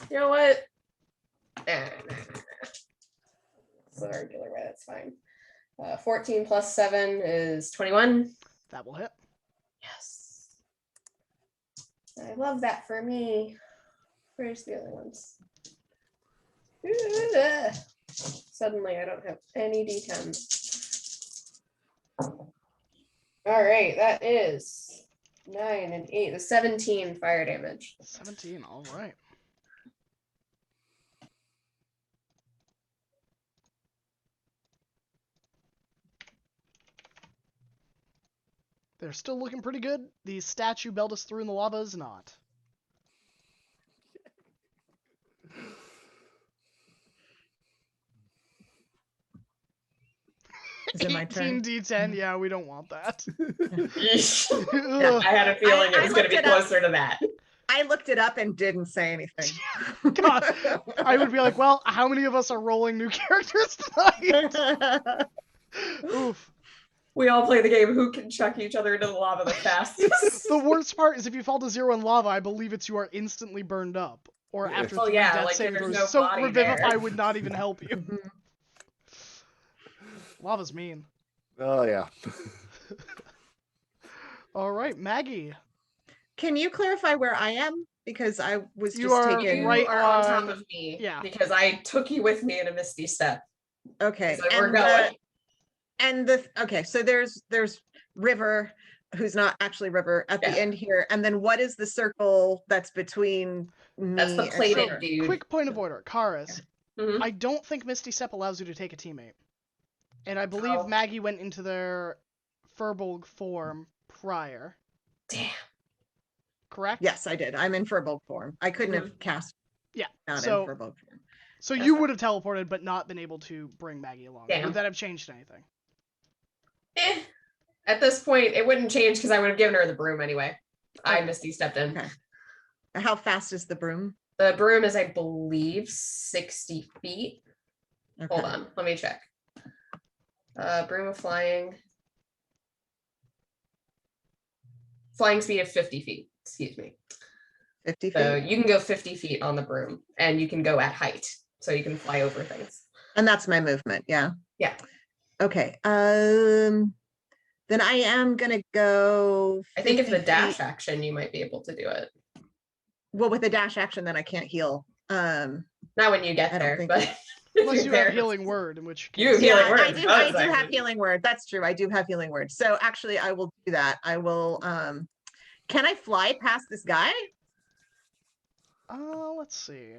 you know what? Nah. It's the regular way, that's fine. 14 plus 7 is 21. That will hit. Yes. I love that for me. Where's the other ones? Suddenly I don't have any d10s. All right, that is 9 and 8, the 17 fire damage. 17, all right. They're still looking pretty good. The statue Beldis threw in the lava is not. Is it my turn? 18d10, yeah, we don't want that. I had a feeling it I was going to be looked it up. closer to that. I looked it up and didn't say anything. God, I would be like, well, how many of us are rolling new characters tonight? Oof. We all play the game who can chuck each other into the lava the fastest. The worst part is if you fall to 0 in lava, I believe you are instantly burned up. Or after Oh, 3 yeah, death like, saving there's throws. no So body Revivify there. would not even help you. Mhm. Lava's mean. Oh yeah. All right, Maggie. Can you clarify where I am? Because I was You just are taking. You right are on top on- of me. yeah. Because I took you with me in a Misty Step. Okay. So we're going. Okay, so there's River, who's not actually River, at the Yeah. end here, and then what is the circle that's between me That's the and plated River? dude. Quick point of order. Karis, Mhm. I don't think Misty Step allows you to take a teammate. And I believe Oh. Maggie went into their Furbolg form prior. Damn. Correct? Yes, I did. I'm in Furbolg form. I couldn't have cast Yeah. not So, in Furbolg form. so That's you fine. would have teleported, but not been able to bring Maggie along. Damn. Would that have changed anything? At this point, it wouldn't change because I would have given her the broom anyway. I Okay. Misty stepped in. Okay. How fast is the broom? The broom is, I believe, 60 feet. Okay. Hold on, let me check. Broom of flying. Flying speed of 50 feet, excuse me. 50 feet. So you can go 50 feet on the broom and you can go at height. So you can fly over things. And that's my movement, yeah. Yeah. Okay. Then I am gonna go. I think if 50 the dash feet. action, you might be able to do it. Well, with a dash action, then I can't heal. Not when you get I don't there, think but Unless you're you there. have Healing Word, in which You have case... Healing Yeah, Word. I do Bonus have action. healing word. That's true. I do have healing word. So actually I will do that. I will can I fly past this guy? Let's see.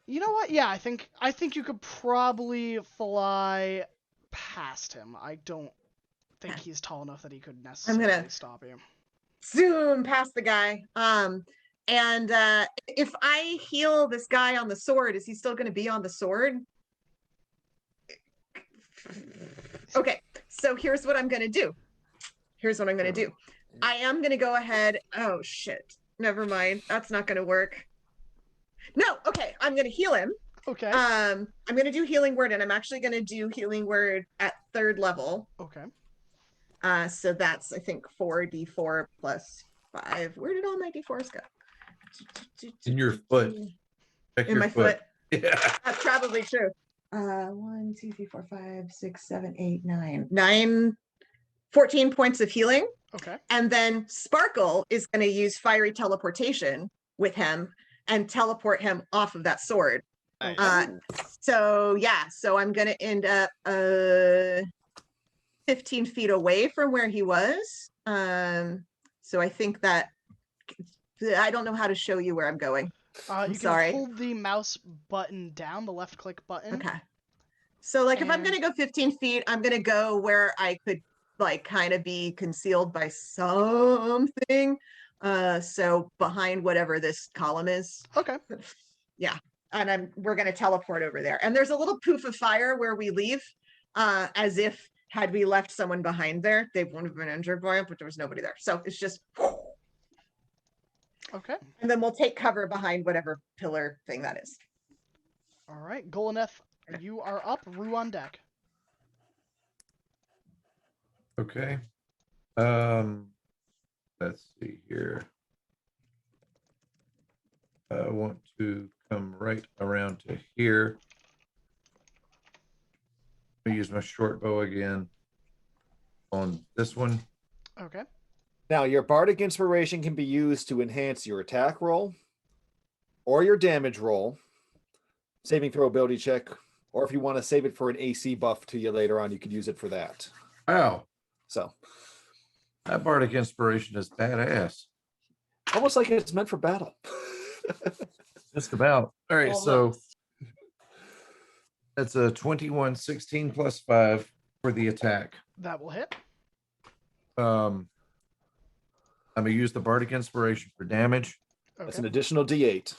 You know what? Yeah, I think you could probably fly past him. I don't think Okay. he's tall enough that he could necessarily stop you. Zoom past the guy. And if I heal this guy on the sword, is he still going to be on the sword? Okay, so here's what I'm going to do. I am going to go ahead. Oh, shit. Never mind. That's not going to work. No, okay, I'm gonna heal him. Okay. I'm gonna do healing word, and I'm actually gonna do healing word at 3rd level. Okay. So that's I think 4d4 plus 5. Where did all my d4s go? In your foot. Check In your my foot. Yeah. That's probably true. 1, 2, 3, 4, 5, 6, 7, 8, 9. 14 points of healing. Okay. And then Sparkle is going to use fiery teleportation with him and teleport him off of that sword. Nice. So I'm going to end up 15 feet away from where he was. So I think that I don't know how to show you where I'm going. You sorry. can hold the mouse button down, the left click button. Okay. So like if I'm And- going to go 15 feet, I'm going to go where I could like kind of be concealed by something. So behind whatever this column is. Okay. Yeah. And we're going to teleport over there. And there's a little poof of fire where we leave, as if had we left someone behind there, they wouldn't have been injured by it, but there was nobody there. So it's just, Okay. and then we'll take cover behind whatever pillar thing that is. All right. Golaneth, you are up. Rue on deck. Okay. Let's see here. I want to come right around to here. I use my short bow again on this one. Okay. Now, your bardic inspiration can be used to enhance your attack roll or your damage roll, saving throw ability check, or if you want to save it for an AC buff to you later on, you could use it for that. Wow, So that bardic inspiration is badass. almost like it's meant for battle. Just about. All right, so Almost. that's a 21, 16 plus 5 for the attack. That will hit. I'm gonna use the bardic inspiration for damage, That's Okay. an additional D8.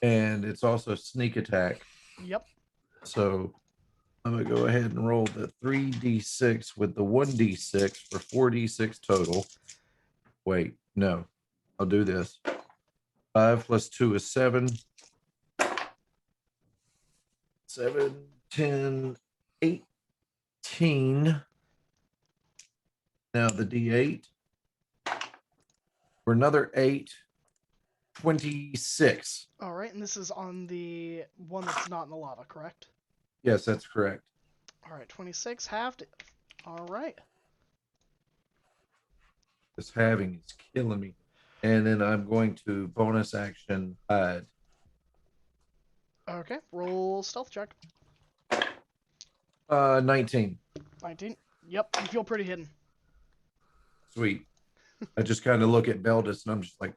and it's also sneak attack. Yep. So I'm gonna go ahead and roll the 3d6 with the 1d6 for 4d6 total. Wait, no, I'll do this. 5 plus 2 is 7. 7, 10, 18. Now the d8 for another 8, 26. All right. And this is on the one that's not in the lava, correct? Yes, that's correct. All right. 26 halved. All right. This halving is killing me. And then I'm going to bonus action hide. Okay. Roll stealth check. 19. 19. Yep. You feel pretty hidden. Sweet. I just kind of look at Beldis and I'm just like,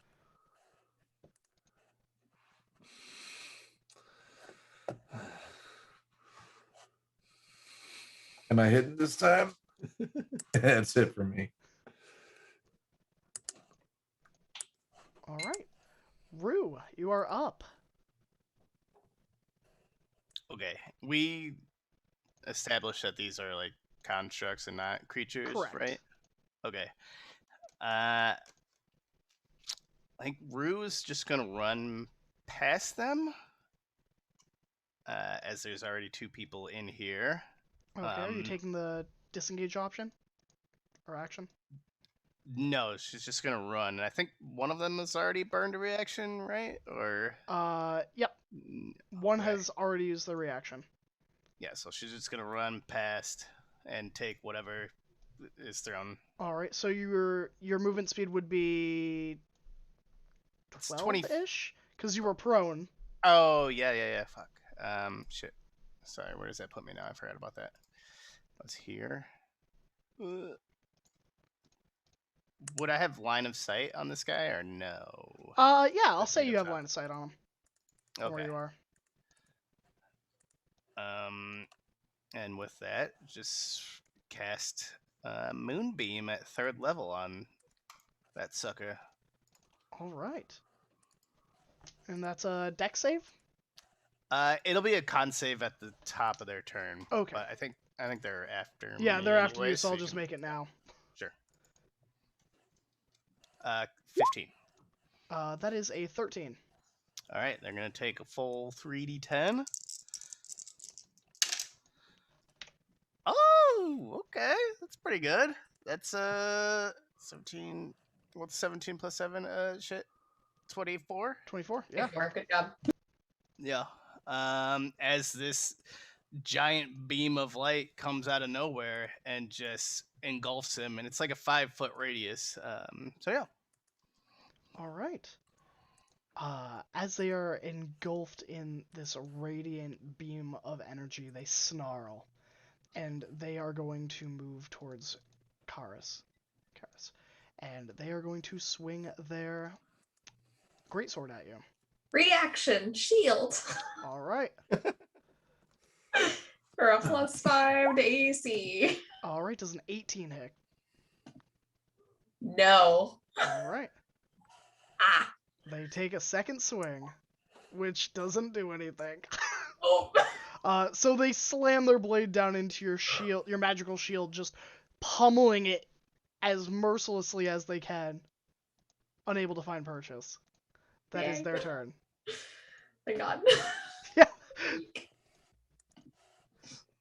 am I hidden this time? That's it for me. All right. Rue, you are up. Okay, we established that these are like constructs and not creatures, Correct. right? Okay. I think Rue is just gonna run past them, as there's already 2 people in here. Okay. Are you Um, taking the disengage option or action? No, she's just gonna run. And I think one of them has already burned a reaction, right? Or Yep. Mm, One okay. has already used the reaction. Yeah, so she's just gonna run past and take whatever is thrown. All right. So your movement speed would be It's 20 12-ish because you were prone. Oh, yeah. Fuck. Shit. Sorry, where does that put me now? I forgot about that. I was here. Would I have line of sight on this guy or no? Yeah. I'll That's a say good you have shot. line of sight on him. Where Okay. you are. And with that, just cast Moonbeam at 3rd level on that sucker. All right. And that's a deck save. It'll be a con save at the top of their turn. Okay. But I think they're after Yeah, me they're after anyway, you, so I'll you just can- make it now. Sure. 15. That is a 13. All right, they're going to take a full 3d10. Oh, okay. That's pretty good. That's 17. What's 17 plus 7? Shit. 24? 24. Yeah. Good job. Yeah. As this giant beam of light comes out of nowhere and just engulfs him, and it's like a 5-foot radius. So yeah. All right. As they are engulfed in this radiant beam of energy, they snarl, and they are going to move towards Karis. And they are going to swing their greatsword at you. Reaction shield All right. for a +5 to AC. All right. Does an 18 hit? No. All right. Ah. They take a second swing, which doesn't do anything. Oh. So they slam their blade down into your shield, your magical shield, just pummeling it as mercilessly as they can, unable to find purchase. That is Yay. their turn. Thank God. Yeah.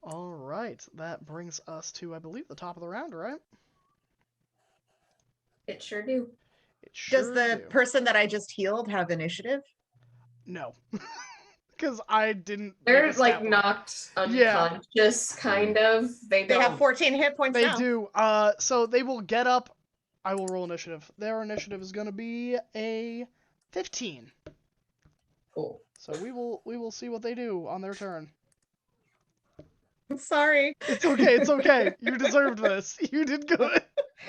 All right, that brings us to, I believe, the top of the round, right? It sure do. It sure Does the do. person that I just healed have initiative? No, because I didn't. They're make a like stat block. knocked Yeah. unconscious, kind of. They They have don't. 14 hit points They now. do. So they will get up. I will roll initiative. Their initiative is going to be a 15. Cool. So we will see what they do on their turn. I'm sorry. It's okay. It's okay. You deserved this. You did good.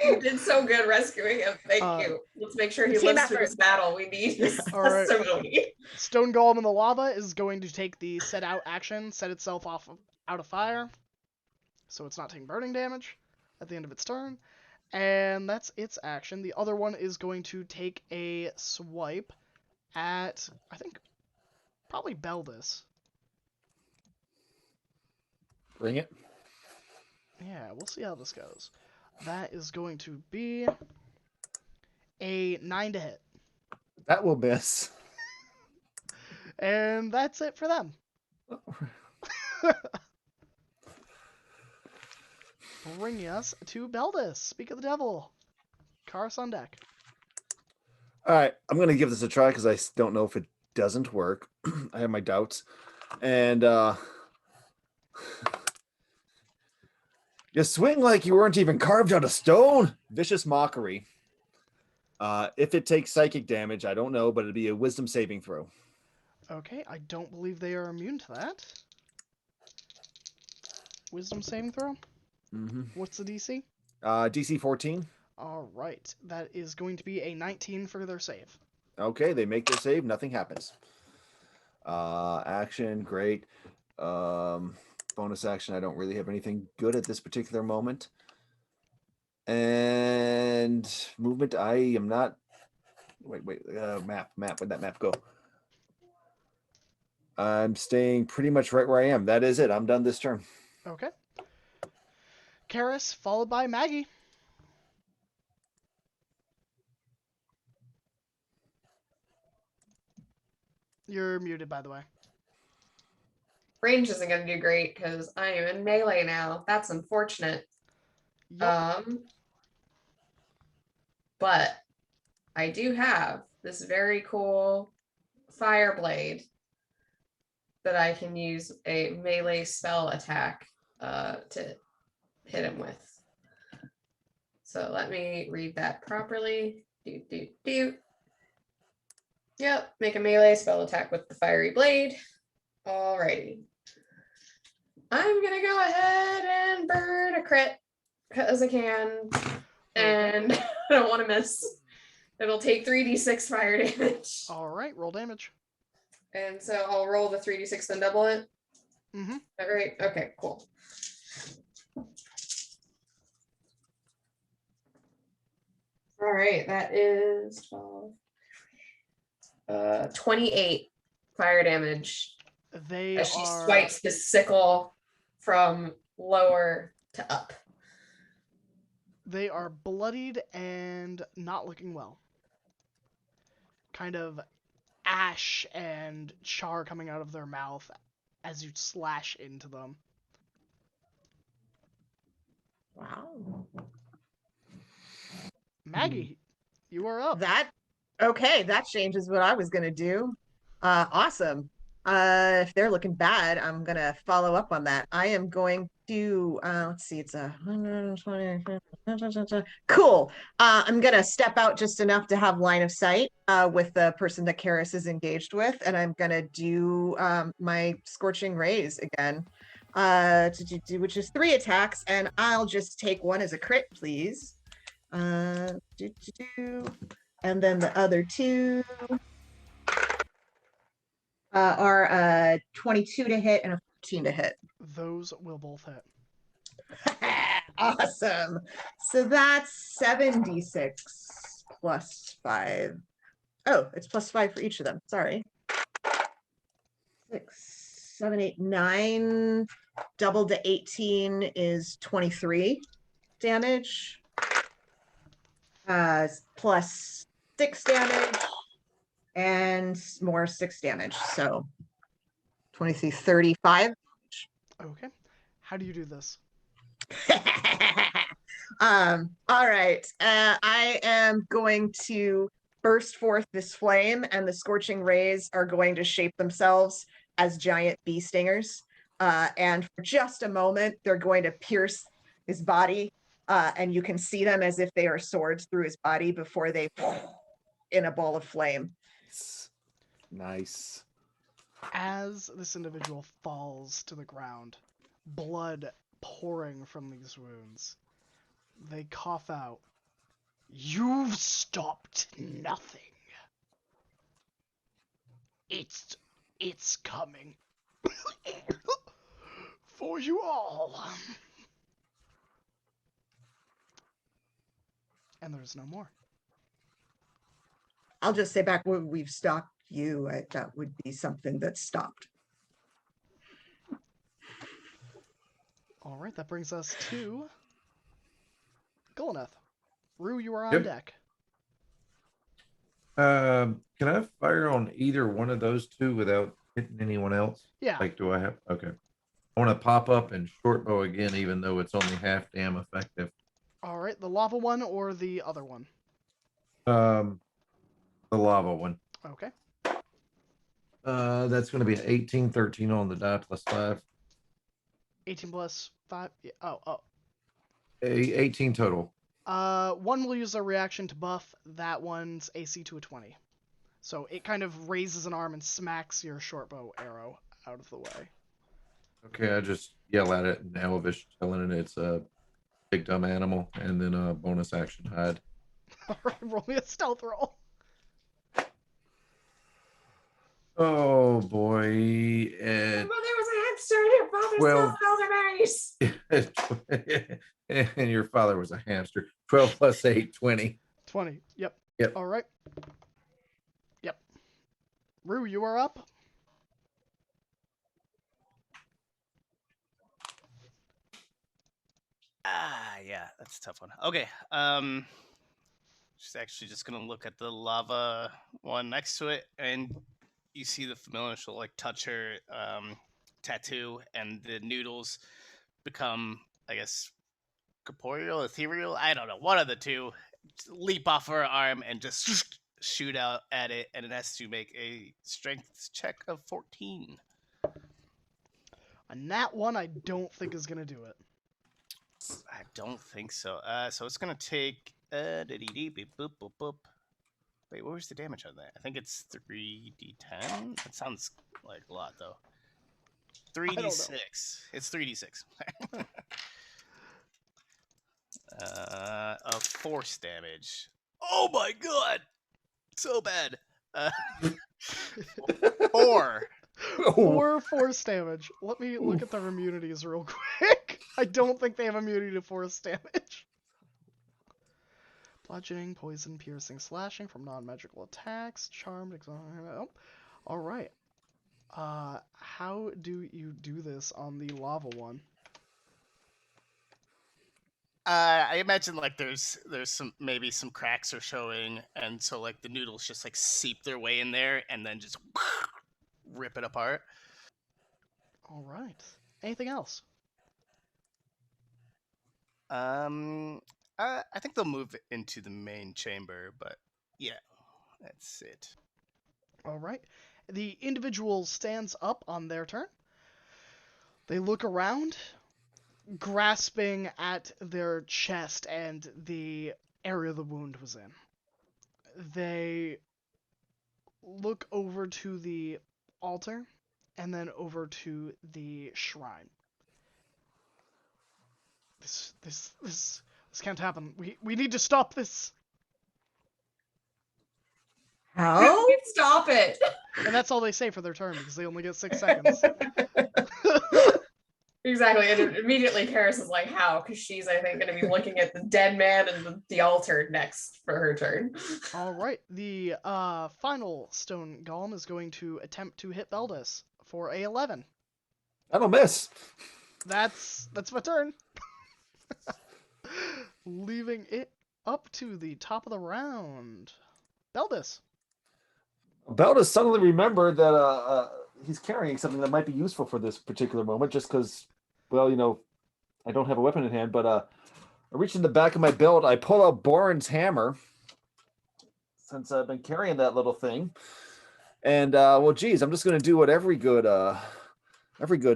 You did so good rescuing him. Thank you. Let's make sure he Team lives through effort. this battle. We need his All right. testimony. Stone Golem in the lava is going to take the set out action, set itself out of fire, so it's not taking burning damage at the end of its turn, and that's its action. The other one is going to take a swipe at, I think, probably Beldis. Bring it. Yeah, we'll see how this goes. That is going to be a 9 to hit, That will miss. and that's it for them. Bringing us to Beldis. Speak of the devil. Karis on deck. All right, I'm gonna give this a try because I don't know if it doesn't work. I have my doubts, and you swing like you weren't even carved out of stone. Vicious mockery. If it takes psychic damage, I don't know, but it'd be a wisdom saving throw. Okay, I don't believe they are immune to that. Wisdom saving throw? Mm-hmm. What's the DC? DC 14. All right, that is going to be a 19 for their save. Okay, they make their save. Nothing happens. Action, great. Bonus action. I don't really have anything good at this particular moment. And movement. I am not. Wait. Map. Where'd that map go? I'm staying pretty much right where I am. That is it. I'm done this turn. Okay. Karis, followed by Maggie. You're muted, by the way. Range isn't going to do great because I am in melee now. That's unfortunate. Yep. But I do have this very cool fire blade that I can use a melee spell attack to hit him with. So let me read that properly. Yep, make a melee spell attack with the fiery blade. Alrighty. I'm gonna go ahead and burn a crit because I can. And I don't want to miss. It'll take 3d6 fire damage. All right, roll damage. And so I'll roll the 3d6 and double it. Mm-hmm. Is that right? Okay, cool. All right, that is 28 fire damage They as she are. swipes the sickle from lower to up. They are bloodied and not looking well. Kind of ash and char coming out of their mouth as you slash into them. Wow. Maggie, you are up. That changes what I was gonna do. Awesome. If they're looking bad, I'm gonna follow up on that. I am going to let's see, it's 120. Cool. I'm gonna step out just enough to have line of sight with the person that Karis is engaged with, and I'm gonna do my scorching rays again. Which is 3 attacks, and I'll just take one as a crit, please. And then the other 2 are 22 to hit and a 14 to hit. Those will both hit. Awesome. So that's 76 plus 5. Oh, it's plus 5 for each of them. Sorry. 6, 7, 8, 9. Doubled to 18 is 23 damage. Plus 6 damage. And more 6 damage. So 23, 35. Okay. How do you do this? All right. I am going to burst forth this flame, and the scorching rays are going to shape themselves as giant bee stingers. And for just a moment, they're going to pierce his body, and you can see them as if they are swords through his body before they in a ball of flame. Nice. As this individual falls to the ground, blood pouring from these wounds, they cough out, "You've stopped nothing. It's coming for you all." And there's no more. I'll just say back, we've stopped you. That would be something that stopped. All right, that brings us to Golnath. Rue, you are on Yep. deck. Can I fire on either one of those 2 without hitting anyone else? Yeah. Like, do I have? Okay. I want to pop up and short bow again, even though it's only half damn effective. All right, the lava one or the other one? The lava one. Okay. That's going to be an 18, 13 on the die plus 5. 18 plus 5. Yeah. Oh. 18 total. One will use a reaction to buff that one's AC to a 20. So it kind of raises an arm and smacks your short bow arrow out of the way. Okay, I just yell at it in Elvish, telling it it's a big dumb animal, and then a bonus action hide. Alright, roll me a stealth roll. Oh boy. Your mother was a hamster and your father Well- smelled elderberries. And your father was a hamster. 12 plus 8, 20. 20. Yep. Yep. Alright. Yep. Rue, you are up. Yeah, that's a tough one. Okay, she's actually just gonna look at the lava one next to it, and you see the familiar. She'll like touch her tattoo, and the noodles become, I guess, corporeal, ethereal. I don't know. One of the two leap off her arm and just shoot out at it, and it has to make a strength check of 14. A nat 1 I don't think is going to do it. I don't think so. So it's gonna take boop boop boop. Wait, what was the damage on that? I think it's 3d10. That sounds like a lot though. 3d6. It's 3d6. Of force damage. Oh my god, so bad. 4. 4 force damage. Let me look at their immunities real quick. I don't think they have immunity to force damage. Bludgeoning, poison, piercing, slashing from non-magical attacks, charmed, oh. All right. How do you do this on the lava one? I imagine like there's maybe some cracks are showing, and so like the noodles just like seep their way in there and then just rip it apart. All right. Anything else? I think they'll move into the main chamber, but yeah, that's it. All right. The individual stands up on their turn. They look around, grasping at their chest and the area the wound was in. They look over to the altar and then over to the shrine. This can't happen. We need to stop this. How? Stop it. And that's all they say for their turn because they only get 6 seconds. Exactly. And immediately Karis is like, how? Because she's, I think, going to be looking at the dead man and the altar next for her turn. All right. The final stone golem is going to attempt to hit Veldis for a 11. That'll miss. That's my turn. Leaving it up to the top of the round. Veldis. Belda suddenly remembered that he's carrying something that might be useful for this particular moment, just because, well, I don't have a weapon in hand, but I reach in the back of my belt, I pull out Boren's hammer, since I've been carrying that little thing. And, well, geez, I'm just going to do what every good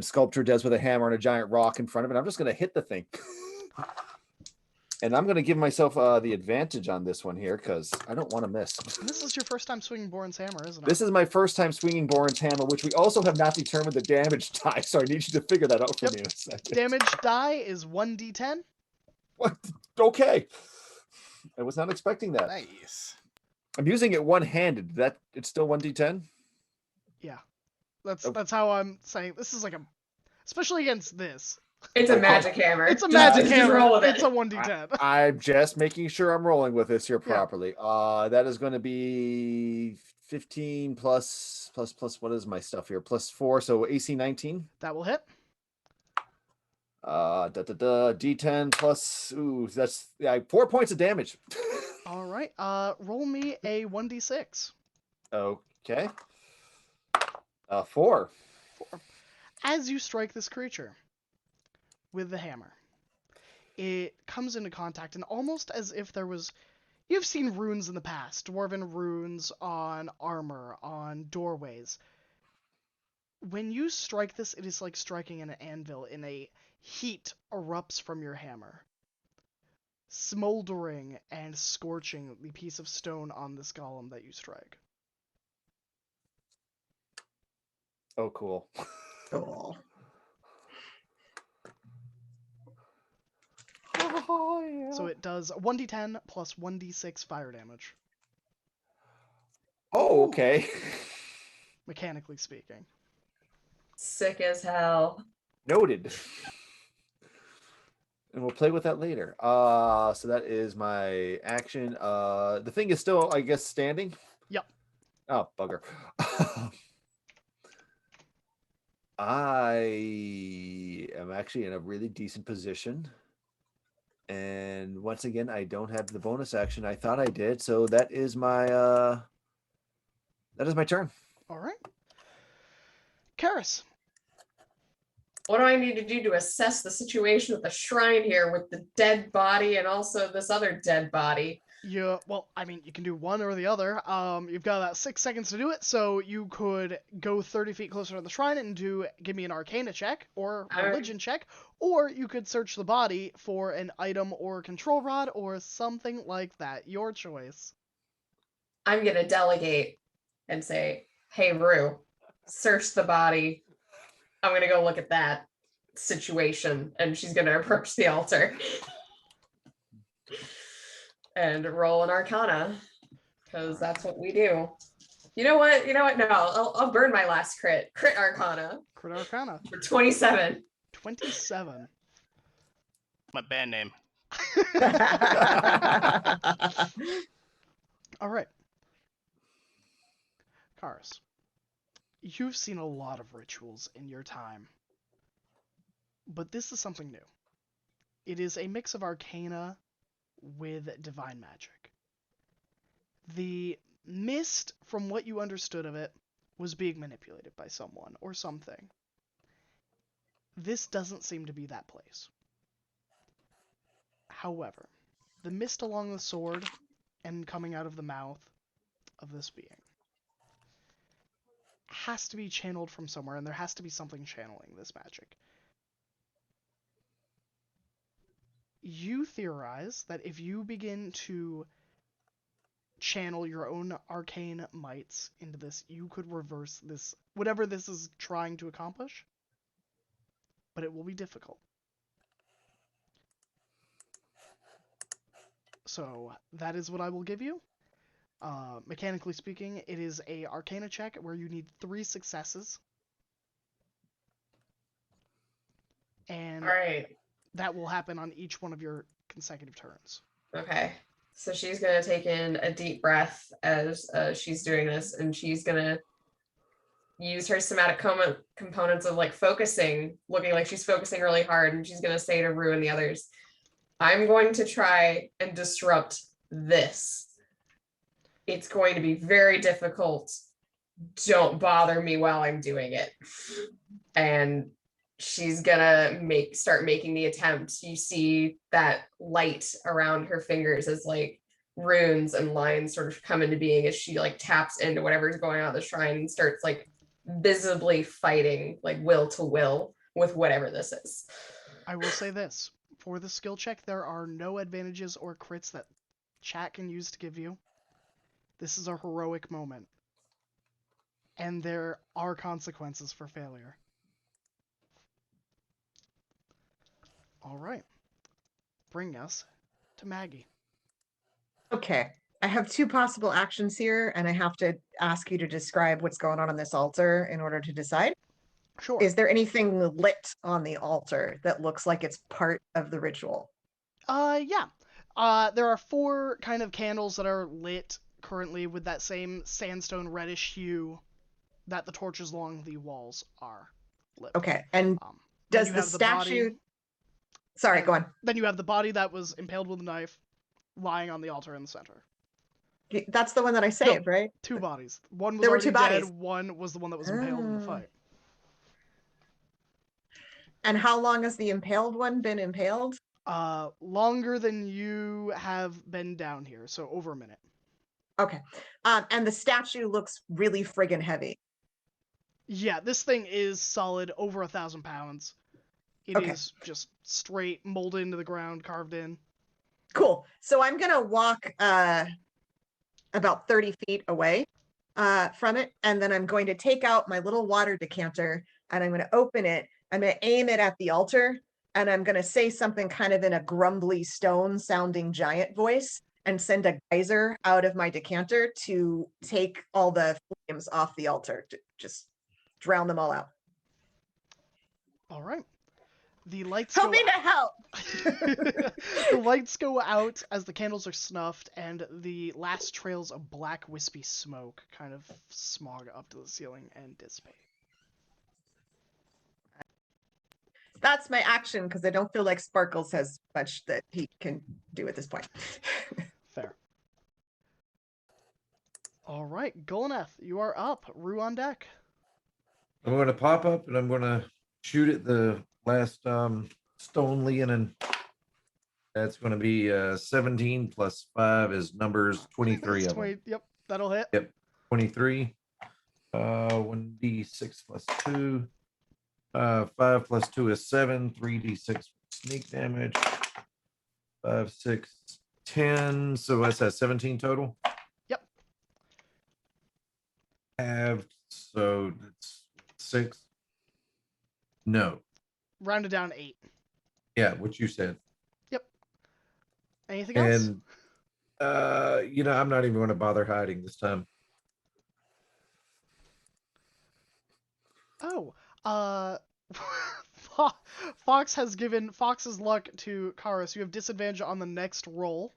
sculptor does with a hammer and a giant rock in front of it. I'm just going to hit the thing. And I'm going to give myself the advantage on this one here because I don't want to miss. This is your first time swinging Boren's hammer, isn't it? This is my first time swinging Boren's hammer, which we also have not determined the damage die, so I need you to figure that out for me in a second. Damage die is 1d10. What? Okay. I was not expecting that. Nice. I'm using it one-handed. It's still 1d10? Yeah. That's how I'm saying. This is like especially against this. It's a magic hammer. It's a magic hammer. Roll with It's it. a 1d10. I'm just making sure I'm rolling with this here properly. That is going to be 15 plus what is my stuff here? Plus 4, so AC 19. That will hit. D10 plus, that's 4 points of damage. All right. Roll me a 1d6. Okay. 4. As you strike this creature with the hammer, it comes into contact, and almost as if there was... You've seen runes in the past, dwarven runes on armor, on doorways. When you strike this, it is like striking an anvil, and a heat erupts from your hammer, smoldering and scorching the piece of stone on this golem that you strike. Oh, cool. Cool. Oh, yeah. So it does 1d10 plus 1d6 fire damage, Oh, okay. mechanically speaking. Sick as hell. Noted. And we'll play with that later. So that is my action. The thing is still, I guess, standing? Yep. Oh, bugger. I am actually in a really decent position. And once again, I don't have the bonus action. I thought I did. So that is my turn. All right. Karis. What do I need to do to assess the situation with the shrine here with the dead body and also this other dead body? Well, I mean, you can do one or the other. You've got about 6 seconds to do it, so you could go 30 feet closer to the shrine and give me an Arcana check or religion check, or you could search the body for an item or control rod or something like that. Your choice. I'm going to delegate and say, hey, Rue, search the body. I'm going to go look at that situation. And she's going to approach the altar and roll an Arcana, because that's what we do. You know what? No, I'll burn my last crit. Crit Arcana. Crit Arcana. For 27. 27. My band name. All right. Karis, you've seen a lot of rituals in your time, but this is something new. It is a mix of arcana with divine magic. The mist, from what you understood of it, was being manipulated by someone or something. This doesn't seem to be that place. However, the mist along the sword and coming out of the mouth of this being has to be channeled from somewhere, and there has to be something channeling this magic. You theorize that if you begin to channel your own arcane mights into this, you could reverse this, whatever this is trying to accomplish, but it will be difficult. So that is what I will give you. Mechanically speaking, it is a Arcana check where you need 3 successes. And All right. that will happen on each one of your consecutive turns. Okay. So she's going to take in a deep breath as she's doing this, and she's going to use her somatic components of like focusing, looking like she's focusing really hard, and she's going to say to Rue and the others, I'm going to try and disrupt this. It's going to be very difficult. Don't bother me while I'm doing it. And she's gonna start making the attempt. You see that light around her fingers as like runes and lines sort of come into being as she like taps into whatever's going on at the shrine and starts like visibly fighting like will to will with whatever this is. I will say this. For the skill check, there are no advantages or crits that chat can use to give you. This is a heroic moment. And there are consequences for failure. Alright. Bring us to Maggie. Okay. I have 2 possible actions here, and I have to ask you to describe what's going on this altar in order to decide. Sure. Is there anything lit on the altar that looks like it's part of the ritual? Yeah. There are 4 kind of candles that are lit currently with that same sandstone reddish hue that the torches along the walls are lit. Okay. And then does you the have statue... body, Sorry, go on. Then you have the body that was impaled with a knife lying on the altar in the center. That's the one that I saved, right? 2 bodies. One was There were already 2 bodies. dead, one was the one that was impaled in the fight. And how long has the impaled one been impaled? Longer than you have been down here, so over a minute. Okay. And the statue looks really friggin' heavy. Yeah, this thing is solid, over 1,000 pounds. It is just straight molded into the ground, carved in. Cool. So I'm gonna walk about 30 feet away from it, and then I'm going to take out my little water decanter, and I'm going to open it. I'm going to aim it at the altar, and I'm going to say something kind of in a grumbly stone-sounding giant voice, and send a geyser out of my decanter to take all the flames off the altar, to just drown them all out. All right. The lights Help go me to help! The lights go out as the candles are snuffed, and the last trails of black wispy smoke kind of smog up to the ceiling and dissipate. That's my action, because I don't feel like Sparkles has much that he can do at this point. Fair. All right, Golnath, you are up. Rue on deck. I'm going to pop up and I'm going to shoot at the last stone leonin. That's going to be 17 plus 5 is numbers 23 of them. Yep, that'll hit. Yep, 23. 1d6 plus 2. 5 plus 2 is 7. 3d6 sneak damage. 5, 6, 10. So what's that? 17 total? Yep. Halved. So that's 6. No. Rounded down 8. Yeah, what you said. Yep. Anything else? And I'm not even going to bother hiding this time. Oh, Fox has given Fox's luck to Karis. You have disadvantage on the next roll.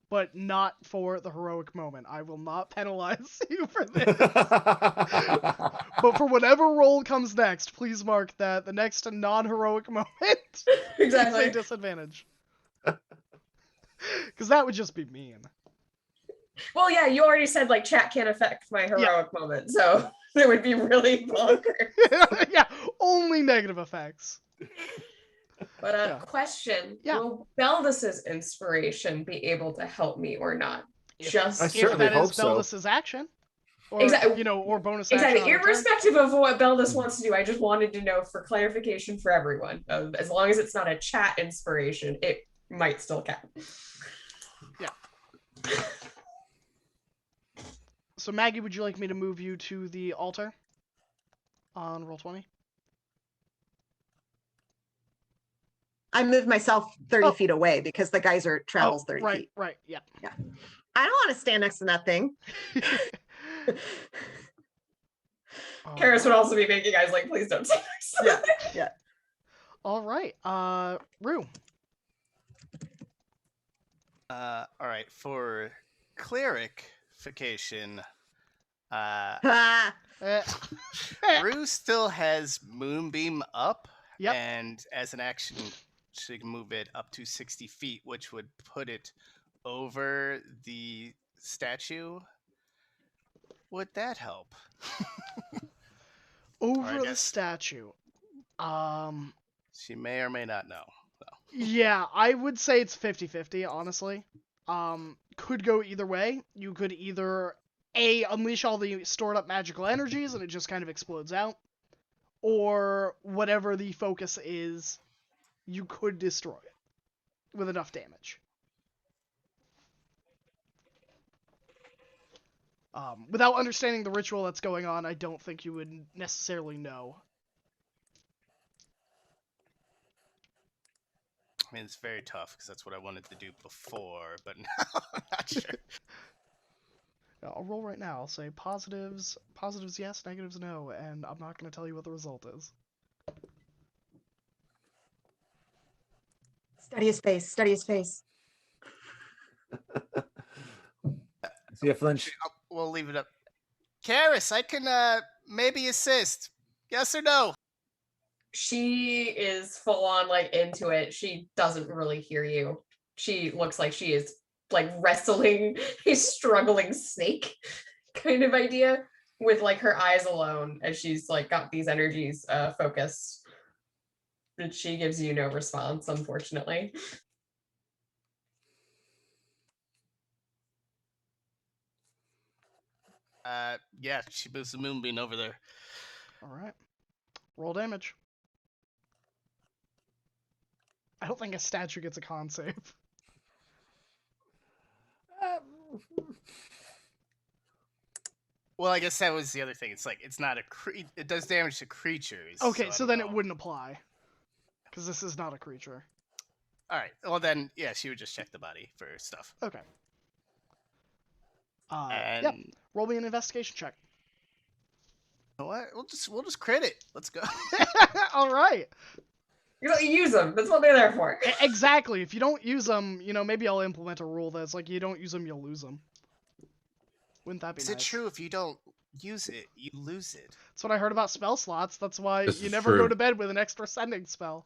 but not for the heroic moment. I will not penalize you for this. But for whatever roll comes next, please mark that the next non-heroic moment is Exactly. a disadvantage. Because that would just be mean. Well, yeah, you already said like chat can't affect my heroic moment, so it would be really bonkers. Yeah, only negative effects. But Yeah. question: Yeah. will Beldis's inspiration be able to help me or not? If, Just I if certainly that is hope so. Beldis's action. Or, Exactly. or bonus action. Exactly. on her turn. Irrespective of what Beldis wants to do, I just wanted to know for clarification for everyone. As long as it's not a chat inspiration, it might still count. Yeah. So Maggie, would you like me to move you to the altar on Roll20? I moved myself 30 Oh. feet away because the geyser travels 30 right, feet. Right, yeah. I don't want to stand next to that thing. Karis would also be making eyes like, please don't say this. Yeah. All right, Rue. All right, for clerification, Ah, Eh, Rue still has Moonbeam up, Yep. and as an action, she can move it up to 60 feet, which would put it over the statue. Would that help? over the guess- statue. She may or may not know. Yeah, I would say it's 50-50, honestly. Could go either way. You could either unleash all the stored up magical energies and it just kind of explodes out, or whatever the focus is, you could destroy it with enough damage. Without understanding the ritual that's going on, I don't think you would necessarily know. I mean, it's very tough because that's what I wanted to do before, but now I'm not sure. I'll roll right now. I'll say positives yes, negatives no, and I'm not going to tell you what the result is. study his face. Study his face. See a flinch. We'll leave it up. Karis, I can maybe assist. Yes or no? She is full on like into it. She doesn't really hear you. She looks like she is like wrestling a struggling snake kind of idea with like her eyes alone as she's like got these energies focused. But she gives you no response, unfortunately. Yeah, she moves the Moonbeam over there. All right. Roll damage. I don't think a statue gets a con save. Well, I guess that was the other thing. It's like it's not a it does damage to creatures. Okay, so then it would. wouldn't apply. Because this is not a creature. All right. Well, then, yeah, she would just check the body for stuff. Okay. And Yep. Roll me an investigation check. you know what? We'll just crit it. Let's go. All right. You don't use them. That's what they're there for. Exactly. If you don't use them, maybe I'll implement a rule that's like you don't use them, you'll lose them. Wouldn't that be Is nice? it true if you don't use it, you lose it? That's what I heard about spell slots. That's why This you is never go true. to bed with an extra sending spell.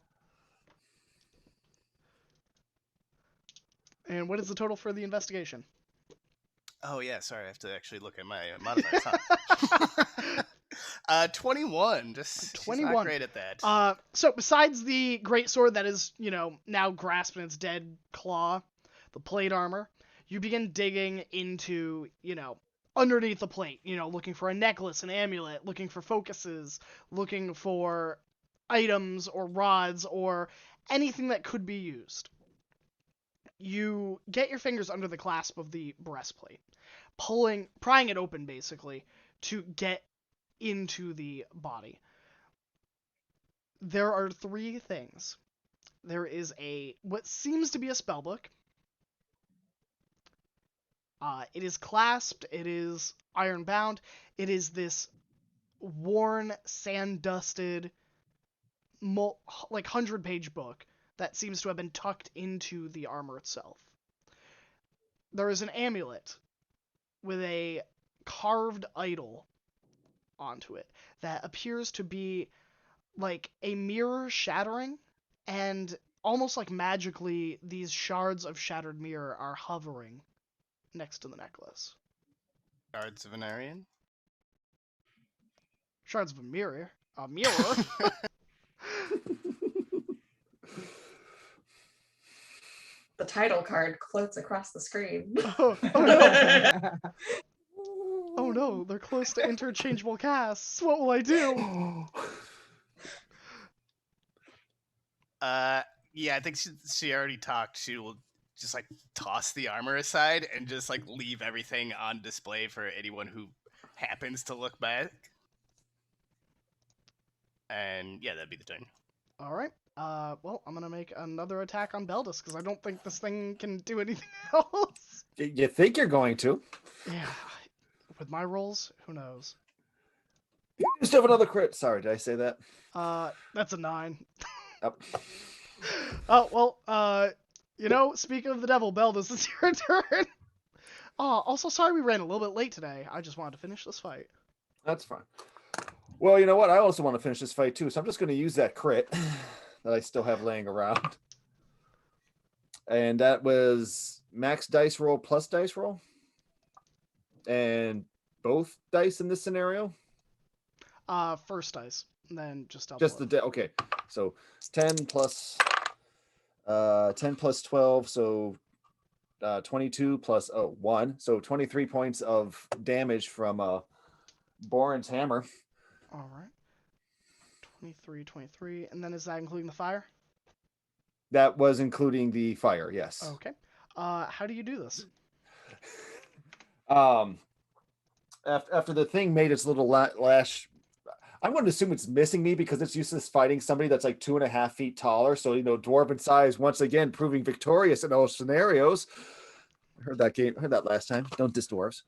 And what is the total for the investigation? Oh yeah, sorry, I have to actually look at my modifiers. Huh? 21. She's 21. not great at that. So besides the greatsword that is, now grasped in its dead claw, the plate armor, you begin digging into, underneath the plate, looking for a necklace, an amulet, looking for focuses, looking for items or rods or anything that could be used. You get your fingers under the clasp of the breastplate, prying it open basically to get into the body. There are three things. There is what seems to be a spell book. It is clasped. It is iron bound. It is this worn, sand-dusted, like 100-page book that seems to have been tucked into the armor itself. there is an amulet with a carved idol onto it that appears to be like a mirror shattering, and almost like magically these shards of shattered mirror are hovering next to the necklace. Guards of Anarion. Shards of a mirror. A mirror? The title card floats across the screen. Oh no. Oh no, they're close to interchangeable casts. What will I do? Yeah, I think she already talked. She will just like toss the armor aside and just like leave everything on display for anyone who happens to look back. And yeah, that'd be the turn. All right. Well, I'm gonna make another attack on Beldis because I don't think this thing can do anything else. You think you're going to? Yeah. With my rolls, who knows? You just have another crit. Sorry, did I say that? That's a 9. Yep. Oh well. Speaking of the devil, Beldis, it's your turn. Oh, also sorry we ran a little bit late today. I just wanted to finish this fight. That's fine. Well, you know what? I also want to finish this fight too, so I'm just going to use that crit that I still have laying around. And that was max dice roll plus dice roll. And both dice in this scenario? First dice, and then just double Just it. okay. So 10 plus 12, so 22 plus 1, so 23 points of damage from Boren's hammer. All right. 23, and then is that including the fire? That was including the fire, yes. Okay. How do you do this? After the thing made its little lash, I'm going to assume it's missing me because it's useless fighting somebody that's like 2.5 feet taller. So, dwarven size once again proving victorious in those scenarios. I heard that last time. Don't diss dwarves.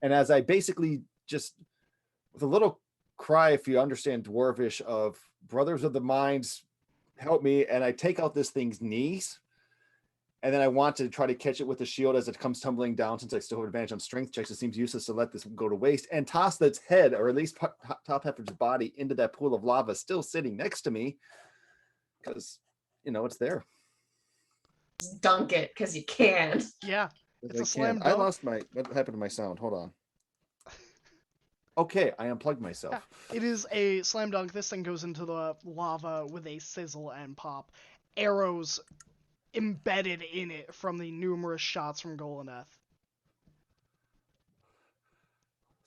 And as I basically just, with a little cry, if you understand dwarvish, of brothers of the mines, help me, and I take out this thing's knees. And then I want to try to catch it with the shield as it comes tumbling down. Since I still have advantage on strength checks, it seems useless to let this go to waste, and toss its head, or at least top half of its body, into that pool of lava still sitting next to me. Because, it's there. Just dunk it, because you can. Yeah, it's a slam dunk. I lost what happened to my sound? Hold on. Okay, I unplugged myself. Yeah, it is a slam dunk. This thing goes into the lava with a sizzle and pop. Arrows embedded in it from the numerous shots from Golaneth.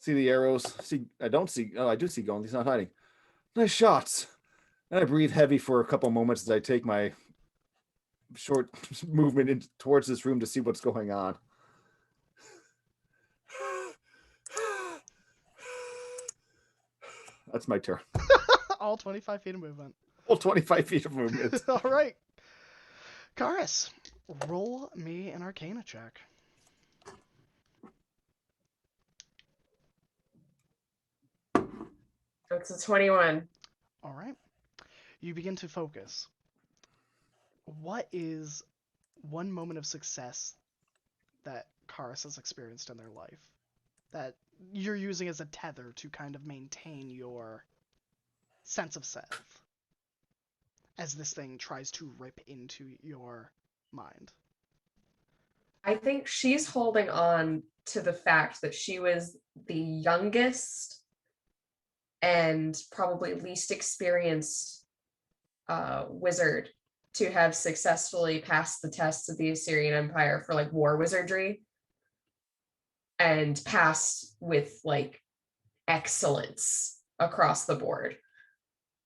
See the arrows? I do see Golan. He's not hiding. Nice shots. And I breathe heavy for a couple moments as I take my short movement towards this room to see what's going on. That's my turn. All 25 feet of movement. All 25 feet of movement. All right. Karis, roll me an Arcana check. It's a 21. All right. You begin to focus. What is one moment of success that Karis has experienced in their life that you're using as a tether to kind of maintain your sense of self as this thing tries to rip into your mind? I think she's holding on to the fact that she was the youngest and probably least experienced wizard to have successfully passed the tests of the Assyrian Empire for like war wizardry, and passed with like excellence across the board.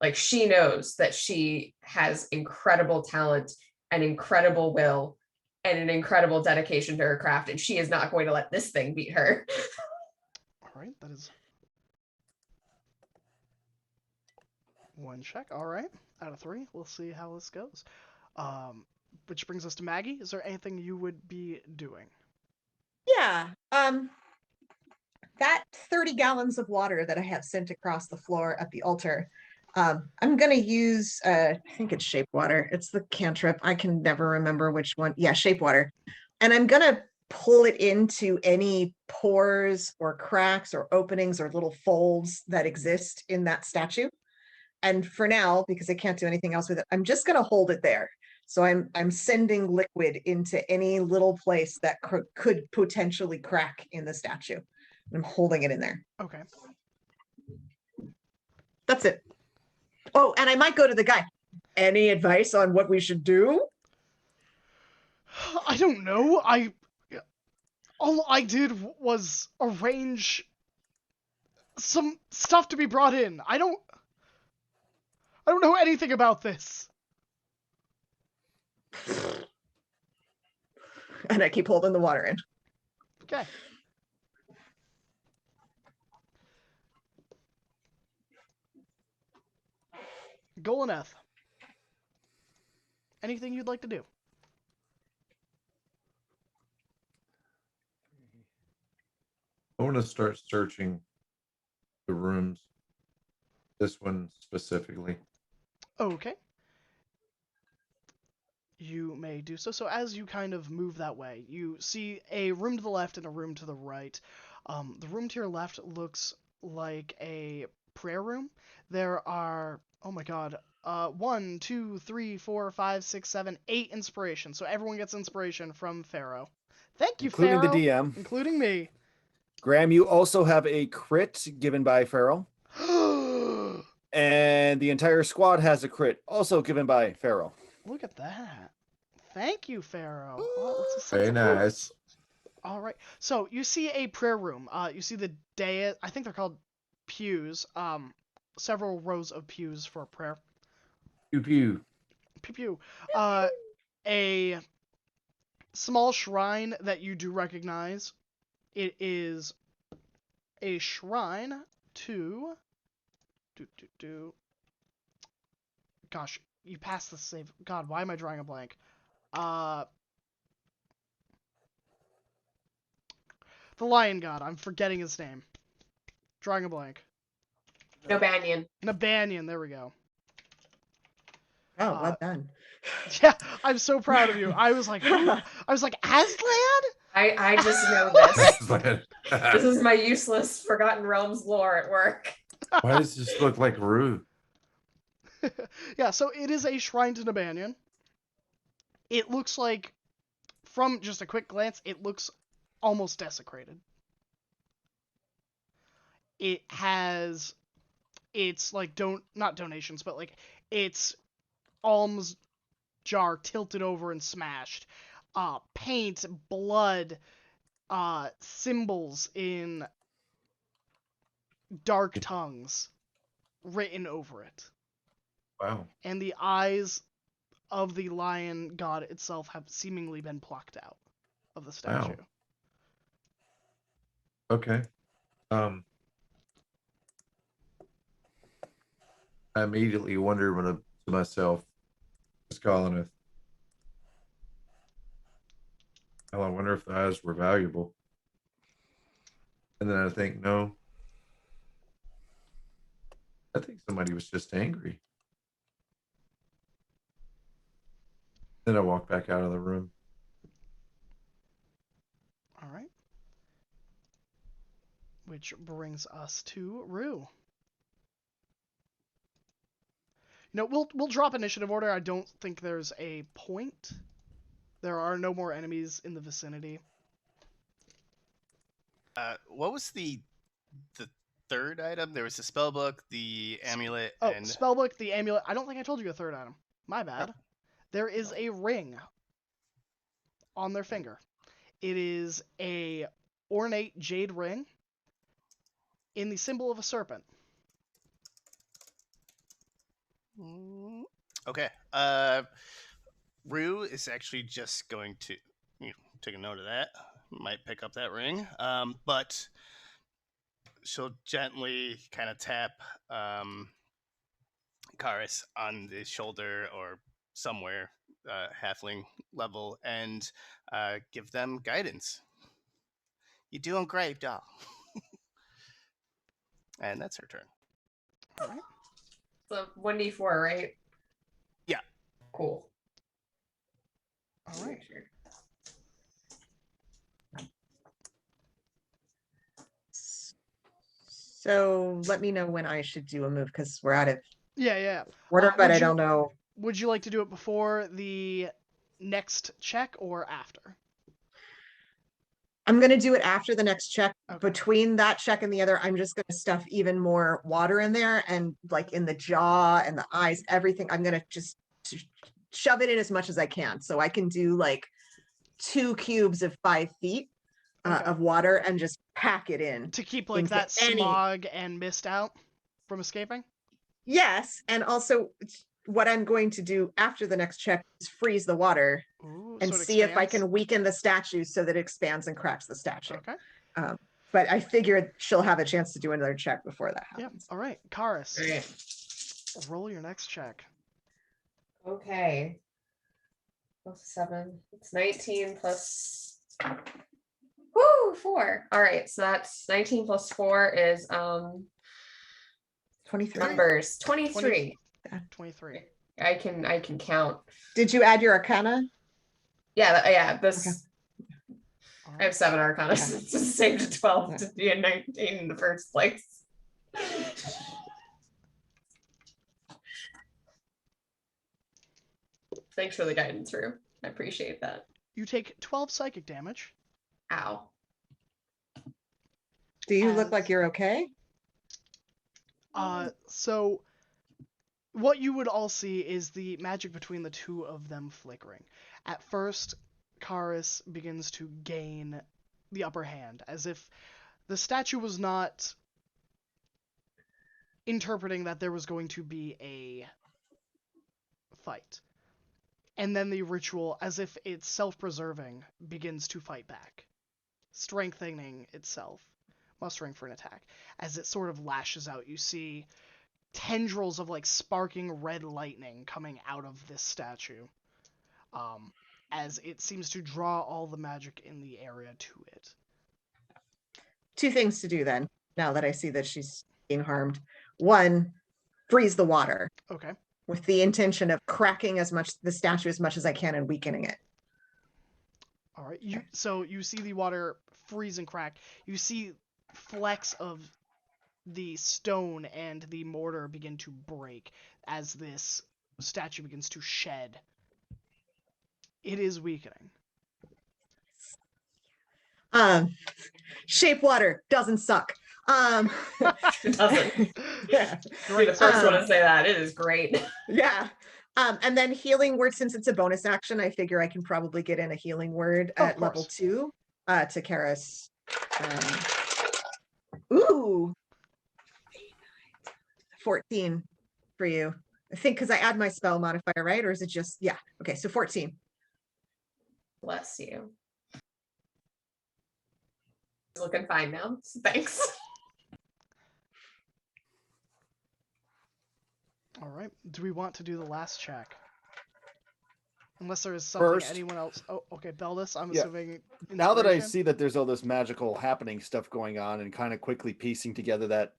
Like, she knows that she has incredible talent and incredible will and an incredible dedication to her craft, and she is not going to let this thing beat her. All right, that is one check. All right, out of 3. We'll see how this goes. Which brings us to Maggie. Is there anything you would be doing? Yeah. That 30 gallons of water that I have sent across the floor at the altar, I'm going to use, I think it's shape water. It's the cantrip. I can never remember which one. Yeah, shape water. And I'm gonna pull it into any pores or cracks or openings or little folds that exist in that statue. And for now, because I can't do anything else with it, I'm just gonna hold it there. So I'm sending liquid into any little place that could potentially crack in the statue. I'm holding it in there. Okay. That's it. Oh, and I might go to the guy. Any advice on what we should do? I don't know. All I did was arrange some stuff to be brought in. I don't know anything about this. And I keep holding the water in. Okay. Golaneth. Anything you'd like to do? I want to start searching the rooms. This one specifically. Okay. You may do so. So as you kind of move that way, you see a room to the left and a room to the right. The room to your left looks like a prayer room. There are, oh my god, 1, 2, 3, 4, 5, 6, 7, 8 inspiration. So everyone gets inspiration from Pharaoh. Thank you, Including Pharaoh. the DM. Including me. Graham, you also have a crit given by Farrell. And the entire squad has a crit also given by Farrell. Look at that. Thank you, Pharaoh. Well, let's just Very nice. All right. So you see a prayer room. You see the dais. I think they're called pews. Several rows of pews for prayer. Pew pew. Pew pew. A small shrine that you do recognize. It is a shrine to. Gosh, you passed the save. God, why am I drawing a blank? The lion god. I'm forgetting his name. Drawing a blank. No banyan. Nabanyan. There we go. Oh, well done. Yeah, I'm so proud of you. I was like, who? I was like, Aslan? I just know this. Why This is my useless Forgotten Realms lore at work. does this look like Rue? Yeah, so it is a shrine to Nabanyan. It looks like, from just a quick glance, it looks almost desecrated. It has, it's like, not donations, but like, it's alms jar tilted over and smashed. Paint, blood, symbols in dark tongues written over it. Wow. And the eyes of the lion god itself have seemingly been plucked out of the statue. Wow. Okay. I immediately wondered to myself, Colonist, well, I wonder if the eyes were valuable. And then I think, no. I think somebody was just angry. Then I walked back out of the room. All right. Which brings us to Rue. You know, we'll drop initiative order. I don't think there's a point. There are no more enemies in the vicinity. What was the third item? There was the spell book, the amulet, Oh, and spellbook, the amulet. I don't think I told you a third item. My bad. Oh. There is a ring on their finger. It is a ornate jade ring in the symbol of a serpent. Okay. Rue is actually just going to take a note of that. Might pick up that ring. But she'll gently kind of tap Karis on the shoulder or somewhere halfling level and give them guidance. You're doing great, doll. And that's her turn. All right. So 1d4, right? Yeah. Cool. All right. So let me know when I should do a move because we're out of Yeah. order, but would I don't know. Would you like to do it before the next check or after? I'm going to do it after the next check. Okay. Between that check and the other, I'm just going to stuff even more water in there and like in the jaw and the eyes, everything. I'm going to just shove it in as much as I can. So I can do like 2 cubes of 5 feet Okay. of water and just pack it in. To keep like into that smog and mist out from escaping? Yes. And also what I'm going to do after the next check is freeze the water. Ooh, And so it see if I expands? can weaken the statue so that it expands and cracks the statue. Okay. But I figured she'll have a chance to do another check before that happens. Yep. All right, Karis. All right. Roll your next check. Okay. Plus 7. It's 19 plus. Woo! 4. All right. So that's 19 plus 4 is 23. numbers. 23. 23. I can count. Did you add your arcana? Yeah. This. Okay. All I right. have 7 arcana. Yeah. It's the same to 12 Yeah. to be a 19 in the first place. Thanks for the guidance, Rue. I appreciate that. You take 12 psychic damage. Ow. Do you look As- like you're okay? So what you would all see is the magic between the two of them flickering. At first, Karis begins to gain the upper hand, as if the statue was not interpreting that there was going to be a fight. And then the ritual, as if it's self-preserving, begins to fight back, strengthening itself, mustering for an attack. As it sort of lashes out, you see tendrils of like sparking red lightning coming out of this statue, as it seems to draw all the magic in the area to it. 2 things to do then, now that I see that she's being harmed. 1, freeze the water Okay. with the intention of cracking the statue as much as I can and weakening it. All right. So you see the water freeze and crack. You see flecks of the stone and the mortar begin to break as this statue begins to shed. It is weakening. Shape water doesn't suck. It doesn't. Yeah. Be the first one to say that. It is great. Yeah. And then healing word, since it's a bonus action, I figure I can probably get in a healing word Of at level course. 2 to Karis. Ooh. 14 for you. I think because I add my spell modifier, right? Or is it just, yeah. Okay, so 14. Bless you. It's looking fine now. So thanks. All right. Do we want to do the last check? Unless there is something First. anyone else. Oh, okay, Beldis. I'm Yeah. assuming. Now that I inspiration? see that there's all this magical happening stuff going on and kind of quickly piecing together that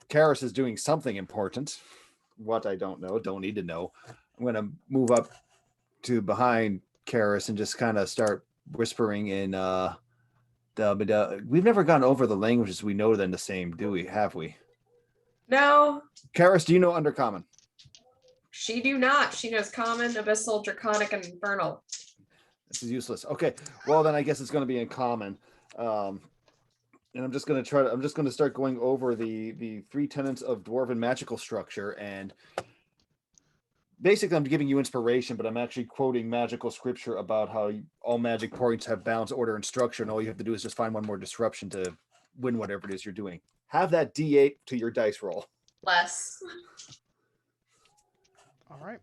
Karis is doing something important, what I don't know, don't need to know, I'm going to move up to behind Karis and just kind of start whispering in we've never gone over the languages we know then the same, do we? Have we? No, Karis, do you know Undercommon? she do not. She knows common, abyssal, draconic, and infernal. This is useless. Okay, well then I guess it's going to be in common. And I'm just going to start going over the 3 tenets of dwarven magical structure, and basically I'm giving you inspiration, but I'm actually quoting magical scripture about how all magic points have balance, order, and structure, and all you have to do is just find one more disruption to win whatever it is you're doing. Have that D8 to your dice roll. Less. All right.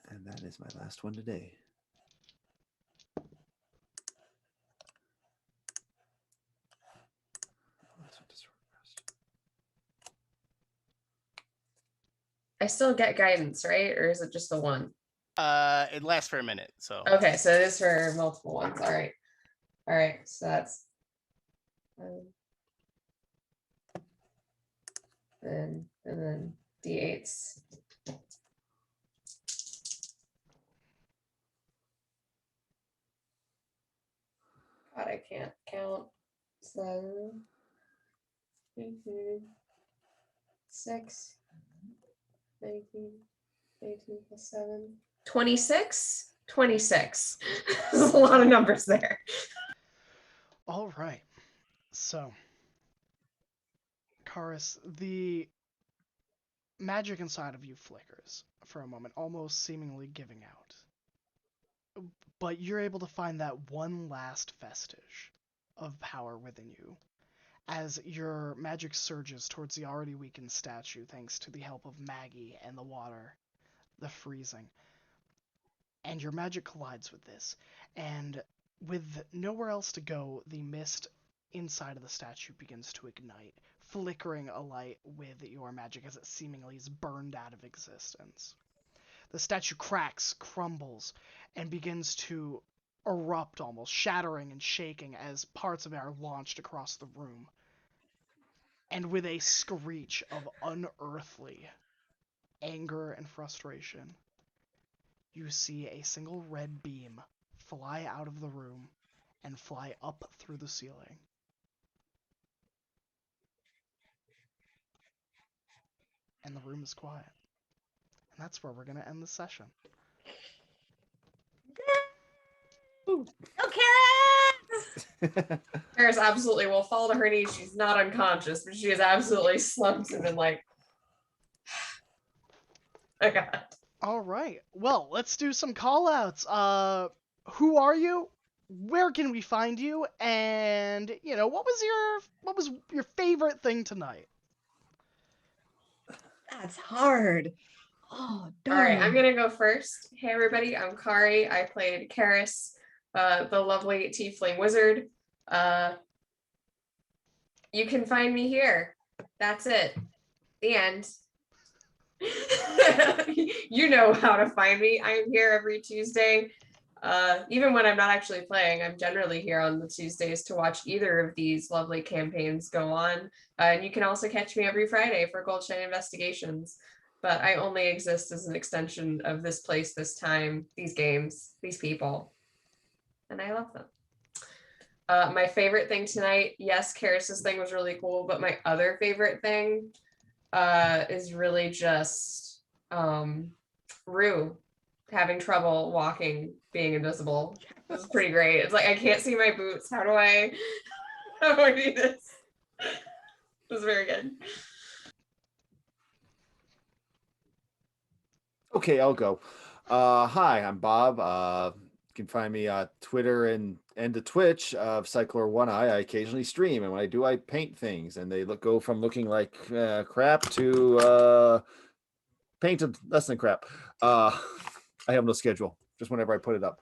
And that is my last one today. I still get guidance, right? Or is it just the one? It lasts for a minute, so. Okay, so it is for multiple ones. All right. All right, so that's and then D8s. God, I can't count. 7, 6, 19, 18 plus 7. 26? 26. There's a lot of numbers there. All right. So, Karis, the magic inside of you flickers for a moment, almost seemingly giving out. But you're able to find that one last vestige of power within you as your magic surges towards the already weakened statue thanks to the help of Maggie and the water, the freezing. And your magic collides with this, and with nowhere else to go, the mist inside of the statue begins to ignite, flickering a light with your magic as it seemingly is burned out of existence. The statue cracks, crumbles, and begins to erupt almost, shattering and shaking as parts of it are launched across the room. And with a screech of unearthly anger and frustration, you see a single red beam fly out of the room and fly up through the ceiling. And the room is quiet. And that's where we're going to end the session. Go, Karen! Karis absolutely will fall to her knees. She's not unconscious, but she is absolutely slumped and been like, oh god. All right. Well, let's do some call-outs. Who are you? Where can we find you? And, what was your favorite thing tonight? That's hard. Oh, darn. All right, I'm gonna go first. Hey everybody, I'm Kari. I played Karis, the lovely tiefling wizard. You can find me here. That's it. The end. You know how to find me. I am here every Tuesday. Even when I'm not actually playing, I'm generally here on the Tuesdays to watch either of these lovely campaigns go on. And you can also catch me every Friday for Goldshine Investigations. But I only exist as an extension of this place, this time, these games, these people. And I love them. My favorite thing tonight, yes, Karis's thing was really cool, but my other favorite thing is really just Rue having trouble walking, being invisible. This is pretty great. It's like I can't see my boots. How do I do this? It was very good. Okay, I'll go. Hi, I'm Bob. You can find me on Twitter and the Twitch of Cyclor One Eye. I occasionally stream, and when I do, I paint things, and they go from looking like crap to painted less than crap. I have no schedule, just whenever I put it up.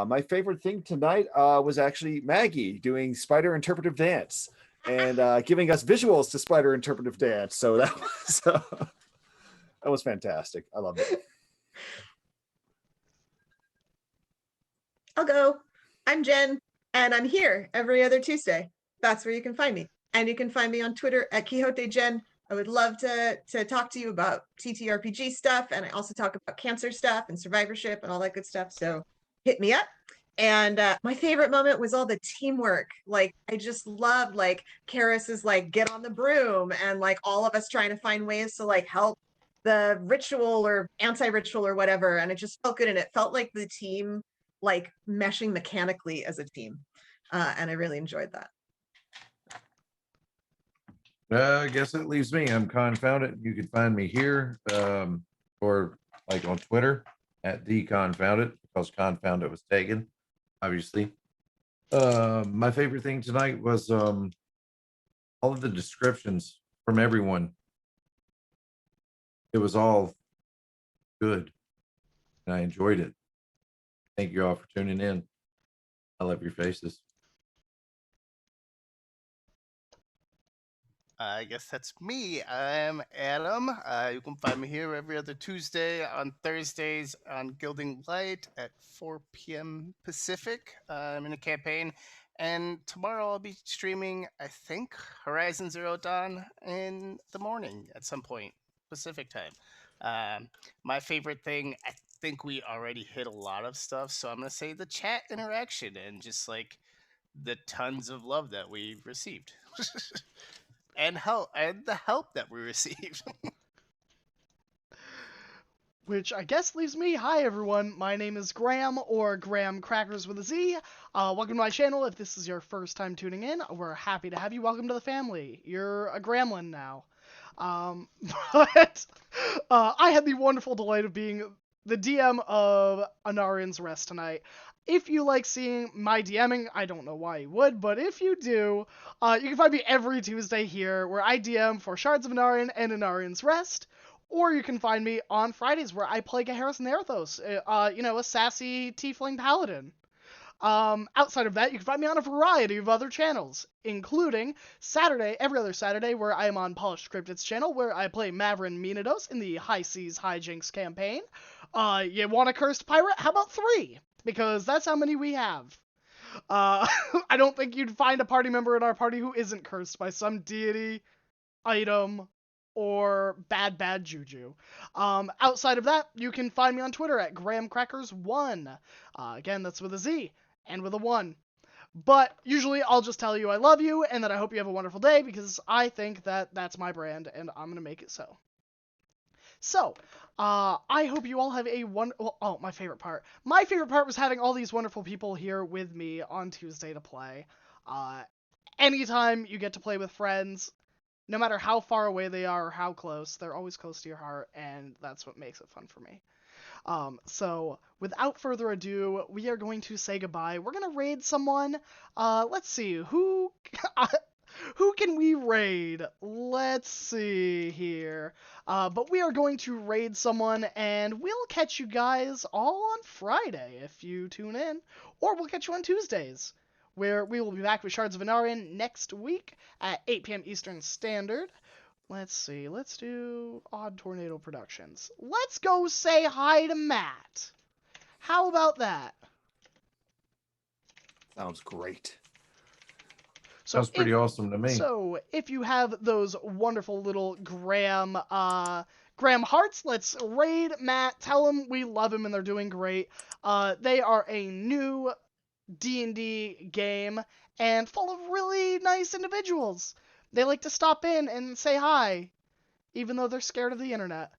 My favorite thing tonight was actually Maggie doing spider interpretive dance and giving us visuals to spider interpretive dance. So that was that was fantastic. I loved it. I'll go. I'm Jen, and I'm here every other Tuesday. That's where you can find me. And you can find me on Twitter at Quixote Jen. I would love to talk to you about TTRPG stuff, and I also talk about cancer stuff and survivorship and all that good stuff. So hit me up. And my favorite moment was all the teamwork. Like, I just loved, like, Karis's, like, get on the broom, and, like, all of us trying to find ways to, like, help the ritual or anti-ritual or whatever. And it just felt good. And it felt like the team, like, meshing mechanically as a team. And I really enjoyed that. I guess that leaves me. I'm Confounded. You can find me here or like on Twitter at the Confounded, because Confounded was taken, obviously. My favorite thing tonight was all of the descriptions from everyone. It was all good, and I enjoyed it. Thank you all for tuning in. I love your faces. I guess that's me. I'm Adam. You can find me here every other Tuesday, on Thursdays on Gilding Light at 4 p.m. Pacific. I'm in a campaign. And tomorrow I'll be streaming, I think, Horizon Zero Dawn in the morning at some point, Pacific time. My favorite thing, I think we already hit a lot of stuff, so I'm going to say the chat interaction and just like the tons of love that we received. and the help that we received. Which I guess leaves me. Hi everyone, my name is Graham, or Graham Crackers with a Z. Welcome to my channel. If this is your first time tuning in, we're happy to have you. Welcome to the family. You're a Gremlin now. But I had the wonderful delight of being the DM of Anarions Rest tonight. If you like seeing my DMing, I don't know why you would, but if you do, you can find me every Tuesday here, where I DM for Shards of Anarion and Anarions Rest. Or you can find me on Fridays, where I play Gaheris Nerthos, a sassy tiefling paladin. Outside of that, you can find me on a variety of other channels, including every other Saturday, where I am on Polished Cryptid's channel, where I play Mavrin Minados in the High Seas Hijinks campaign. You want a cursed pirate? How about 3? Because that's how many we have. I don't think you'd find a party member in our party who isn't cursed by some deity, item, or bad juju. Outside of that, you can find me on Twitter at GrahamCrackers1. Again, that's with a Z and with a 1. But usually I'll just tell you I love you and that I hope you have a wonderful day, because I think that that's my brand and I'm going to make it so. So, I hope you all have a my favorite part. My favorite part was having all these wonderful people here with me on Tuesday to play. Anytime you get to play with friends, no matter how far away they are or how close, they're always close to your heart, and that's what makes it fun for me. So, without further ado, we are going to say goodbye. We're going to raid someone. Let's see, who can we raid? Let's see here. But we are going to raid someone, and we'll catch you guys all on Friday if you tune in, or we'll catch you on Tuesdays, where we will be back with Shards of Anarion next week at 8 p.m. Eastern Standard. Let's see, let's do Odd Tornado Productions. Let's go say hi to Matt. How about that? Sounds great. Sounds pretty awesome to me. So, if you have those wonderful little Graham hearts, let's raid Matt. Tell him we love him and they're doing great. They are a new D&D game and full of really nice individuals. They like to stop in and say hi, even though they're scared of the internet.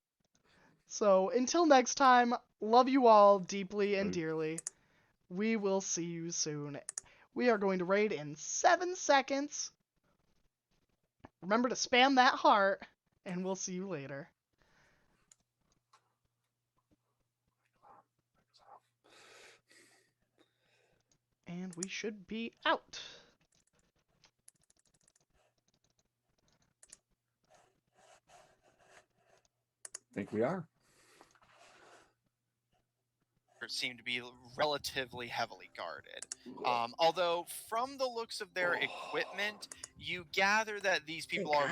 So, until next time, love you all deeply and dearly. We will see you soon. We are going to raid in 7 seconds. Remember to spam that heart, and we'll see you later. And we should be out. I think we are. Seem to be relatively heavily guarded. Although from the looks of their equipment, you gather that these people are